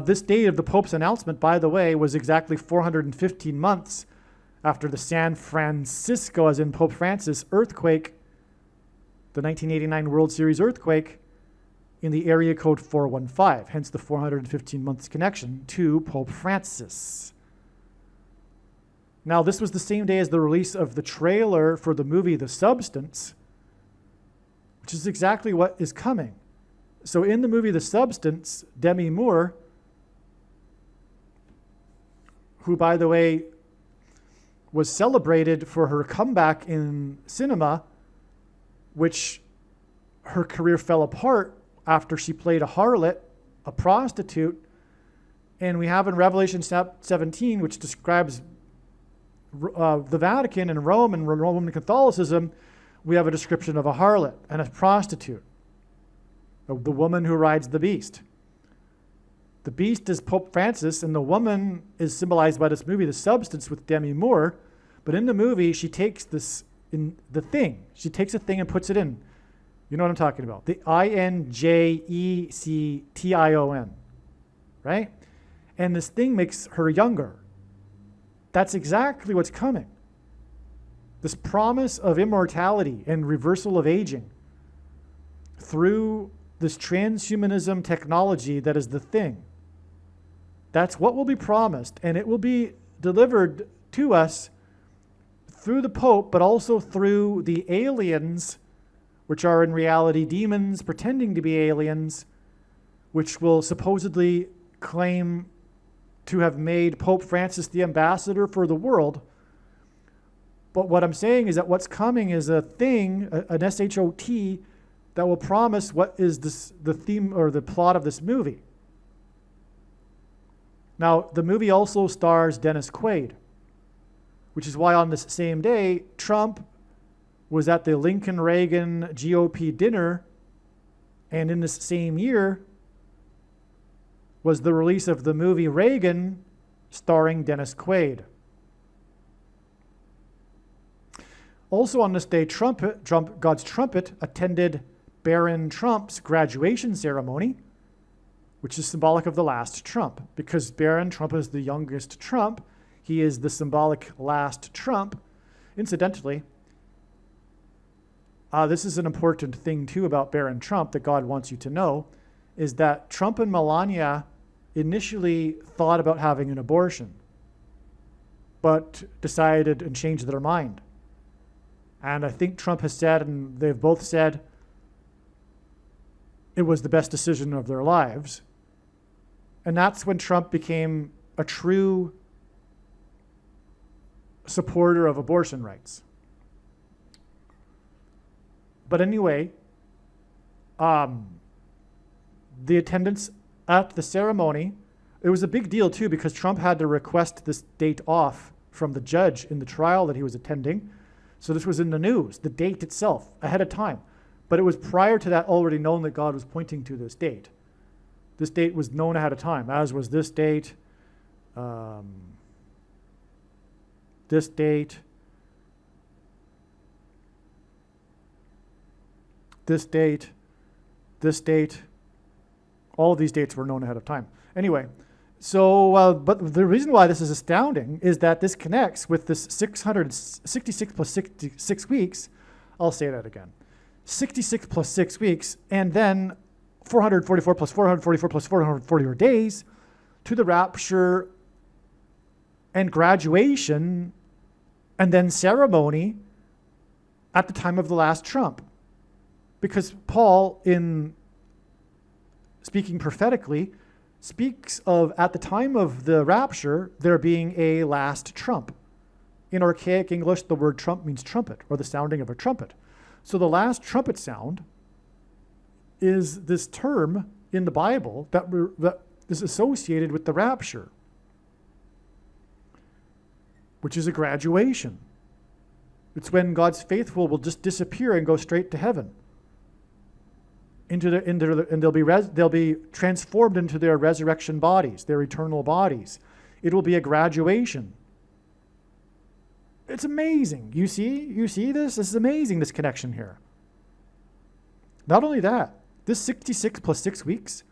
this date of the Pope's announcement, by the way, was exactly 415 months after the San Francisco, as in Pope Francis, earthquake, the 1989 World Series earthquake in the area code 415, hence the 415 months connection to Pope Francis. Now, this was the same day as the release of the trailer for the movie The Substance, which is exactly what is coming. So in the movie The Substance, Demi Moore, who, by the way, was celebrated for her comeback in cinema, which her career fell apart after she played a harlot, a prostitute. And we have in Revelation 17, which describes the Vatican and Rome and Roman Catholicism, we have a description of a harlot and a prostitute, the woman who rides the beast. The beast is Pope Francis, and the woman is symbolized by this movie, The Substance, with Demi Moore. But in the movie, she takes this in the thing. She takes a thing and puts it in. You know what I'm talking about. The injection, right? And this thing makes her younger. That's exactly what's coming. This promise of immortality and reversal of aging through this transhumanism technology that is the thing. That's what will be promised, and it will be delivered to us through the Pope, but also through the aliens, which are in reality demons pretending to be aliens, which will supposedly claim to have made Pope Francis the ambassador for the world. But what I'm saying is that what's coming is a thing, an SHOT, that will promise what is the theme or the plot of this movie. Now, the movie also stars Dennis Quaid, which is why on this same day, Trump was at the Lincoln-Reagan GOP dinner, and in this same year was the release of the movie Reagan, starring Dennis Quaid. Also on this day, God's trumpet attended Barron Trump's graduation ceremony, which is symbolic of the last Trump. Because Barron Trump is the youngest Trump, he is the symbolic last Trump. Incidentally, this is an important thing too about Barron Trump that God wants you to know, is that Trump and Melania initially thought about having an abortion, but decided and changed their mind. And I think Trump has said, and they've both said, it was the best decision of their lives. And that's when Trump became a true supporter of abortion rights. But anyway, the attendance at the ceremony, it was a big deal too, because Trump had to request this date off from the judge in the trial that he was attending. So this was in the news, the date itself, ahead of time. But it was prior to that already known that God was pointing to this date. This date was known ahead of time, as was this date, this date, this date, this date. All of these dates were known ahead of time. Anyway, so, but the reason why this is astounding is that this connects with this 666 plus 66 weeks. I'll say that again. 66 plus 6 weeks, and then 444 plus 444 plus 444 days to the rapture and graduation and then ceremony at the time of the last trump. Because Paul, in speaking prophetically, speaks of at the time of the rapture, there being a last trump. In archaic English, the word trump means trumpet, or the sounding of a trumpet. So the last trumpet sound is this term in the Bible that is associated with the rapture, which is a graduation. It's when God's faithful will just disappear and go straight to heaven. And they'll be transformed into their resurrection bodies, their eternal bodies. It will be a graduation. It's amazing. You see this? This is amazing, this connection here. Not only that, this 66 plus 6 weeks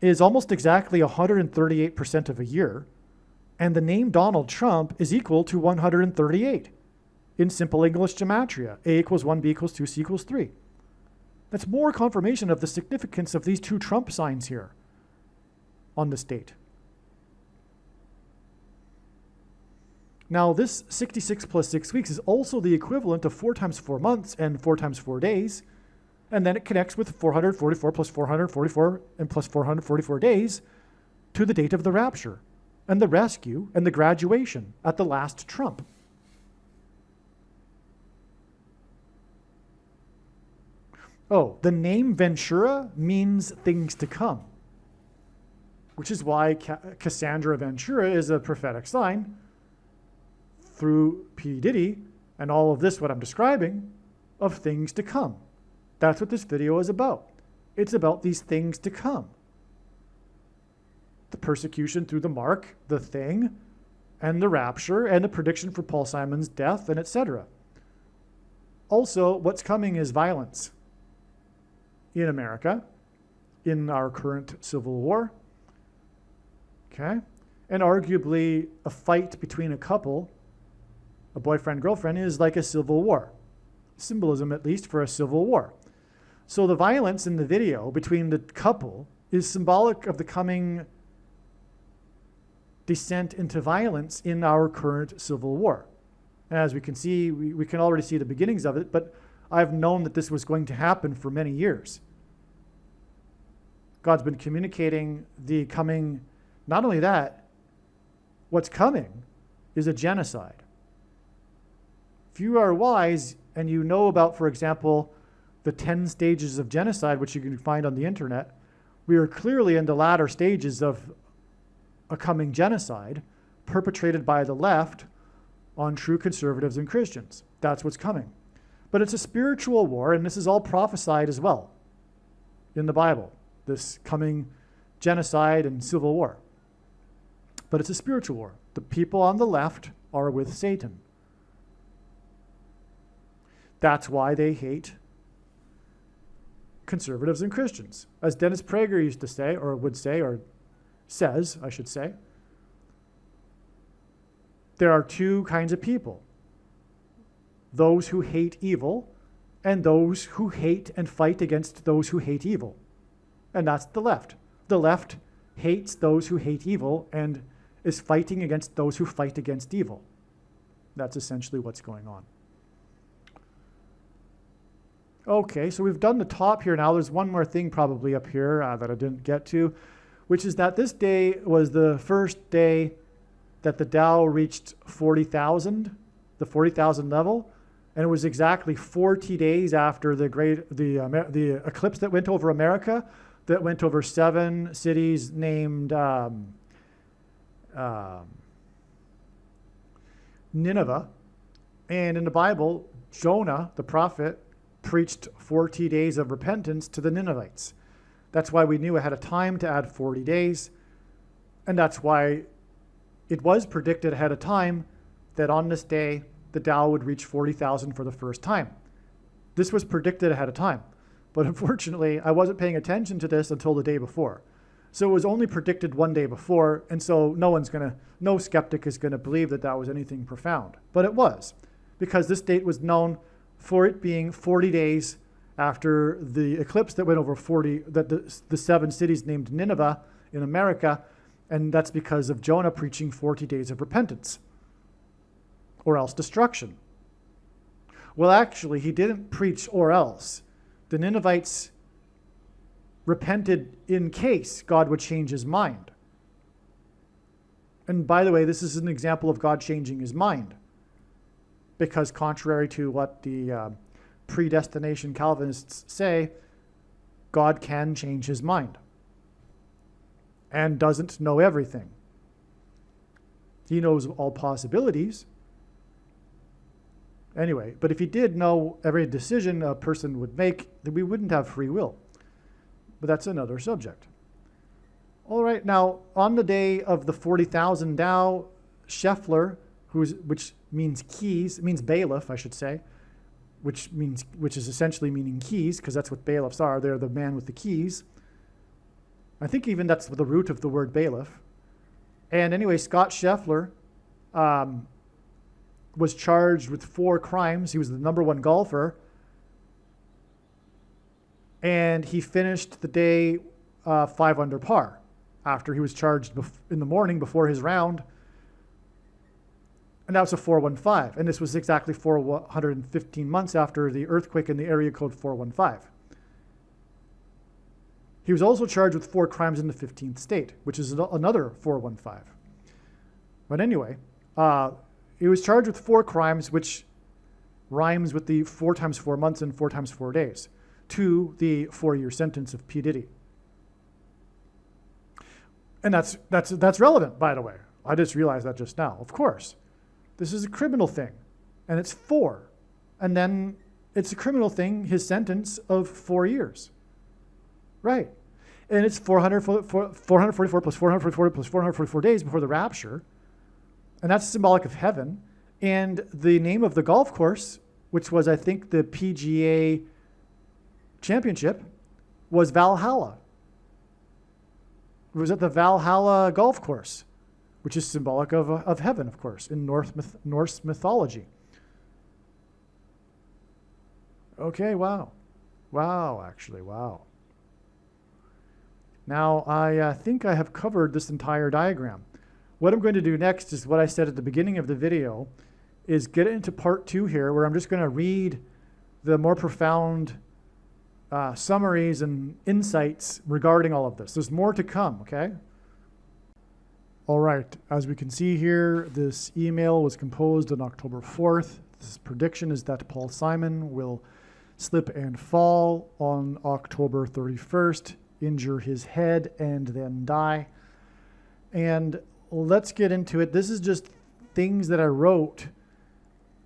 is almost exactly 138% of a year, and the name Donald Trump is equal to 138 in simple English gematria. A equals 1, B equals 2, C equals 3. That's more confirmation of the significance of these two Trump signs here on this date. Now, this 66 plus 6 weeks is also the equivalent of 4 times 4 months and 4 times 4 days. And then it connects with 444 plus 444 and plus 444 days to the date of the rapture and the rescue and the graduation at the last trump. Oh, the name Ventura means things to come, which is why Cassandra Ventura is a prophetic sign through P Diddy and all of this, what I'm describing, of things to come. That's what this video is about. It's about these things to come. The persecution through the mark, the thing, and the rapture, and the prediction for Paul Simon's death, and etc. Also, what's coming is violence. in America in our current Civil War. Okay? And arguably, a fight between a couple, a boyfriend-girlfriend, is like a civil war. Symbolism, at least, for a civil war. So the violence in the video between the couple is symbolic of the coming descent into violence in our current civil war. As we can see, we can already see the beginnings of it, but I've known that this was going to happen for many years. God's been communicating the coming, not only that, what's coming is a genocide. If you are wise and you know about, for example, the 10 stages of genocide, which you can find on the internet, we are clearly in the latter stages of a coming genocide perpetrated by the left on true conservatives and Christians. That's what's coming. But it's a spiritual war, and this is all prophesied as well in the Bible, this coming genocide and civil war. But it's a spiritual war. The people on the left are with Satan. That's why they hate conservatives and Christians. As Dennis Prager used to say, or would say, or says, I should say, there are two kinds of people: those who hate evil and those who hate and fight against those who hate evil. And that's the left. The left hates those who hate evil and is fighting against those who fight against evil. That's essentially what's going on. Okay, so we've done the top here now. There's one more thing probably up here that I didn't get to, which is that this day was the first day that the Dow reached 40,000, the 40,000 level, and it was exactly 40 days after the eclipse that went over America, that went over 7 cities named Nineveh. And in the Bible, Jonah, the prophet, preached 40 days of repentance to the Ninevites. That's why we knew ahead of time to add 40 days. And that's why it was predicted ahead of time that on this day, the Dow would reach 40,000 for the first time. This was predicted ahead of time. But unfortunately, I wasn't paying attention to this until the day before. So it was only predicted one day before, and so no skeptic is going to believe that that was anything profound. But it was, because this date was known for it being 40 days after the eclipse that went over the 7 cities named Nineveh in America, and that's because of Jonah preaching 40 days of repentance, or else destruction. Well, actually, he didn't preach or else. The Ninevites repented in case God would change his mind. And by the way, this is an example of God changing his mind, because contrary to what the predestination Calvinists say, God can change his mind and doesn't know everything. He knows all possibilities. Anyway, but if he did know every decision a person would make, then we wouldn't have free will. But that's another subject. All right, now, on the day of the 40,000 Dow, Scheffler, which means keys, it means bailiff, I should say, which is essentially meaning keys, because that's what bailiffs are. They're the man with the keys. I think even that's the root of the word bailiff. And anyway, Scott Scheffler was charged with 4 crimes. He was the #1 golfer. And he finished the day 5 under par after he was charged in the morning before his round. And that was a 415. And this was exactly 415 months after the earthquake in the area code 415. He was also charged with 4 crimes in the 15th state, which is another 415. But anyway, he was charged with 4 crimes, which rhymes with the 4 times 4 months and 4 times 4 days, to the 4-year sentence of P Diddy. And that's relevant, by the way. I just realized that just now. Of course, this is a criminal thing, and it's 4. And then it's a criminal thing, his sentence of 4 years. Right. And it's 444 plus 444 plus 444 days before the rapture. And that's symbolic of heaven. And the name of the golf course, which was, I think, the PGA Championship, was Valhalla. It was at the Valhalla golf course, which is symbolic of heaven, of course, in Norse mythology. Okay, wow. Wow, actually, wow. Now, I think I have covered this entire diagram. What I'm going to do next is what I said at the beginning of the video, is get into part 2 here, where I'm just going to read the more profound summaries and insights regarding all of this. There's more to come, okay? All right, as we can see here, this email was composed on October 4th. This prediction is that Paul Simon will slip and fall on October 31st, injure his head, and then die. And let's get into it. This is just things that I wrote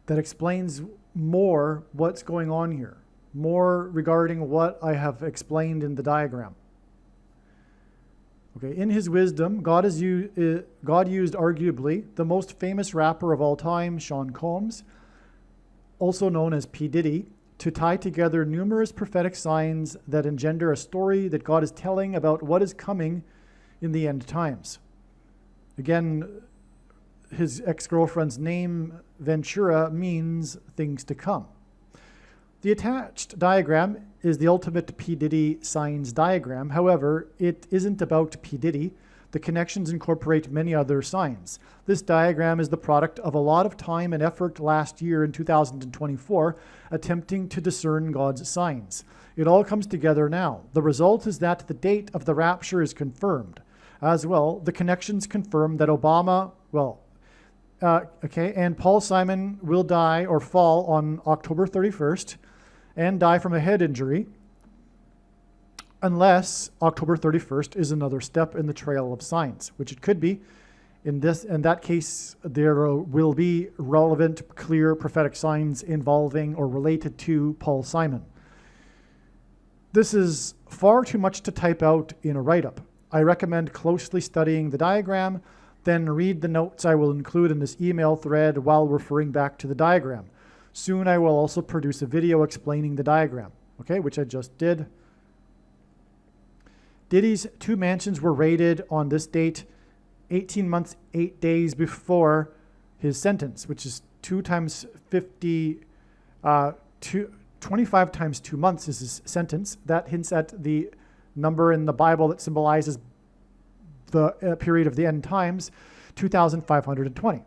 that explains more what's going on here, more regarding what I have explained in the diagram. Okay, in his wisdom, God used arguably the most famous rapper of all time, Sean Combs, also known as P Diddy, to tie together numerous prophetic signs that engender a story that God is telling about what is coming in the end times. Again, his ex-girlfriend's name, Ventura, means things to come. The attached diagram is the ultimate P Diddy signs diagram. However, it isn't about P Diddy. The connections incorporate many other signs. This diagram is the product of a lot of time and effort last year in 2024, attempting to discern God's signs. It all comes together now. The result is that the date of the rapture is confirmed. As well, the connections confirm that and Paul Simon will die or fall on October 31st and die from a head injury, unless October 31st is another step in the trail of signs, which it could be. In that case, there will be relevant, clear prophetic signs involving or related to Paul Simon. This is far too much to type out in a write-up. I recommend closely studying the diagram, then read the notes I will include in this email thread while referring back to the diagram. Soon I will also produce a video explaining the diagram, okay, which I just did. Diddy's 2 mansions were raided on this date 18 months, 8 days before his sentence, which is 25 times 2 months is his sentence. That hints at the number in the Bible that symbolizes the period of the end times, 2,520.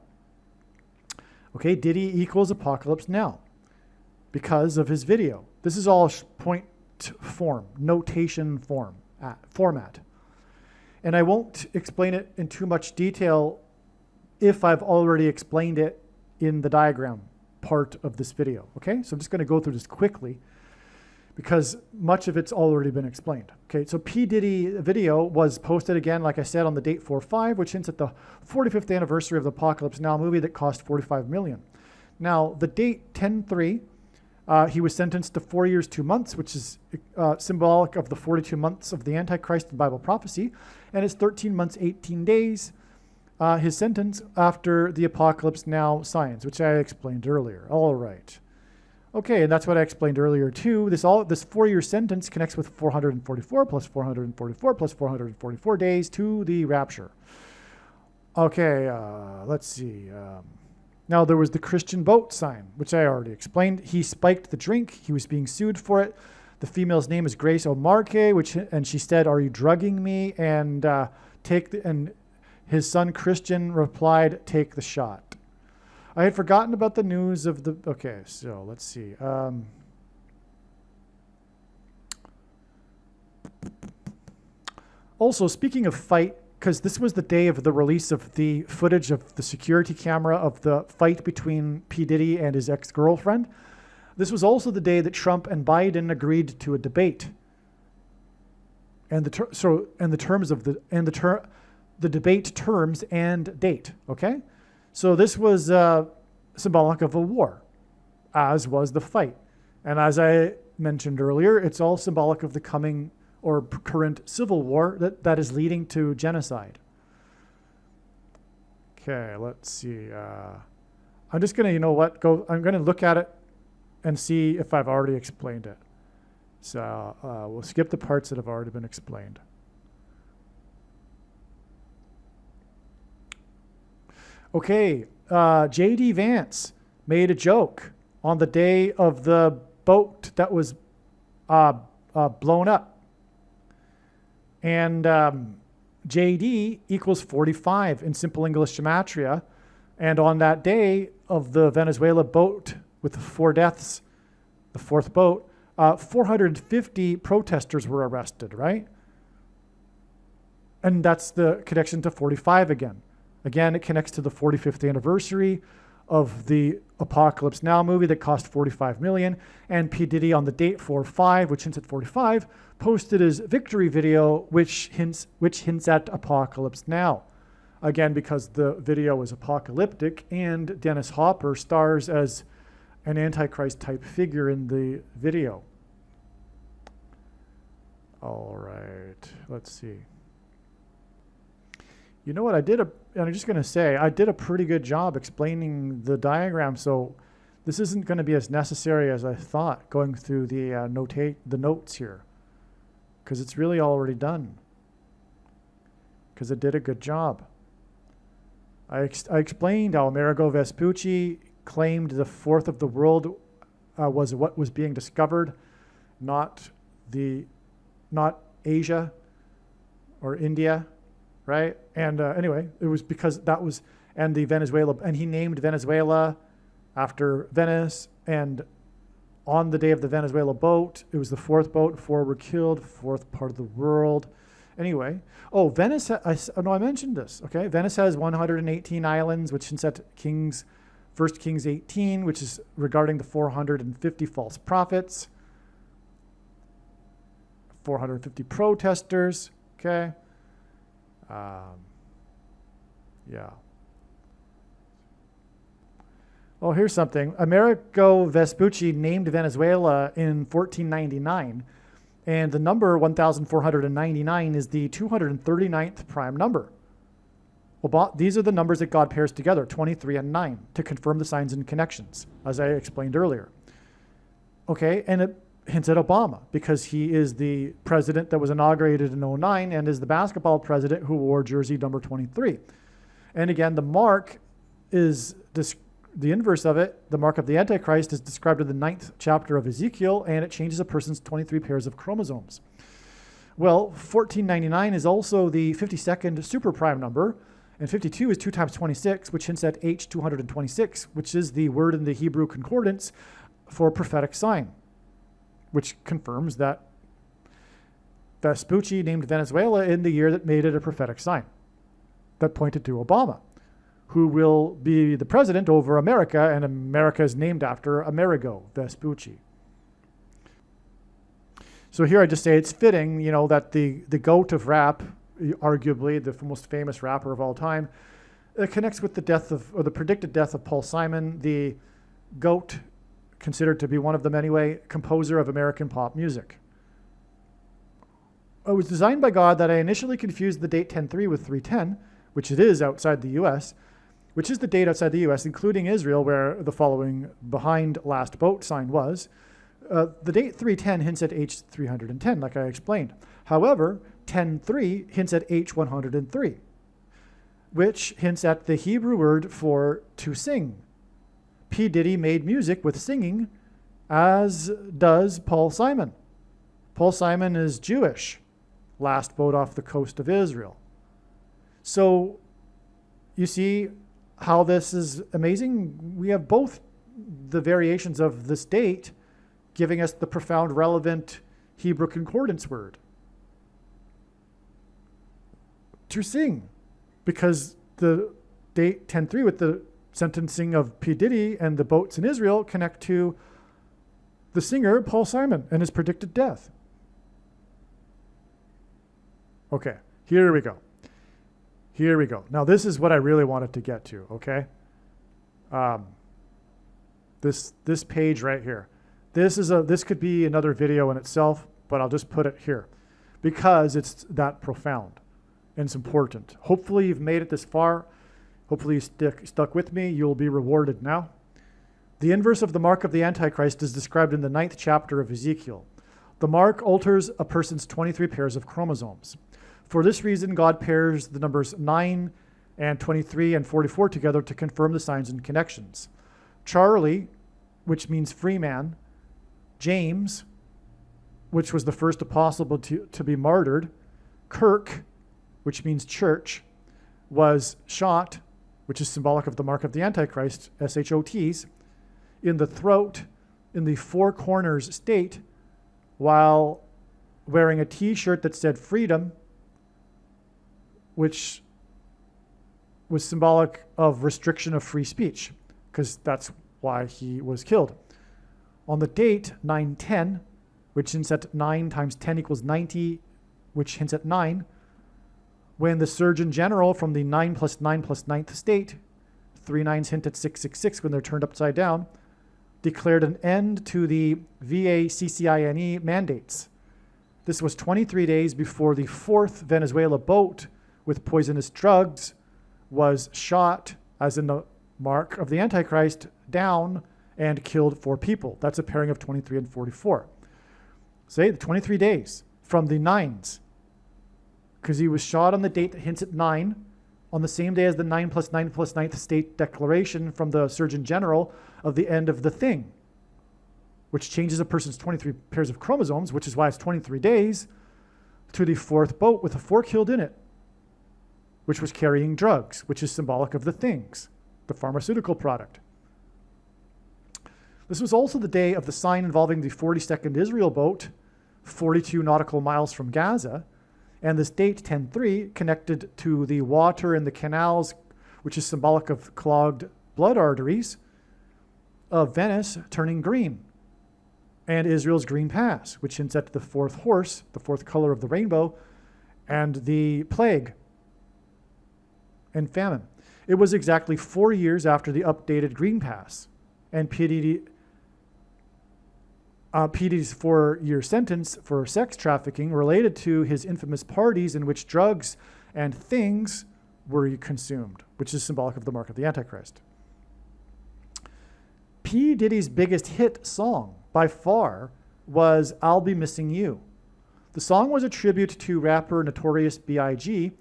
Okay, Diddy equals apocalypse now because of his video. This is all point form, notation format. And I won't explain it in too much detail if I've already explained it in the diagram part of this video, okay? So I'm just gonna go through this quickly because much of it's already been explained. Okay, so P Diddy video was posted again, like I said, on the date 4/5, which hints at the 45th anniversary of the Apocalypse Now movie that cost $45 million. Now, the date 10/3, he was sentenced to 4 years, 2 months, which is symbolic of the 42 months of the Antichrist in Bible prophecy, and it's 13 months, 18 days, his sentence after the Apocalypse Now signs, which I explained earlier. All right. Okay, and that's what I explained earlier too. This 4-year sentence connects with 444 plus 444 plus 444 days to the rapture. Okay, let's see. Now there was the Christian boat sign, which I already explained. He spiked the drink. He was being sued for it. The female's name is Grace Omarke, and she said, "Are you drugging me?" And and his son Christian replied, "Take the shot." I had forgotten about the news of the, okay, so let's see. Also, speaking of fight, because this was the day of the release of the footage of the security camera of the fight between P. Diddy and his ex-girlfriend. This was also the day that Trump and Biden agreed to a debate. And the debate terms and date, okay? So this was symbolic of a war, as was the fight. And as I mentioned earlier, it's all symbolic of the coming or current civil war that is leading to genocide. Okay, let's see. I'm just gonna, I'm gonna look at it and see if I've already explained it. So we'll skip the parts that have already been explained. Okay, J.D. Vance made a joke on the day of the boat that was blown up. And JD equals 45 in simple English gematria. And on that day of the Venezuela boat with the 4 deaths, the 4th boat, 450 protesters were arrested, right? And that's the connection to 45 again. Again, it connects to the 45th anniversary of the Apocalypse Now movie that cost $45 million. And P Diddy on the date 4/5, which hints at 45, posted his victory video, which hints at Apocalypse Now. Again, because the video is apocalyptic and Dennis Hopper stars as an Antichrist type figure in the video. All right, let's see. You know what, and I'm just going to say, I did a pretty good job explaining the diagram, so this isn't going to be as necessary as I thought going through the notes here, because it's really already done, because I did a good job. I explained how Amerigo Vespucci claimed the 4th of the world was what was being discovered, not Asia or India, right? And anyway, it was because that was, and the Venezuela, and he named Venezuela after Venice, and on the day of the Venezuela boat, it was the 4th boat, 4 were killed, 4th part of the world. Anyway, oh, Venice, I mentioned this, okay? Venice has 118 islands, which hints at 1 Kings 18, which is regarding the 450 false prophets, 450 protesters, okay? Yeah. Oh, here's something. Amerigo Vespucci named Venezuela in 1499, and the number 1,499 is the 239th prime number. Well, these are the numbers that God pairs together, 23 and 9, to confirm the signs and connections, as I explained earlier. Okay, and it hints at Obama, because he is the president that was inaugurated in 2009 and is the basketball president who wore jersey number 23. And again, the mark is the inverse of it. The mark of the Antichrist is described in the 9th chapter of Ezekiel, and it changes a person's 23 pairs of chromosomes. Well, 1499 is also the 52nd superprime number, and 52 is 2 times 26, which hints at H226, which is the word in the Hebrew concordance for prophetic sign, which confirms that Vespucci named Venezuela in the year that made it a prophetic sign that pointed to Obama, who will be the president over America, and America is named after Amerigo Vespucci. So here I just say it's fitting, that the goat of rap, arguably the most famous rapper of all time, connects with the predicted death of Paul Simon, the goat, considered to be one of them anyway, composer of American pop music. It was designed by God that I initially confused the date 10/3 with 3/10, which it is outside the U.S., which is the date outside the U.S., including Israel, where the following behind last boat sign was. The date 3/10 hints at H310, like I explained. However, 10/3 hints at H103, which hints at the Hebrew word for to sing. P Diddy made music with singing, as does Paul Simon. Paul Simon is Jewish, last boat off the coast of Israel. So you see how this is amazing? We have both the variations of this date giving us the profound, relevant Hebrew concordance word. To sing, because the date 10/3 with the sentencing of P Diddy and the boats in Israel connect to the singer Paul Simon and his predicted death. Okay, here we go. Here we go. Now this is what I really wanted to get to, okay? This page right here. This could be another video in itself, but I'll just put it here because it's that profound and it's important. Hopefully you've made it this far. Hopefully you stuck with me. You'll be rewarded now. The inverse of the mark of the Antichrist is described in the 9th chapter of Ezekiel. The mark alters a person's 23 pairs of chromosomes. For this reason, God pairs the numbers 9 and 23 and 44 together to confirm the signs and connections. Charlie, which means free man, James, which was the first apostle to be martyred, Kirk, which means church, was shot, which is symbolic of the mark of the Antichrist, SHOTs, in the throat, in the four corners state, while wearing a t-shirt that said freedom, which was symbolic of restriction of free speech, because that's why he was killed. On the date 9/10, which hints at 9 times 10 equals 90, which hints at 9, when the Surgeon General from the 9 plus 9 plus 9th state, 3 nines hint at 666 when they're turned upside down, declared an end to the VACCINE mandates. This was 23 days before the fourth Venezuela boat with poisonous drugs was shot, as in the mark of the Antichrist, down and killed 4 people. That's a pairing of 23 and 44. Say the 23 days from the 9s, because he was shot on the date that hints at 9, on the same day as the 9 plus 9 plus 9th state declaration from the Surgeon General of the end of the thing, which changes a person's 23 pairs of chromosomes, which is why it's 23 days, to the fourth boat with the 4 killed in it, which was carrying drugs, which is symbolic of the things, the pharmaceutical product. This was also the day of the sign involving the 42nd Israel boat, 42 nautical miles from Gaza, and this date, 10/3, connected to the water in the canals, which is symbolic of clogged blood arteries, of Venice turning green, and Israel's green pass, which hints at the fourth horse, the fourth color of the rainbow, and the plague and famine. It was exactly 4 years after the updated green pass, and P Diddy's 4-year sentence for sex trafficking related to his infamous parties in which drugs and things were consumed, which is symbolic of the mark of the Antichrist. P. Diddy's biggest hit song, by far, was I'll Be Missing You. The song was a tribute to rapper Notorious B.I.G.,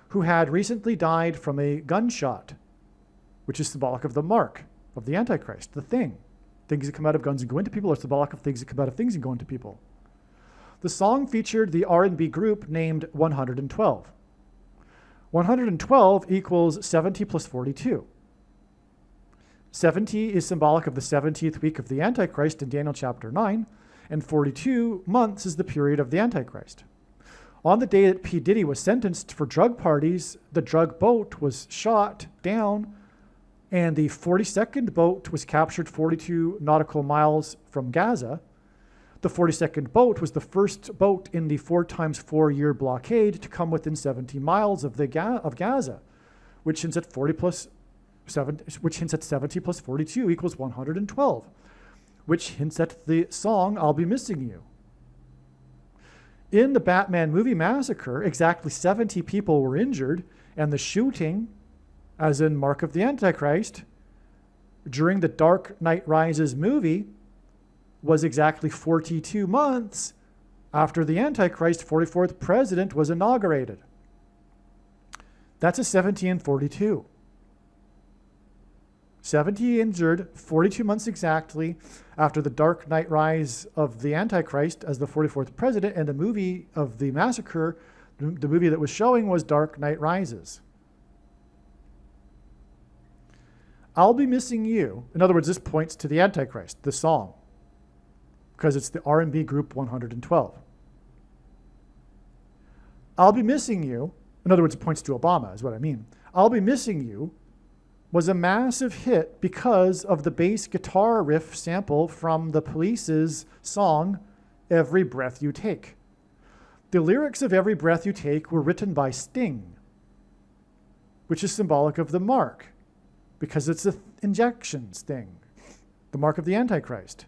who had recently died from a gunshot, which is symbolic of the mark of the Antichrist, the thing. Things that come out of guns and go into people are symbolic of things that come out of things and go into people. The song featured the R&B group named 112. 112 equals 70 plus 42. 70 is symbolic of the 70th week of the Antichrist in Daniel chapter 9, and 42 months is the period of the Antichrist. On the day that P. Diddy was sentenced for drug parties, the drug boat was shot down, and the 42nd boat was captured 42 nautical miles from Gaza. The 42nd boat was the first boat in the 4 times 4 year blockade to come within 70 miles of Gaza, which hints at 70 plus 42 equals 112, which hints at the song I'll Be Missing You. In the Batman movie massacre, exactly 70 people were injured, and the shooting, as in Mark of the Antichrist, during the Dark Knight Rises movie, was exactly 42 months after the Antichrist 44th president was inaugurated. That's a 70 and 42. 70 injured, 42 months exactly after the Dark Knight Rise of the Antichrist as the 44th president, and the movie of the massacre, the movie that was showing, was Dark Knight Rises. I'll Be Missing You. In other words, this points to the Antichrist, the song, because it's the R&B group 112. I'll Be Missing You, in other words, it points to Obama, is what I mean. I'll Be Missing You was a massive hit because of the bass guitar riff sample from the Police's song, Every Breath You Take. The lyrics of Every Breath You Take were written by Sting, which is symbolic of the mark, because it's the injections thing, the mark of the Antichrist.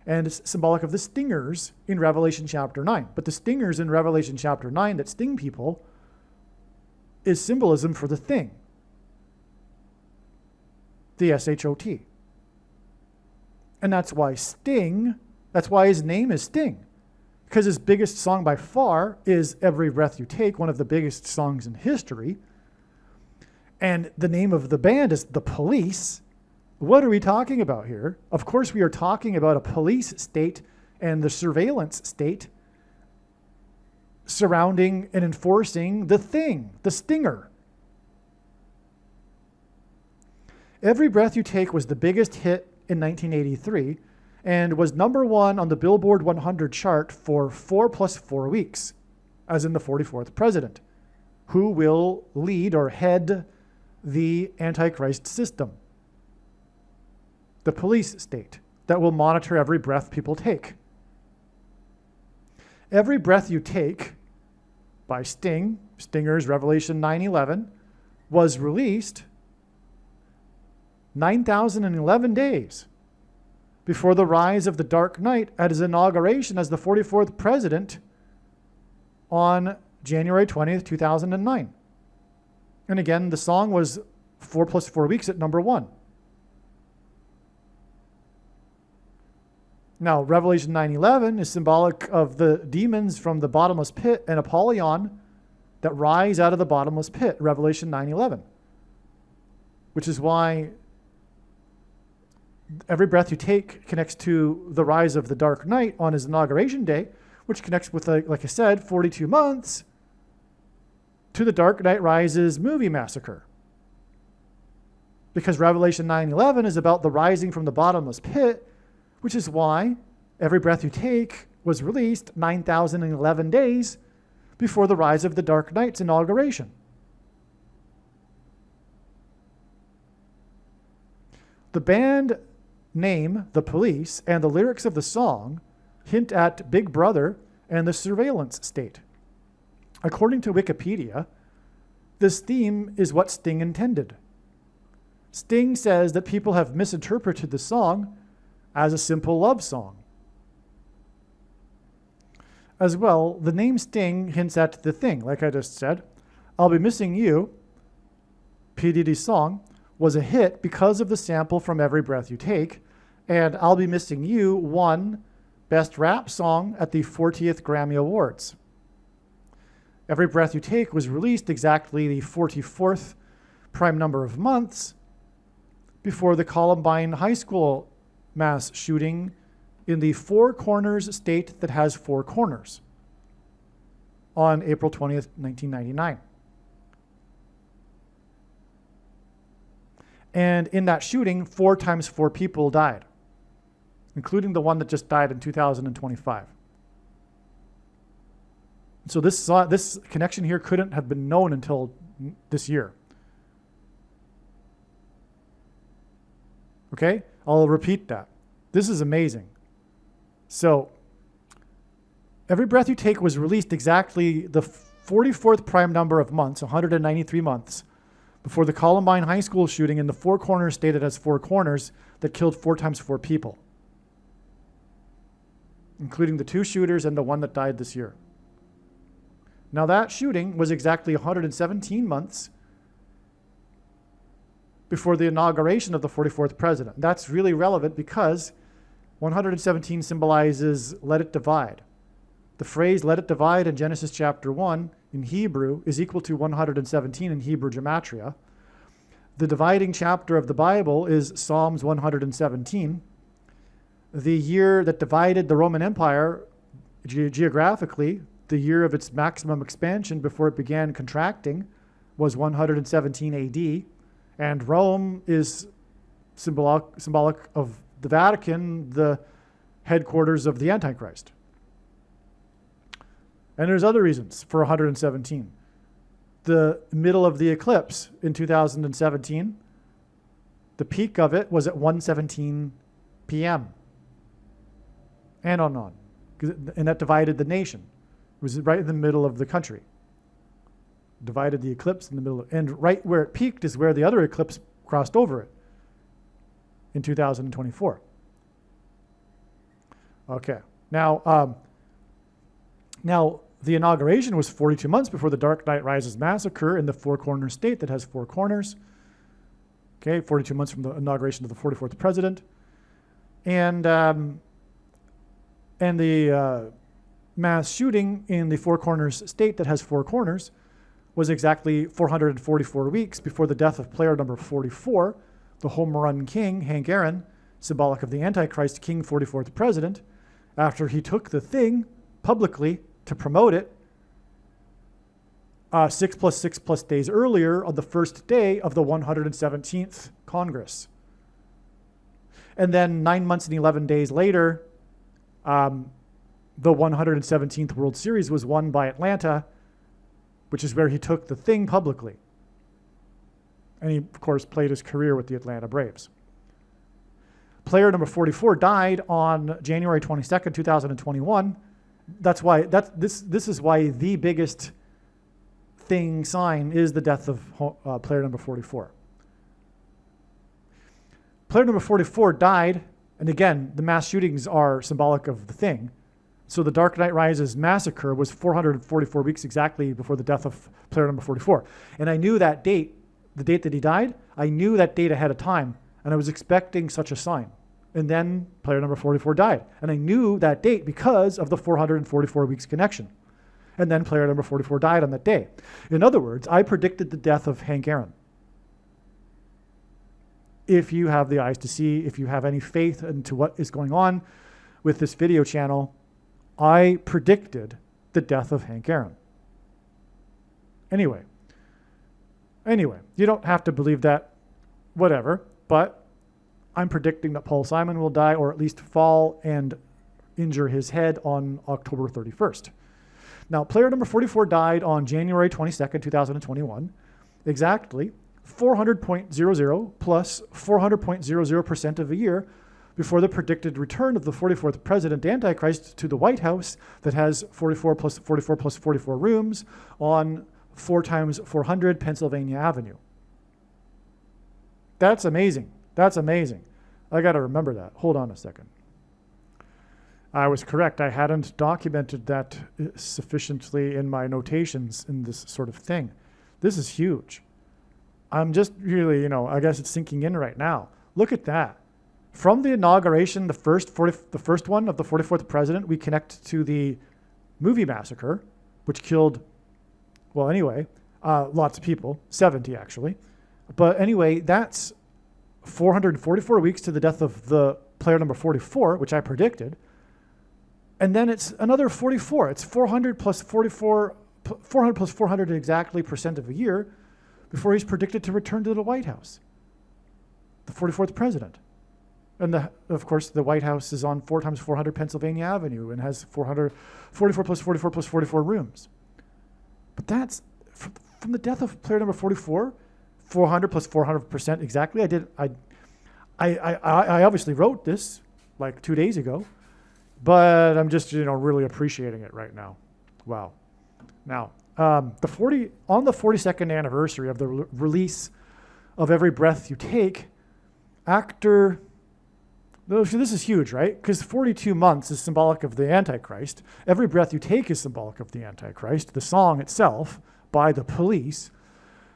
And it's symbolic of the stingers in Revelation chapter 9. But the stingers in Revelation chapter 9 that sting people is symbolism for the thing, the SHOT. And that's why Sting, that's why his name is Sting. because his biggest song by far is Every Breath You Take, one of the biggest songs in history. And the name of the band is The Police. What are we talking about here? Of course, we are talking about a police state and the surveillance state surrounding and enforcing the thing, the stinger. Every Breath You Take was the biggest hit in 1983 and was number one on the Billboard 100 chart for 4 + 4 weeks, as in the 44th president, who will lead or head the Antichrist system, the police state that will monitor every breath people take. Every Breath You Take by Stinger's Revelation 9:11, was released 9,011 days before the rise of the Dark Knight at his inauguration as the 44th president on January 20th, 2009. And again, the song was 4 + 4 weeks at number one. Now, Revelation 9:11 is symbolic of the demons from the bottomless pit and Apollyon that rise out of the bottomless pit, Revelation 9:11, which is why Every Breath You Take connects to the rise of the Dark Knight on his inauguration day, which connects with, like I said, 42 months to the Dark Knight Rises movie massacre. Because Revelation 9:11 is about the rising from the bottomless pit, which is why Every Breath You Take was released 9,011 days before the rise of the Dark Knight's inauguration. The band name, The Police, and the lyrics of the song hint at Big Brother and the surveillance state. According to Wikipedia, this theme is what Sting intended. Sting says that people have misinterpreted the song as a simple love song. As well, the name Sting hints at the thing, like I just said. I'll Be Missing You, P Diddy's song, was a hit because of the sample from Every Breath You Take, and I'll Be Missing You won Best Rap Song at the 40th Grammy Awards. Every Breath You Take was released exactly the 44th prime number of months before the Columbine High School mass shooting in the Four Corners state that has four corners on April 20th, 1999. And in that shooting, 4 times 4 people died, including the one that just died in 2025. So this connection here couldn't have been known until this year. Okay? I'll repeat that. This is amazing. So, Every Breath You Take was released exactly the 44th prime number of months, 193 months, before the Columbine High School shooting in the Four Corners state that has 4 corners that killed 4 times 4 people, including the 2 shooters and the one that died this year. Now that shooting was exactly 117 months before the inauguration of the 44th president. That's really relevant because 117 symbolizes let it divide. The phrase let it divide in Genesis chapter 1 in Hebrew is equal to 117 in Hebrew gematria. The dividing chapter of the Bible is Psalms 117. The year that divided the Roman Empire geographically, the year of its maximum expansion before it began contracting, was 117 AD. And Rome is symbolic of the Vatican, the headquarters of the Antichrist. And there's other reasons for 117. The middle of the eclipse in 2017, the peak of it was at 1:17 p.m. And on. And that divided the nation. It was right in the middle of the country. Divided the eclipse in the middle. And right where it peaked is where the other eclipse crossed over it in 2024. Okay. Now the inauguration was 42 months before the Dark Knight Rises massacre in the Four Corners state that has 4 corners. Okay, 42 months from the inauguration of the 44th president. And the mass shooting in the Four Corners state that has four corners was exactly 444 weeks before the death of player number 44, the home run king, Hank Aaron, symbolic of the Antichrist King 44th president, after he took the thing publicly to promote it 6 plus 6 plus days earlier on the first day of the 117th Congress. And then 9 months and 11 days later, the 117th World Series was won by Atlanta, which is where he took the thing publicly. And he, of course, played his career with the Atlanta Braves. Player number 44 died on January 22nd, 2021. This is why the biggest sign is the death of player number 44. Player number 44 died, and again, the mass shootings are symbolic of the thing. So the Dark Knight Rises massacre was 444 weeks exactly before the death of player number 44. And I knew that date, the date that he died, I knew that date ahead of time, and I was expecting such a sign. And then player number 44 died. And I knew that date because of the 444 weeks connection. And then player number 44 died on that day. In other words, I predicted the death of Hank Aaron. If you have the eyes to see, if you have any faith into what is going on with this video channel, I predicted the death of Hank Aaron. Anyway, you don't have to believe that, whatever, but I'm predicting that Paul Simon will die, or at least fall and injure his head on October 31st. Now, player number 44 died on January 22nd, 2021, exactly 400.00 plus 400.00% of a year before the predicted return of the 44th president Antichrist to the White House that has 44 plus 44 plus 44 rooms on 4 times 400 Pennsylvania Avenue. That's amazing. That's amazing. I got to remember that. Hold on a second. I was correct. I hadn't documented that sufficiently in my notations in this sort of thing. This is huge. I'm just really, I guess it's sinking in right now. Look at that. From the inauguration, the first one of the 44th president, we connect to the movie massacre, which killed, lots of people, 70 actually. But anyway, that's 444 weeks to the death of the player number 44, which I predicted. And then it's another 44. It's 400 plus 44, 400 plus 400 exactly percent of a year before he's predicted to return to the White House, the 44th president. And of course, the White House is on 4 times 400 Pennsylvania Avenue and has 44 plus 44 plus 44 rooms. But that's from the death of player number 44, 400 plus 400% exactly. I obviously wrote this like 2 days ago, but I'm just really appreciating it right now. Wow. Now, on the 42nd anniversary of the release of Every Breath You Take, actor. This is huge, right? Because 42 months is symbolic of the Antichrist. Every Breath You Take is symbolic of the Antichrist. The song itself by the Police.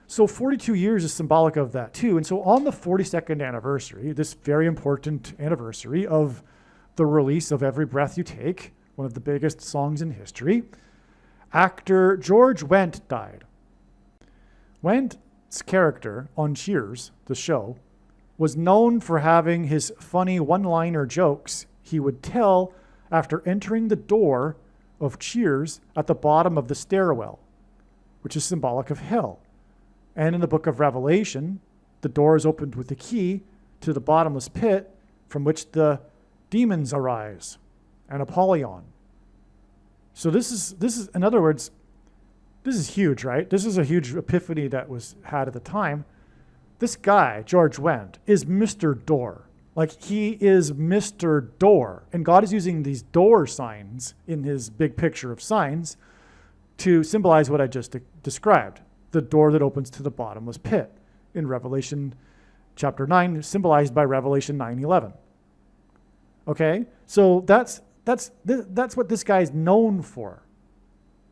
So 42 years is symbolic of that too. And so on the 42nd anniversary, this very important anniversary of the release of Every Breath You Take, one of the biggest songs in history, actor George Wendt died. Wendt's character on Cheers, the show, was known for having his funny one-liner jokes he would tell after entering the door of Cheers at the bottom of the stairwell, which is symbolic of hell. And in the book of Revelation, the door is opened with a key to the bottomless pit from which the demons arise, and Apollyon. So this is, in other words, this is huge, right? This is a huge epiphany that was had at the time. This guy, George Wendt, is Mr. Door. Like, he is Mr. Door. And God is using these door signs in his big picture of signs to symbolize what I just described. The door that opens to the bottomless pit in Revelation chapter 9, symbolized by Revelation 9:11. Okay? So that's what this guy's known for,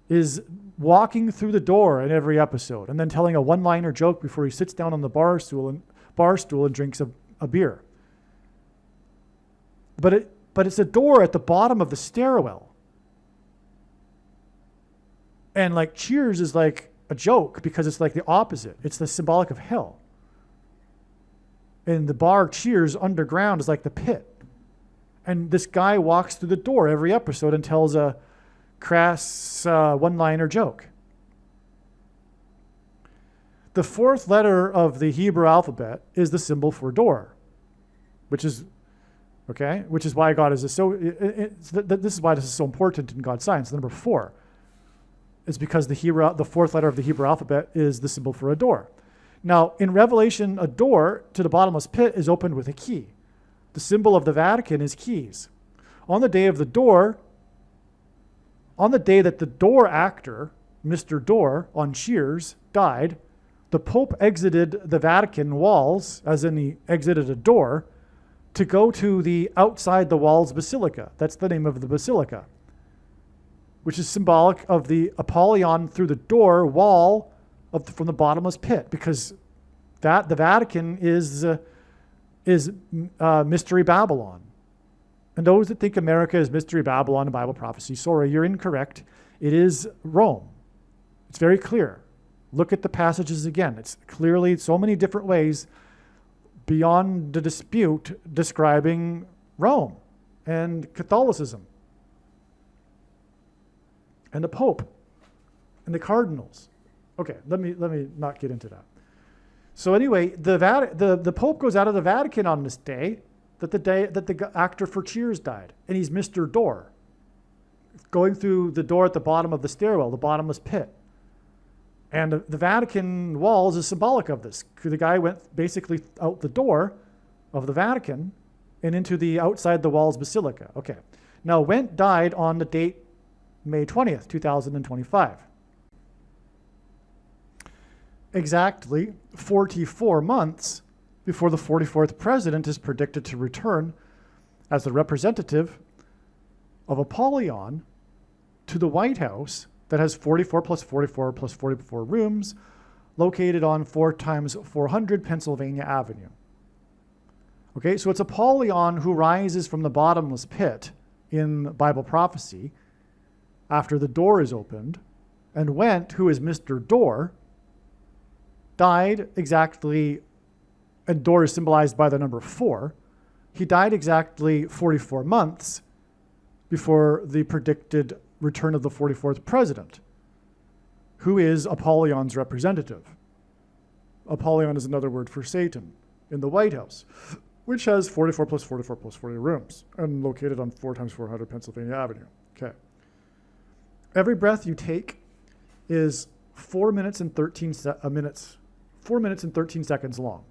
is walking through the door in every episode and then telling a one-liner joke before he sits down on the bar stool and drinks a beer. But it's a door at the bottom of the stairwell. And like cheers is like a joke because it's like the opposite. It's the symbolic of hell. And the bar Cheers underground is like the pit. And this guy walks through the door every episode and tells a crass one-liner joke. The fourth letter of the Hebrew alphabet is the symbol for door, which is why God is so. This is why this is so important in God's science. The number 4 is because the fourth letter of the Hebrew alphabet is the symbol for a door. Now, in Revelation, a door to the bottomless pit is opened with a key. The symbol of the Vatican is keys. On the day that the door actor, Mr. Door, on Cheers, died, the Pope exited the Vatican walls, as in he exited a door, to go to the outside the walls basilica. That's the name of the basilica, which is symbolic of the Apollyon through the door wall from the bottomless pit, because the Vatican is Mystery Babylon. And those that think America is Mystery Babylon and Bible prophecy, sorry, you're incorrect. It is Rome. It's very clear. Look at the passages again. It's clearly so many different ways beyond the dispute describing Rome and Catholicism and the Pope and the cardinals. Okay, let me not get into that. So anyway, the Pope goes out of the Vatican on this day that the actor for Cheers died, and he's Mr. Door, going through the door at the bottom of the stairwell, the bottomless pit. And the Vatican walls is symbolic of this. The guy went basically out the door of the Vatican and into the outside the walls basilica. Okay. Now, Wendt died on the date May 20th, 2025. Exactly 44 months before the 44th president is predicted to return as the representative of Apollyon to the White House that has 44 plus 44 plus 44 rooms located on 4 times 400 Pennsylvania Avenue. Okay, so it's Apollyon who rises from the bottomless pit in Bible prophecy after the door is opened, and Wendt, who is Mr. Door, died exactly, and door is symbolized by the number 4. He died exactly 44 months before the predicted return of the 44th president, who is Apollyon's representative. Apollyon is another word for Satan in the White House, which has 44 plus 44 plus 40 rooms and located on 4 times 400 Pennsylvania Avenue. Okay. Every breath you take is 4 minutes and 13 seconds long.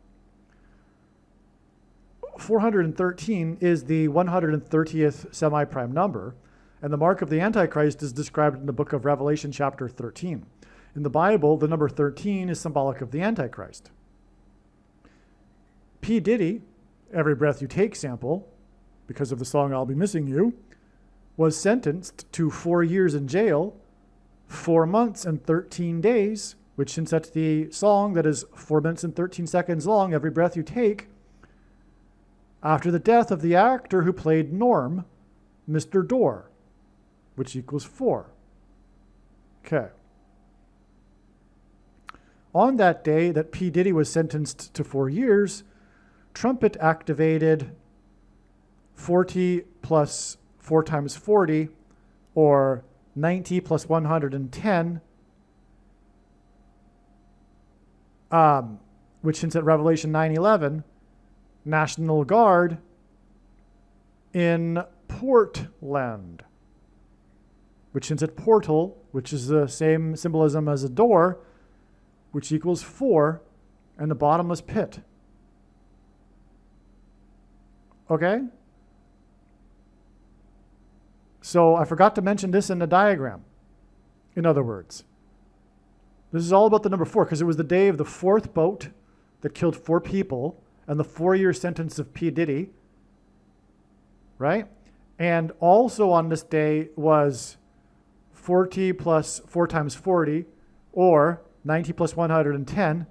413 is the 130th semi-prime number, and the mark of the Antichrist is described in the book of Revelation, chapter 13. In the Bible, the number 13 is symbolic of the Antichrist. P Diddy, Every Breath You Take sample, because of the song I'll Be Missing You, was sentenced to 4 years in jail, 4 months and 13 days, which since that's the song that is 4 minutes and 13 seconds long, Every Breath You Take, after the death of the actor who played Norm, Mr. Door, which equals 4. Okay. On that day that P. Diddy was sentenced to 4 years, Trumpet activated 40 plus 4 times 40, or 90 plus 110, which hints at Revelation 9:11, National Guard in Portland, which hints at portal, which is the same symbolism as a door, which equals 4, and the bottomless pit. Okay? So I forgot to mention this in the diagram. In other words, this is all about the number 4, because it was the day of the 4th boat that killed 4 people and the 4-year sentence of P. Diddy, right? And also on this day was 40 plus 4 times 40, or 90 plus 110,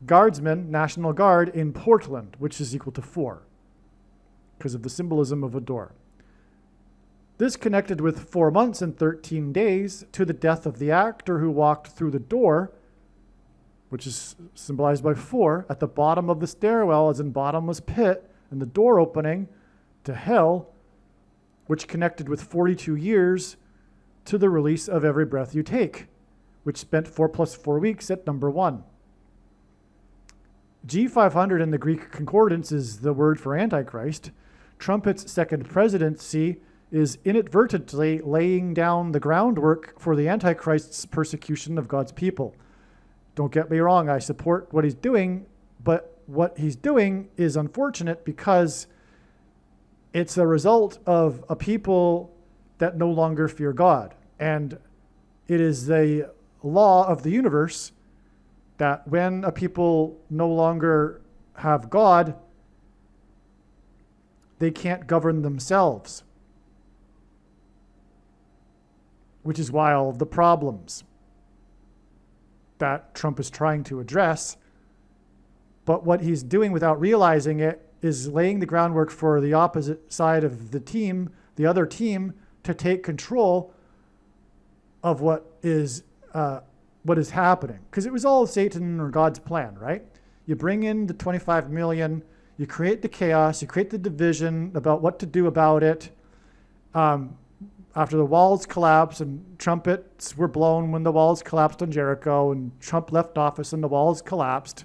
Guardsmen, National Guard in Portland, which is equal to 4, because of the symbolism of a door. This connected with 4 months and 13 days to the death of the actor who walked through the door, which is symbolized by 4, at the bottom of the stairwell, as in bottomless pit, and the door opening to hell, which connected with 42 years to the release of Every Breath You Take, which spent 4 plus 4 weeks at number 1. G500 in the Greek concordance is the word for Antichrist. Trumpet's second presidency is inadvertently laying down the groundwork for the Antichrist's persecution of God's people. Don't get me wrong, I support what he's doing, but what he's doing is unfortunate because it's a result of a people that no longer fear God. And it is the law of the universe that when a people no longer have God, they can't govern themselves, which is why all of the problems that Trump is trying to address. But what he's doing without realizing it is laying the groundwork for the opposite side of the team, the other team, to take control of what is happening. Because it was all Satan or God's plan, right? You bring in the 25 million, you create the chaos, you create the division about what to do about it. After the walls collapsed and trumpets were blown when the walls collapsed on Jericho, and Trump left office and the walls collapsed.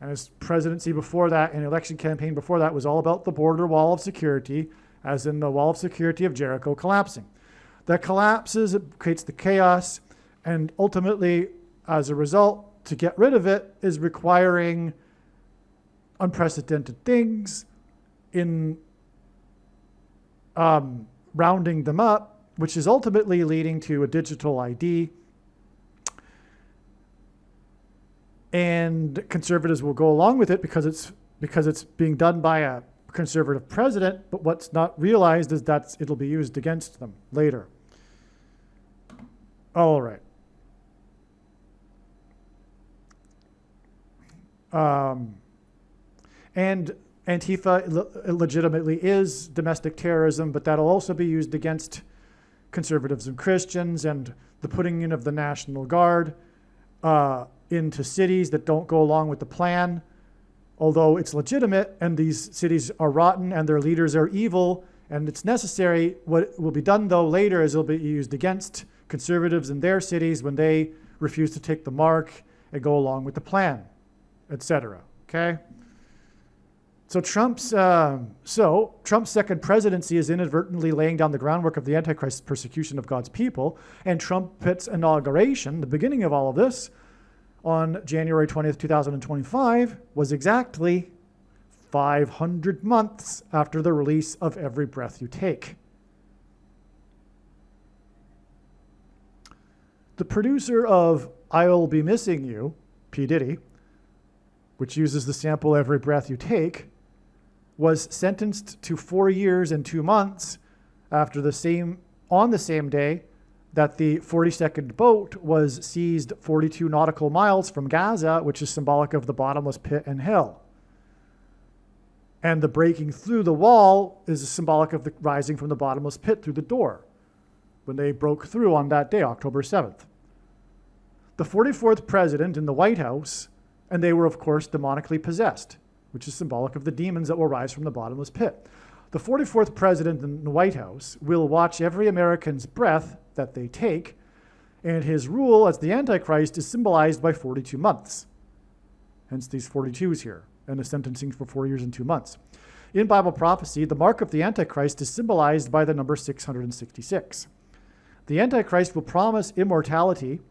And his presidency before that and election campaign before that was all about the border wall of security, as in the wall of security of Jericho collapsing. That collapses, it creates the chaos, and ultimately, as a result, to get rid of it is requiring unprecedented things in rounding them up, which is ultimately leading to a digital ID. And conservatives will go along with it because it's being done by a conservative president, but what's not realized is that it'll be used against them later. All right. And Antifa legitimately is domestic terrorism, but that'll also be used against conservatives and Christians, and the putting in of the National Guard into cities that don't go along with the plan, although it's legitimate and these cities are rotten and their leaders are evil and it's necessary. What will be done though later is it'll be used against conservatives in their cities when they refuse to take the mark and go along with the plan, etc. Okay? So Trump's second presidency is inadvertently laying down the groundwork of the Antichrist's persecution of God's people, and Trump's inauguration, the beginning of all of this, on January 20th, 2025, was exactly 500 months after the release of Every Breath You Take. The producer of I'll Be Missing You, P Diddy, which uses the sample Every Breath You Take, was sentenced to 4 years and 2 months on the same day that the 42nd boat was seized 42 nautical miles from Gaza, which is symbolic of the bottomless pit and hell. And the breaking through the wall is symbolic of the rising from the bottomless pit through the door, when they broke through on that day, October 7th. The 44th president in the White House, and they were, of course, demonically possessed, which is symbolic of the demons that will rise from the bottomless pit. The 44th president in the White House will watch every American's breath that they take, and his rule as the Antichrist is symbolized by 42 months. Hence these 42s here, and a sentencing for 4 years and 2 months. In Bible prophecy, the mark of the Antichrist is symbolized by the number 666. The Antichrist will promise immortality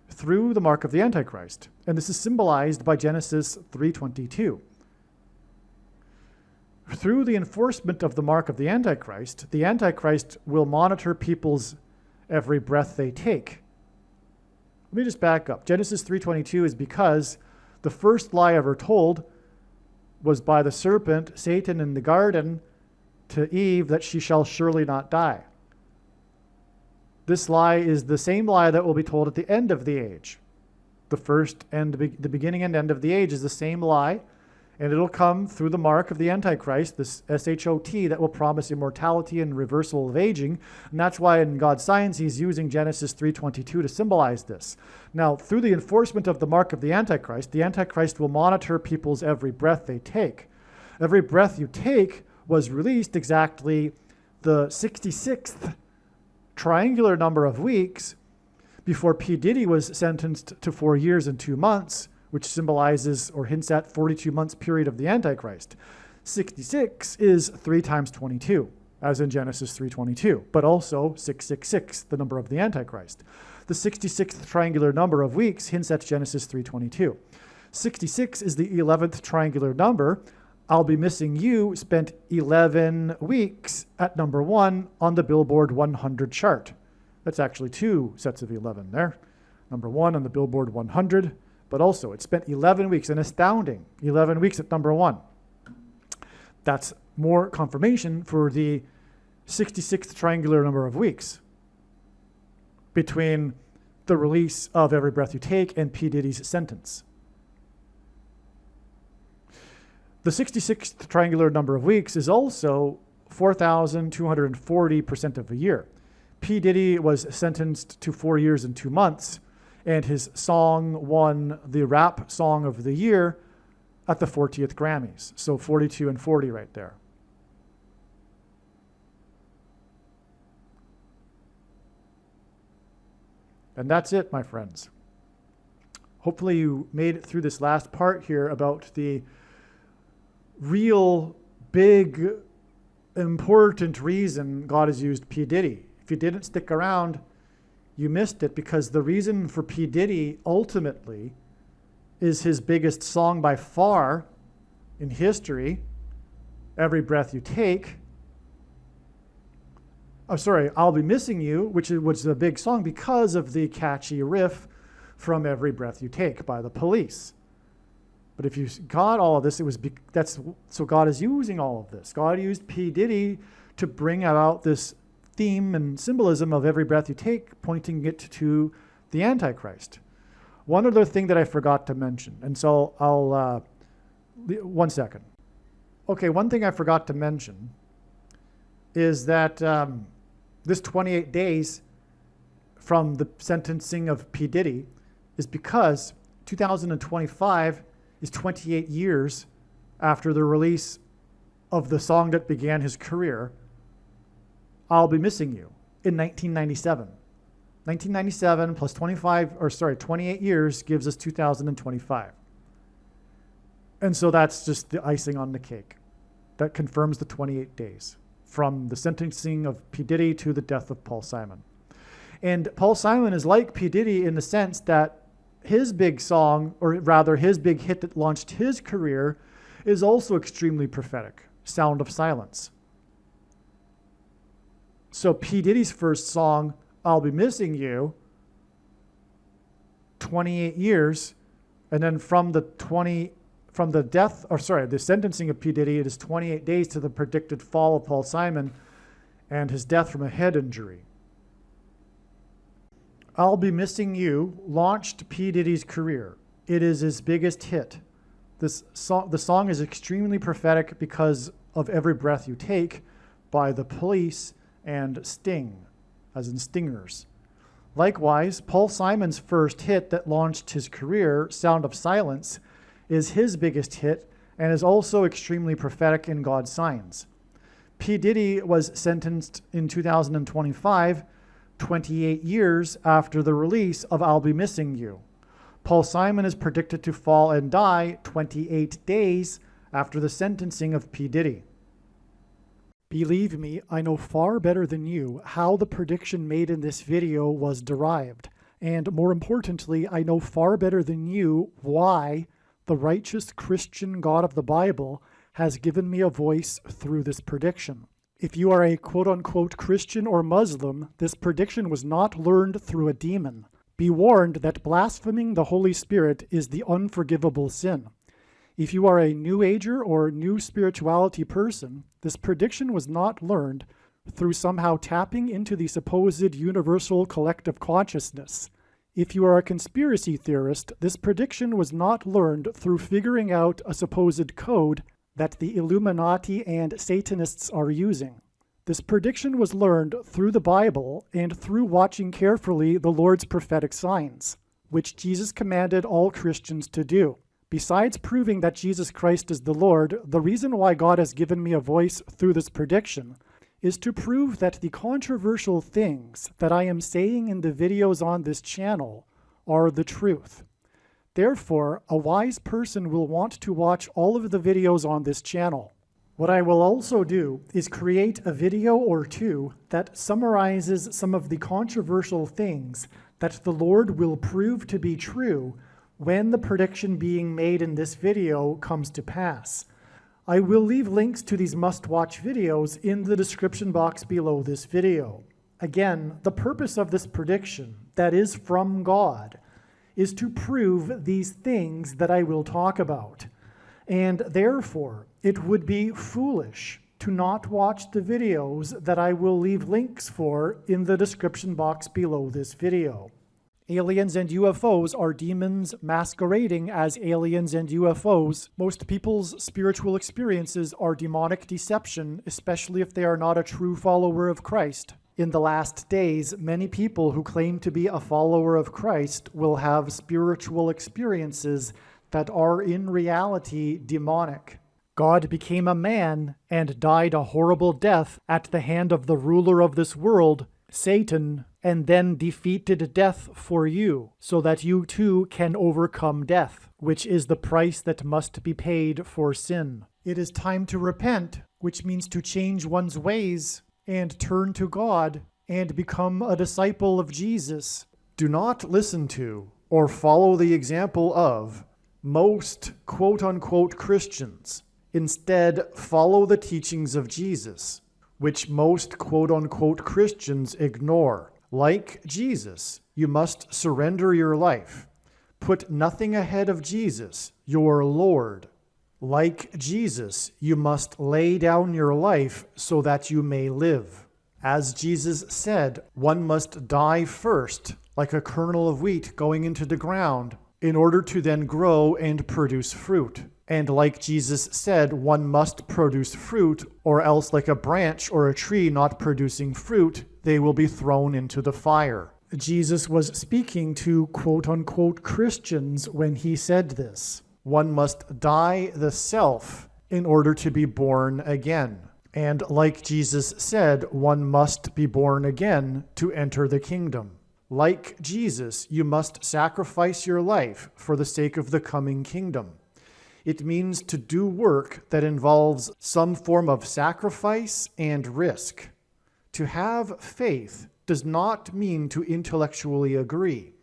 through the mark of the Antichrist, and this is symbolized by Genesis 3:22. Through the enforcement of the mark of the Antichrist will monitor people's every breath they take. Let me just back up. Genesis 3:22 is because the first lie ever told was by the serpent, Satan, in the garden to Eve, that she shall surely not die. This lie is the same lie that will be told at the end of the age. The first and the beginning and end of the age is the same lie, And it'll come through the mark of the Antichrist, this SHOT, that will promise immortality and reversal of aging. And that's why in God's signs, he's using Genesis 3:22 to symbolize this. Now, through the enforcement of the mark of the Antichrist will monitor people's every breath they take. Every breath you take was released exactly the 66th triangular number of weeks before P Diddy was sentenced to 4 years and 2 months, which symbolizes or hints at 42 months period of the Antichrist. 66 is 3 times 22, as in Genesis 3:22, but also 666, the number of the Antichrist. The 66th triangular number of weeks hints at Genesis 3:22. 66 is the 11th triangular number. I'll Be Missing You spent 11 weeks at number 1 on the Billboard 100 chart. That's actually 2 sets of 11 there. Number 1 on the Billboard 100. But also, it spent 11 weeks, an astounding 11 weeks at number 1. That's more confirmation for the 66th triangular number of weeks between the release of Every Breath You Take and P. Diddy's sentence. The 66th triangular number of weeks is also 4,240% of a year. P. Diddy was sentenced to 4 years and 2 months. And his song won the Rap Song of the Year at the 40th Grammys. So 42 and 40 right there. And that's it, my friends. Hopefully you made it through this last part here about the real big, important reason God has used P. Diddy. If you didn't stick around, you missed it, because the reason for P. Diddy ultimately is his biggest song by far in history, Every Breath You Take. I'll Be Missing You, which was a big song because of the catchy riff from Every Breath You Take by the Police. But if you got all of this, so God is using all of this. God used P. Diddy to bring about this theme and symbolism of Every Breath You Take, pointing it to the Antichrist. One other thing that I forgot to mention, and so I'll 1 second. Okay, one thing I forgot to mention is that this 28 days from the sentencing of P. Diddy is because 2025 is 28 years after the release of the song that began his career, I'll Be Missing You, in 1997. 1997 plus 28 years gives us 2025. And so that's just the icing on the cake. That confirms the 28 days from the sentencing of P. Diddy to the death of Paul Simon. And Paul Simon is like P. Diddy in the sense that his big song, or rather his big hit that launched his career, is also extremely prophetic, Sound of Silence. So P. Diddy's first song, I'll Be Missing You, 28 years, and then from the sentencing of P. Diddy, it is 28 days to the predicted fall of Paul Simon and his death from a head injury. I'll Be Missing You launched P. Diddy's career. It is his biggest hit. The song is extremely prophetic because of Every Breath You Take by the Police and Sting, as in Stingers. Likewise, Paul Simon's first hit that launched his career, Sound of Silence, is his biggest hit and is also extremely prophetic in God's signs. P. Diddy was sentenced in 2025, 28 years after the release of I'll Be Missing You. Paul Simon is predicted to fall and die 28 days after the sentencing of P. Diddy. Believe me, I know far better than you how the prediction made in this video was derived. And more importantly, I know far better than you why the righteous Christian God of the Bible has given me a voice through this prediction. If you are a quote-unquote Christian or Muslim, this prediction was not learned through a demon. Be warned that blaspheming the Holy Spirit is the unforgivable sin. If you are a New Ager or New Spirituality person, this prediction was not learned through somehow tapping into the supposed universal collective consciousness. If you are a conspiracy theorist, this prediction was not learned through figuring out a supposed code that the Illuminati and Satanists are using. This prediction was learned through the Bible and through watching carefully the Lord's prophetic signs, which Jesus commanded all Christians to do. Besides proving that Jesus Christ is the Lord, the reason why God has given me a voice through this prediction is to prove that the controversial things that I am saying in the videos on this channel are the truth. Therefore, a wise person will want to watch all of the videos on this channel. What I will also do is create a video or two that summarizes some of the controversial things that the Lord will prove to be true when the prediction being made in this video comes to pass. I will leave links to these must-watch videos in the description box below this video. Again, the purpose of this prediction, that is from God, is to prove these things that I will talk about. And therefore, it would be foolish to not watch the videos that I will leave links for in the description box below this video. Aliens and UFOs are demons masquerading as aliens and UFOs. Most people's spiritual experiences are demonic deception, especially if they are not a true follower of Christ. In the last days, many people who claim to be a follower of Christ will have spiritual experiences that are in reality demonic. God became a man and died a horrible death at the hand of the ruler of this world, Satan, and then defeated death for you, so that you too can overcome death, which is the price that must be paid for sin. It is time to repent, which means to change one's ways and turn to God and become a disciple of Jesus. Do not listen to or follow the example of most quote-unquote Christians. Instead, follow the teachings of Jesus, which most quote-unquote Christians ignore. Like Jesus, you must surrender your life. Put nothing ahead of Jesus, your Lord. Like Jesus, you must lay down your life so that you may live. As Jesus said, one must die first, like a kernel of wheat going into the ground, in order to then grow and produce fruit. And like Jesus said, one must produce fruit, or else like a branch or a tree not producing fruit, they will be thrown into the fire. Jesus was speaking to quote-unquote Christians when he said this. One must die the self in order to be born again. And like Jesus said, one must be born again to enter the kingdom. Like Jesus, you must sacrifice your life for the sake of the coming kingdom. It means to do work that involves some form of sacrifice and risk. To have faith does not mean to intellectually agree.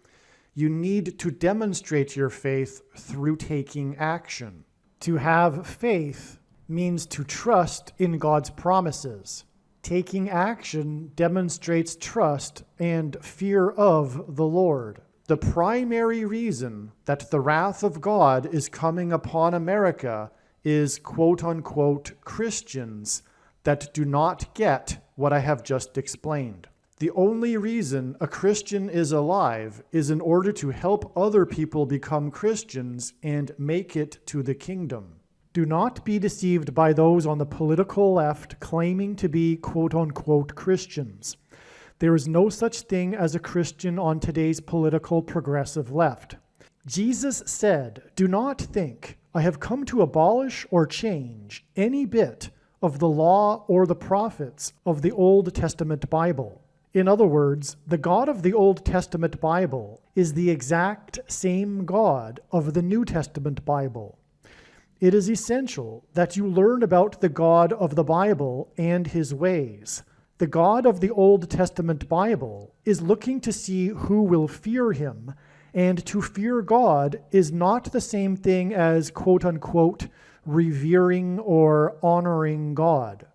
You need to demonstrate your faith through taking action. To have faith means to trust in God's promises. Taking action demonstrates trust and fear of the Lord. The primary reason that the wrath of God is coming upon America is quote-unquote Christians that do not get what I have just explained. The only reason a Christian is alive is in order to help other people become Christians and make it to the kingdom. Do not be deceived by those on the political left claiming to be quote-unquote Christians. There is no such thing as a Christian on today's political progressive left. Jesus said, "Do not think I have come to abolish or change any bit of the law or the prophets of the Old Testament Bible." In other words, the God of the Old Testament Bible is the exact same God of the New Testament Bible. It is essential that you learn about the God of the Bible and his ways. The God of the Old Testament Bible is looking to see who will fear him, and to fear God is not the same thing as quote-unquote revering or honoring God.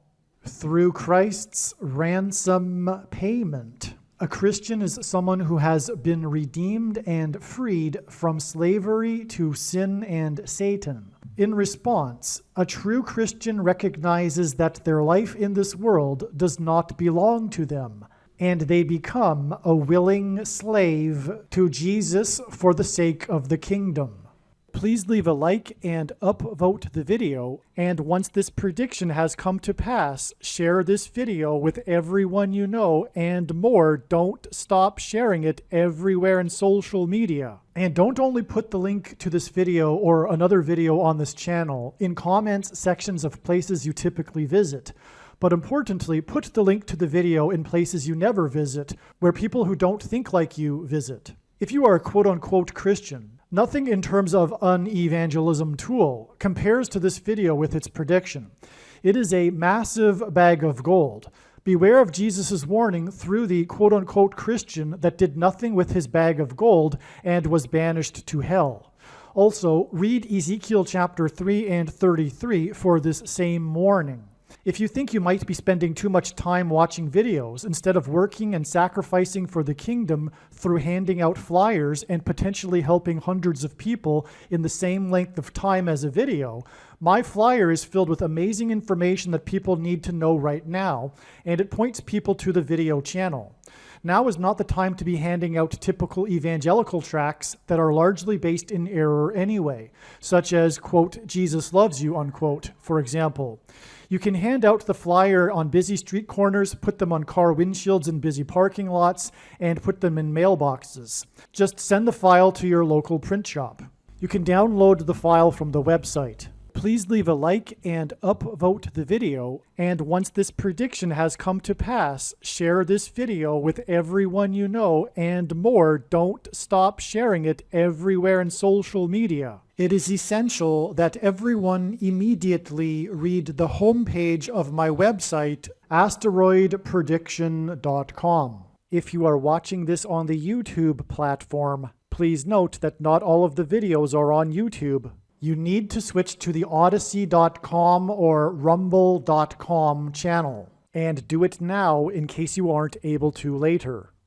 Through Christ's ransom payment, a Christian is someone who has been redeemed and freed from slavery to sin and Satan. In response, a true Christian recognizes that their life in this world does not belong to them, and they become a willing slave to Jesus for the sake of the kingdom. Please leave a like and upvote the video, and once this prediction has come to pass, share this video with everyone you know, and more, don't stop sharing it everywhere in social media. And don't only put the link to this video or another video on this channel in comments sections of places you typically visit, but importantly, put the link to the video in places you never visit, where people who don't think like you visit. If you are a quote-unquote Christian, nothing in terms of an evangelism tool compares to this video with its prediction. It is a massive bag of gold. Beware of Jesus' warning through the quote-unquote Christian that did nothing with his bag of gold and was banished to hell. Also, read Ezekiel chapter 3 and 33 for this same warning. If you think you might be spending too much time watching videos instead of working and sacrificing for the kingdom through handing out flyers and potentially helping hundreds of people in the same length of time as a video, my flyer is filled with amazing information that people need to know right now, and it points people to the video channel. Now is not the time to be handing out typical evangelical tracts that are largely based in error anyway, such as, quote, Jesus loves you, unquote, for example. You can hand out the flyer on busy street corners, put them on car windshields in busy parking lots, and put them in mailboxes. Just send the file to your local print shop. You can download the file from the website. Please leave a like and upvote the video, and once this prediction has come to pass, share this video with everyone you know, and more, don't stop sharing it everywhere in social media. It is essential that everyone immediately read the homepage of my website, asteroidprediction.com. If you are watching this on the YouTube platform, please note that not all of the videos are on YouTube. You need to switch to the Odyssey.com or Rumble.com channel, and do it now in case you aren't able to later.